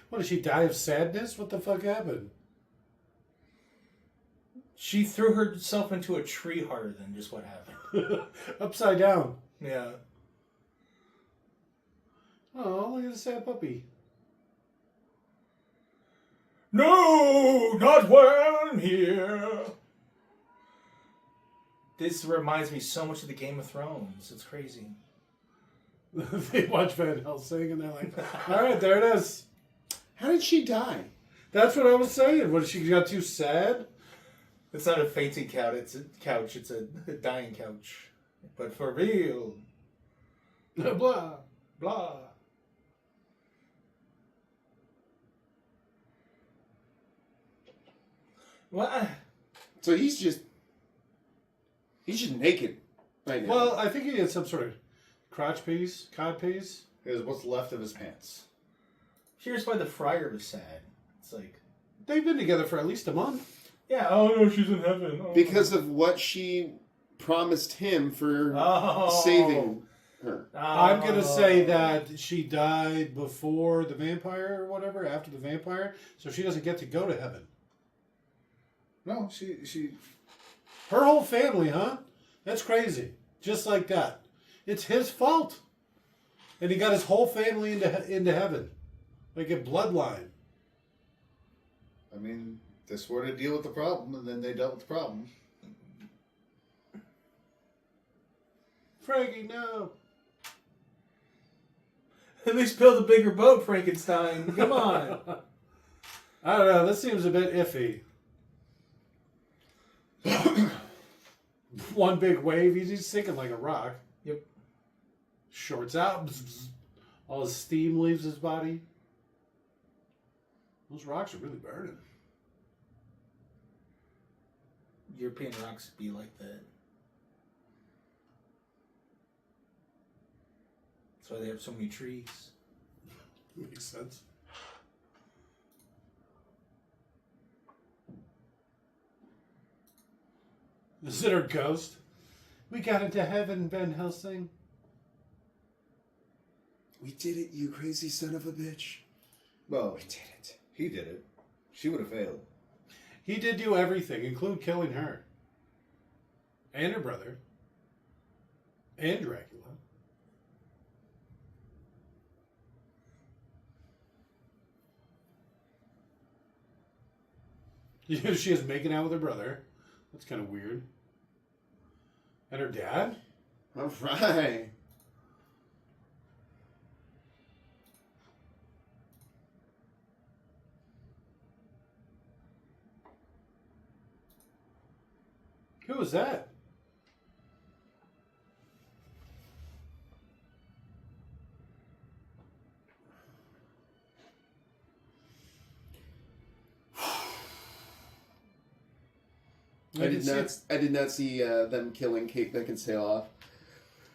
Speaker 1: What, did she die of sadness? What the fuck happened?
Speaker 3: She threw herself into a tree harder than just what happened.
Speaker 1: Upside down.
Speaker 3: Yeah.
Speaker 1: Oh, look at the sad puppy.
Speaker 3: No, not while I'm here. This reminds me so much of the Game of Thrones. It's crazy.
Speaker 1: They watch Van Helsing and they're like, all right, there it is.
Speaker 2: How did she die?
Speaker 1: That's what I was saying. What, she got too sad?
Speaker 3: It's not a fainting couch. It's a dying couch. But for real.
Speaker 1: Blah, blah.
Speaker 3: What?
Speaker 2: So he's just naked right now.
Speaker 1: Well, I think he had some sort of crotch piece, cod piece.
Speaker 4: It was what's left of his pants.
Speaker 3: Here's why the friar was sad. It's like,
Speaker 1: They've been together for at least a month.
Speaker 3: yeah, oh no, she's in heaven. Oh.
Speaker 2: because of what she promised him for saving her.
Speaker 1: I'm going to say that she died before the vampire or whatever, after the vampire, so she doesn't get to go to heaven.
Speaker 4: No, she.
Speaker 1: Her whole family, huh? That's crazy. Just like that. It's his fault. And he got his whole family into heaven. Like a bloodline.
Speaker 4: I mean, they swore to deal with the problem, and then they dealt with the problem.
Speaker 1: Frankie, no.
Speaker 3: At least build a bigger boat, Frankenstein. Come on.
Speaker 1: I don't know. This seems a bit iffy. One big wave. He's just sinking like a rock.
Speaker 3: Yep.
Speaker 1: Shorts out. Bzz, bzz. All his steam leaves his body. Those rocks are really burning.
Speaker 3: European rocks be like that. That's why they have so many trees.
Speaker 1: Makes sense. Is it her ghost? We got into heaven, Van Helsing.
Speaker 2: We did it, you crazy son of a bitch.
Speaker 4: Well,
Speaker 2: We did it.
Speaker 4: he did it. She would have failed.
Speaker 1: He did do everything, include killing her. And her brother. And Dracula. She is making out with her brother. That's kind of weird. And her dad?
Speaker 2: All right.
Speaker 1: Who was that?
Speaker 2: I did not see them killing Kate Beckinsale off.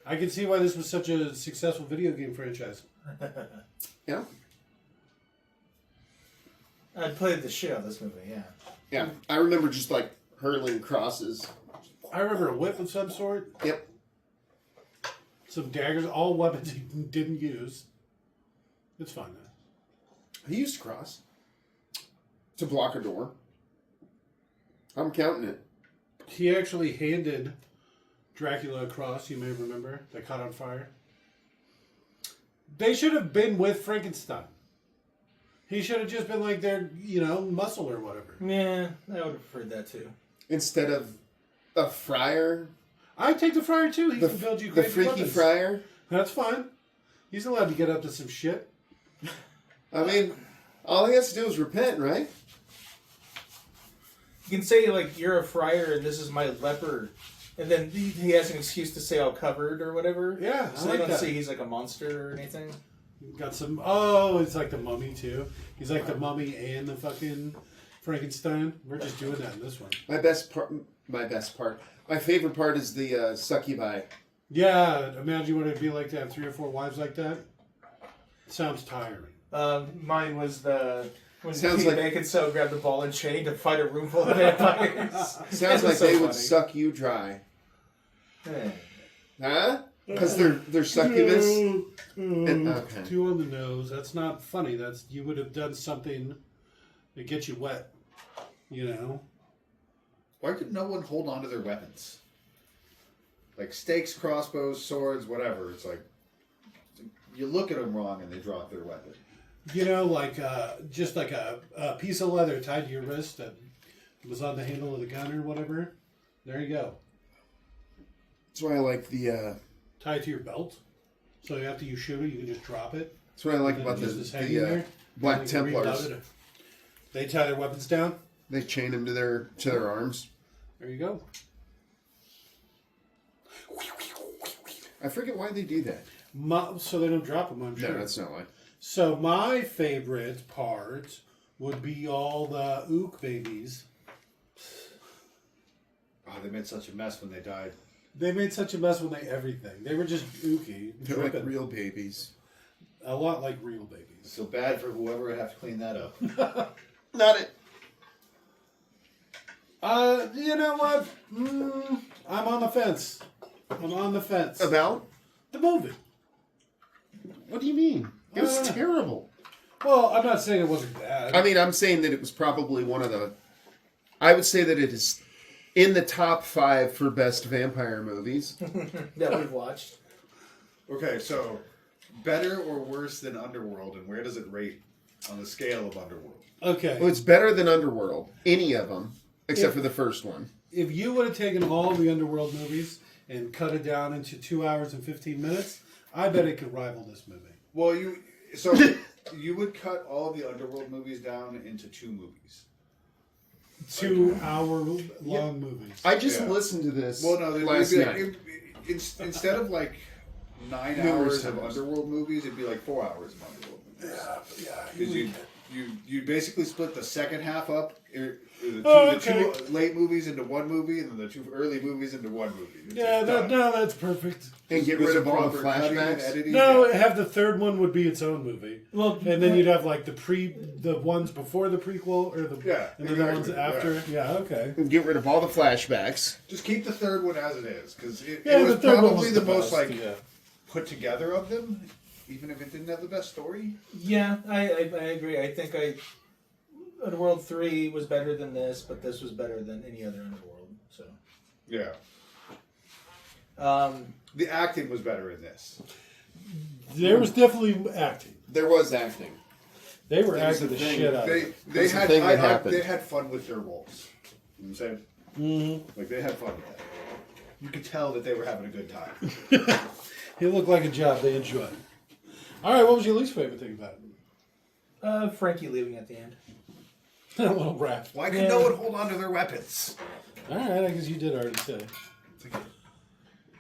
Speaker 1: I can see why this was such a successful video game franchise.
Speaker 2: Yeah.
Speaker 3: I played the shit out of this movie, yeah.
Speaker 2: Yeah. I remember just like hurling crosses.
Speaker 1: I remember a whip of some sort.
Speaker 2: Yep.
Speaker 1: Some daggers, all weapons he didn't use. It's fine though.
Speaker 2: He used a cross to block a door. I'm counting it.
Speaker 1: He actually handed Dracula a cross, you may remember, that caught on fire. They should have been with Frankenstein. He should have just been like their, muscle or whatever.
Speaker 3: Yeah, I would have preferred that too.
Speaker 2: Instead of a friar.
Speaker 1: I'd take the friar too. He can build you
Speaker 2: The
Speaker 1: crazy
Speaker 2: freaky
Speaker 1: weapons.
Speaker 2: friar.
Speaker 1: That's fine. He's allowed to get up to some shit.
Speaker 2: I mean, all he has to do is repent, right?
Speaker 3: You can say, like, you're a friar and this is my leper. And then he has an excuse to say all covered or whatever.
Speaker 1: Yeah,
Speaker 3: So
Speaker 1: I
Speaker 3: they
Speaker 1: like
Speaker 3: don't
Speaker 1: that.
Speaker 3: say he's like a monster or anything.
Speaker 1: Got some. Oh, it's like the Mummy too. He's like the Mummy and the fucking Frankenstein. We're just doing that in this one.
Speaker 2: My favorite part is the succubi.
Speaker 1: Yeah, imagine what it'd be like to have 3 or 4 wives like that. Sounds tiring.
Speaker 3: Mine was when
Speaker 2: Sounds
Speaker 3: Pete
Speaker 2: like-
Speaker 3: Beckinsale grabbed the ball and chain to fight a room full of vampires.
Speaker 2: Sounds like
Speaker 3: so
Speaker 2: they would
Speaker 3: funny.
Speaker 2: suck you dry.
Speaker 3: Hey.
Speaker 2: Huh? Because they're succubus. Okay.
Speaker 1: 2 on the nose. That's not funny. That's you would have done something to get you wet.
Speaker 4: Why could no one hold on to their weapons? Like stakes, crossbows, swords, whatever. It's like you look at them wrong and they drop their weapon.
Speaker 1: Just like a piece of leather tied to your wrist that was on the handle of the gun or whatever. There you go.
Speaker 2: That's why I like the.
Speaker 1: Tie it to your belt. So after you shoot it, you can just drop it.
Speaker 2: That's what I like
Speaker 1: And
Speaker 2: about
Speaker 1: then
Speaker 2: the,
Speaker 1: just hang in there.
Speaker 2: Black
Speaker 1: And you can reload
Speaker 2: Templars.
Speaker 1: it. They tie their weapons down.
Speaker 2: They chain them to their arms.
Speaker 1: There you go.
Speaker 2: I forget why they do that.
Speaker 1: So they don't drop them, I'm sure.
Speaker 2: No, that's not why.
Speaker 1: So my favorite part would be all the ook babies.
Speaker 4: Oh, they made such a mess when they died.
Speaker 1: They made such a mess when they everything. They were just ooky.
Speaker 2: They're like
Speaker 1: dripping.
Speaker 2: real babies.
Speaker 1: A lot like real babies.
Speaker 4: So bad for whoever would have to clean that up.
Speaker 2: Not it.
Speaker 1: You know what? I'm on the fence. I'm on the fence.
Speaker 2: About?
Speaker 1: The movie.
Speaker 2: What do you mean? It was
Speaker 1: Uh,
Speaker 2: terrible.
Speaker 1: Well, I'm not saying it wasn't bad.
Speaker 2: I mean, I'm saying that it was probably one of the. I would say that it is in the top 5 for best vampire movies.
Speaker 3: that we've watched.
Speaker 4: Okay, so better or worse than Underworld, and where does it rate on the scale of Underworld?
Speaker 1: Okay.
Speaker 2: Well, it's better than Underworld. Any of them, except for the first one.
Speaker 1: If you would have taken all the Underworld movies and cut it down into 2 hours and 15 minutes, I bet it could rival this movie.
Speaker 4: Well, you would cut all of the Underworld movies down into 2 movies.
Speaker 1: 2 hour long movies.
Speaker 2: I just
Speaker 4: Yeah.
Speaker 2: listened to this
Speaker 4: Well, no,
Speaker 2: last
Speaker 4: it'd
Speaker 2: night.
Speaker 4: be instead of like 9
Speaker 2: Numerous
Speaker 4: hours of
Speaker 2: times.
Speaker 4: Underworld movies, it'd be like 4 hours of Underworld movies.
Speaker 1: Yeah.
Speaker 4: Because you basically split the second half up, the
Speaker 1: okay.
Speaker 4: 2 late movies into one movie, and then the 2 early movies into one movie. It's
Speaker 1: Yeah,
Speaker 4: done.
Speaker 1: that's perfect.
Speaker 2: And get
Speaker 4: With
Speaker 2: rid
Speaker 4: some
Speaker 2: of all the
Speaker 4: proper cutting and
Speaker 2: flashbacks.
Speaker 4: editing.
Speaker 1: No,
Speaker 4: yeah.
Speaker 1: have the third one would be its own movie.
Speaker 3: Well,
Speaker 1: And then you'd have like the ones before the prequel or the
Speaker 4: Yeah,
Speaker 1: and then the ones
Speaker 4: exactly,
Speaker 1: after. Yeah, okay.
Speaker 2: And get rid of all the flashbacks.
Speaker 4: Just keep the third one as it is, because it
Speaker 1: Yeah,
Speaker 4: was
Speaker 1: the third one
Speaker 4: probably
Speaker 1: was
Speaker 4: the
Speaker 1: the
Speaker 4: most
Speaker 1: best,
Speaker 4: like
Speaker 1: yeah.
Speaker 4: put together of them, even if it didn't have the best story.
Speaker 3: yeah, I agree. I think Underworld 3 was better than this, but this was better than any other Underworld. So,
Speaker 4: Yeah,
Speaker 3: um,
Speaker 4: the acting was better in this.
Speaker 1: There was definitely acting.
Speaker 2: There was acting.
Speaker 1: They were
Speaker 2: There's
Speaker 1: acting
Speaker 2: the
Speaker 1: the
Speaker 2: thing.
Speaker 1: shit out of
Speaker 4: They
Speaker 1: it.
Speaker 4: they
Speaker 2: That's the
Speaker 4: had
Speaker 2: thing that happened.
Speaker 4: they had fun with their roles. You know what I'm saying?
Speaker 1: Mm-hmm.
Speaker 4: Like they had fun with that. You could tell that they were having a good time.
Speaker 1: It looked like a job they enjoyed. All right, what was your least favorite thing about it?
Speaker 3: Frankie leaving at the end.
Speaker 1: A little rap.
Speaker 4: Why could
Speaker 3: Yeah.
Speaker 4: no one hold on to their weapons?
Speaker 1: All right, I guess you did already say.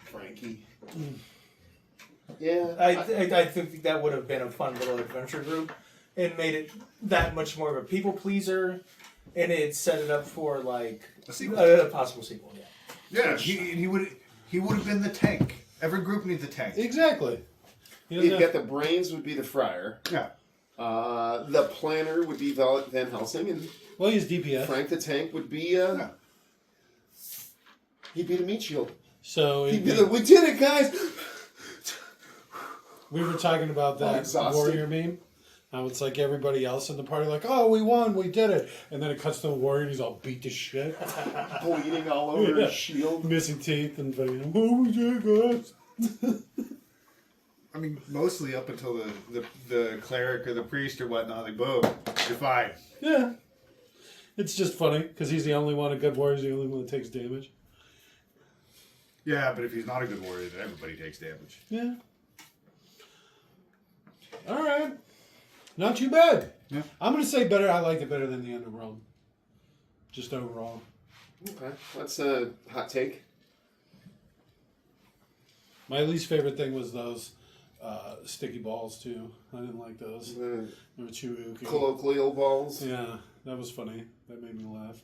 Speaker 2: Frankie. Yeah.
Speaker 3: I think that would have been a fun little adventure group and made it that much more of a people pleaser, and it set it up for like
Speaker 4: A sequel.
Speaker 3: a possible sequel. Yeah.
Speaker 4: Yeah, he would have been the tank. Every group needs a tank.
Speaker 1: Exactly. You
Speaker 2: You've
Speaker 1: know,
Speaker 2: got the brains would be the friar.
Speaker 4: Yeah.
Speaker 2: The planner would be Van Helsing, and
Speaker 1: well, he's DPS.
Speaker 2: Frank the tank would be he'd be the meat shield.
Speaker 1: So
Speaker 2: He'd be the we did it, guys.
Speaker 1: we were talking about that
Speaker 2: exhausted.
Speaker 1: warrior meme. How it's like everybody else in the party, like, oh, we won, we did it. And then it cuts to the warrior and he's all beat to shit.
Speaker 2: Bleeding all over
Speaker 1: Yeah.
Speaker 2: his shield.
Speaker 1: Missing teeth and fucking, oh, we did it, guys.
Speaker 4: I mean, mostly up until the cleric or the priest or whatnot. Like, boom, you're fine.
Speaker 1: Yeah. It's just funny because he's the only one, a good warrior is the only one that takes damage.
Speaker 4: Yeah, but if he's not a good warrior, then everybody takes damage.
Speaker 1: Yeah. All right. Not too bad.
Speaker 4: Yeah.
Speaker 1: I'm going to say better. I liked it better than the Underworld. Just overall.
Speaker 2: Okay, that's a hot take.
Speaker 1: My least favorite thing was those sticky balls, too. I didn't like those.
Speaker 2: The
Speaker 1: They were too ooky.
Speaker 2: colloquial balls.
Speaker 1: Yeah, that was funny. That made me laugh.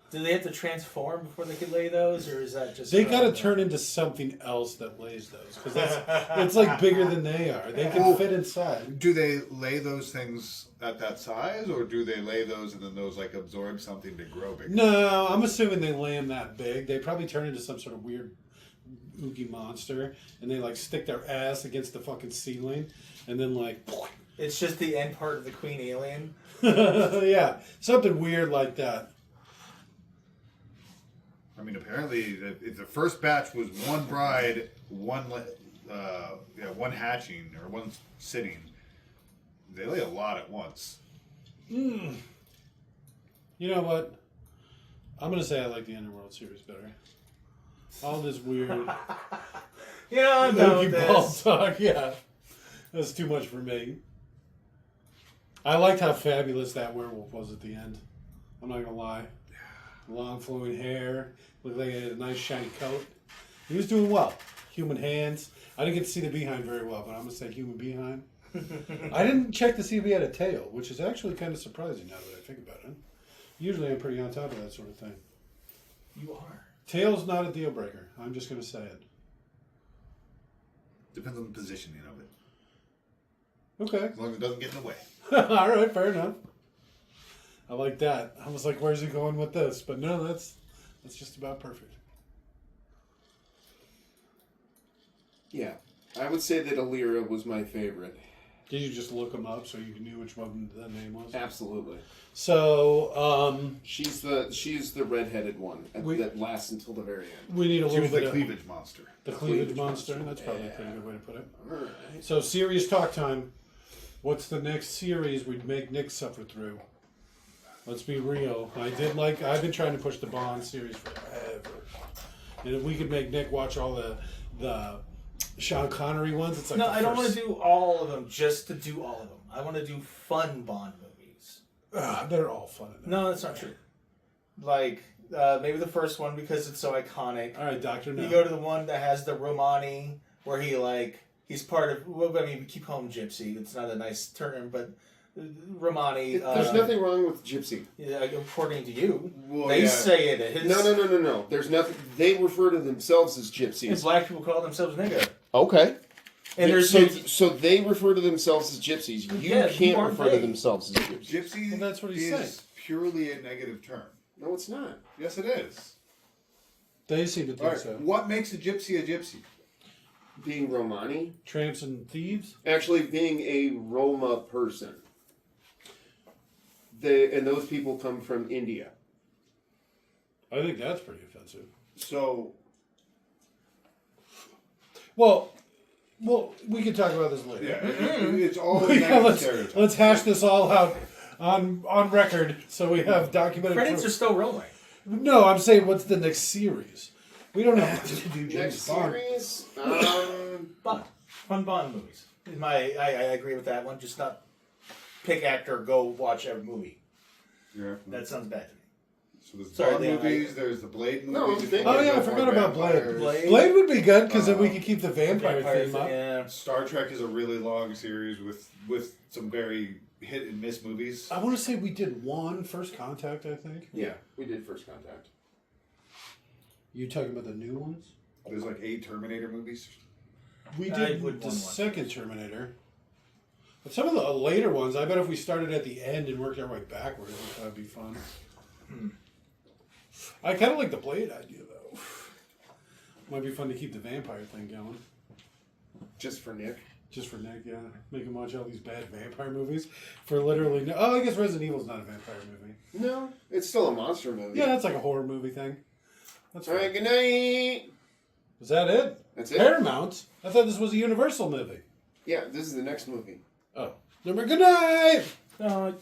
Speaker 3: Do they have to transform before they could lay those, or is that just?
Speaker 1: They got to turn into something else that lays those. Because it's like bigger than they are. They can fit inside.
Speaker 4: Do they lay those things at that size, or do they lay those and then those like absorb something to grow bigger?
Speaker 1: No, I'm assuming they lay them that big. They probably turn into some sort of weird oogie monster. And they like stick their ass against the fucking ceiling. And then like...
Speaker 3: It's just the end part of the queen alien.
Speaker 1: yeah, something weird like that.
Speaker 4: I mean, apparently the first batch was one bride, one hatching or one sitting. They lay a lot at once.
Speaker 1: You know what? I'm going to say I like the Underworld series better. All this weird
Speaker 3: You know, I'm done with
Speaker 1: ball
Speaker 3: this.
Speaker 1: talk. Yeah, that's too much for me. I liked how fabulous that werewolf was at the end. I'm not gonna lie. Long flowing hair, looked like he had a nice shiny coat. He was doing well. Human hands. I didn't get to see the behind very well, but I'm gonna say human behind. I didn't check to see if he had a tail, which is actually kind of surprising now that I think about it. Usually I'm pretty on top of that sort of thing.
Speaker 3: You are.
Speaker 1: Tail's not a deal breaker. I'm just gonna say it.
Speaker 4: Depends on the positioning of it.
Speaker 1: Okay.
Speaker 4: As long as it doesn't get in the way.
Speaker 1: All right, fair enough. I like that. I was like, where's he going with this? But no, that's just about perfect.
Speaker 2: Yeah. I would say that Alira was my favorite.
Speaker 1: Did you just look them up so you knew which one the name was?
Speaker 2: Absolutely.
Speaker 1: So,
Speaker 2: She's the redheaded one that lasts until the very end.
Speaker 1: we need a
Speaker 4: She
Speaker 1: little
Speaker 4: was
Speaker 1: bit
Speaker 4: the
Speaker 1: of
Speaker 4: cleavage monster.
Speaker 1: the cleavage monster. That's probably a pretty good way to put it. So, serious talk time. What's the next series we'd make Nick suffer through? Let's be real. I've been trying to push the Bond series forever. And if we could make Nick watch all the Sean Connery ones, it's like
Speaker 3: No, I don't want to do all of them just to do all of them. I want to do fun Bond movies.
Speaker 1: They're all fun.
Speaker 3: No, that's not true. Like, maybe the first one because it's so iconic.
Speaker 1: All right, Doctor. No.
Speaker 3: You go to the one that has the Romani, where he's part of. Well, I mean, we keep calling him Gypsy. It's not a nice term, but Romani.
Speaker 2: There's nothing wrong with Gypsy.
Speaker 3: Yeah, according to you,
Speaker 4: Well,
Speaker 3: they
Speaker 4: yeah.
Speaker 3: say it is.
Speaker 2: No. There's nothing. They refer to themselves as
Speaker 3: And
Speaker 2: gypsies.
Speaker 3: black people call themselves nigger.
Speaker 2: Okay.
Speaker 3: And there's
Speaker 2: so they refer to themselves as gypsies. You
Speaker 3: Yeah, you
Speaker 2: can't
Speaker 3: aren't
Speaker 2: refer to
Speaker 3: they.
Speaker 2: themselves as gypsies.
Speaker 4: Gypsy
Speaker 1: Well, that's what he's
Speaker 4: is
Speaker 1: saying.
Speaker 4: purely a negative term.
Speaker 2: No, it's not.
Speaker 4: Yes, it is.
Speaker 1: They seem to
Speaker 4: All
Speaker 1: think
Speaker 4: right,
Speaker 1: so.
Speaker 4: what makes a gypsy a gypsy?
Speaker 2: Being Romani,
Speaker 1: Tramps and thieves.
Speaker 2: actually being a Roma person. And those people come from India.
Speaker 1: I think that's pretty offensive.
Speaker 4: So,
Speaker 1: Well, we can talk about this later.
Speaker 4: yeah, it's all a
Speaker 1: Yeah,
Speaker 4: negative stereotype.
Speaker 1: let's hash this all out on record so we have documented
Speaker 3: credits are
Speaker 1: proof.
Speaker 3: still rolling.
Speaker 1: No, I'm saying what's the next series? We don't have to do James
Speaker 2: Next
Speaker 1: Bond.
Speaker 2: series,
Speaker 3: Bond. Fun Bond movies. I agree with that one. Just not pick actor, go watch every movie.
Speaker 4: Yeah.
Speaker 3: That sounds bad to me.
Speaker 4: So there's
Speaker 3: Sorry,
Speaker 4: Bond
Speaker 3: Dan,
Speaker 4: movies, there's the Blade movies.
Speaker 2: No, I'm
Speaker 4: if you
Speaker 2: thinking-
Speaker 4: wanna
Speaker 1: Oh yeah,
Speaker 4: go
Speaker 1: I
Speaker 4: more
Speaker 1: forgot about Blade.
Speaker 4: vampires.
Speaker 3: Blade.
Speaker 1: Would be good because then we could keep the vampire theme up.
Speaker 3: Yeah.
Speaker 4: Star Trek is a really long series with some very hit and miss movies.
Speaker 1: I want to say we did one First Contact. I think
Speaker 2: yeah, we did First Contact.
Speaker 1: you talking about the new ones.
Speaker 4: There's like 8 Terminator movies.
Speaker 1: We
Speaker 3: I
Speaker 1: did
Speaker 3: would
Speaker 1: the
Speaker 3: want one.
Speaker 1: second Terminator. But some of the later ones, I bet if we started at the end and worked our way backwards, that'd be fun. I kind of like the Blade idea, though. Might be fun to keep the vampire thing going.
Speaker 2: Just for Nick.
Speaker 1: Just for Nick, yeah. Make him watch all these bad vampire movies for literally no... Oh, I guess Resident Evil's not a vampire movie.
Speaker 2: No, it's still a monster movie.
Speaker 1: Yeah, that's like a horror movie thing. That's
Speaker 2: All
Speaker 1: fine.
Speaker 2: right, good night.
Speaker 1: Is that it?
Speaker 2: That's it.
Speaker 1: Paramount? I thought this was a Universal movie.
Speaker 2: Yeah, this is the next movie.
Speaker 1: Oh. Number good night!
Speaker 3: No,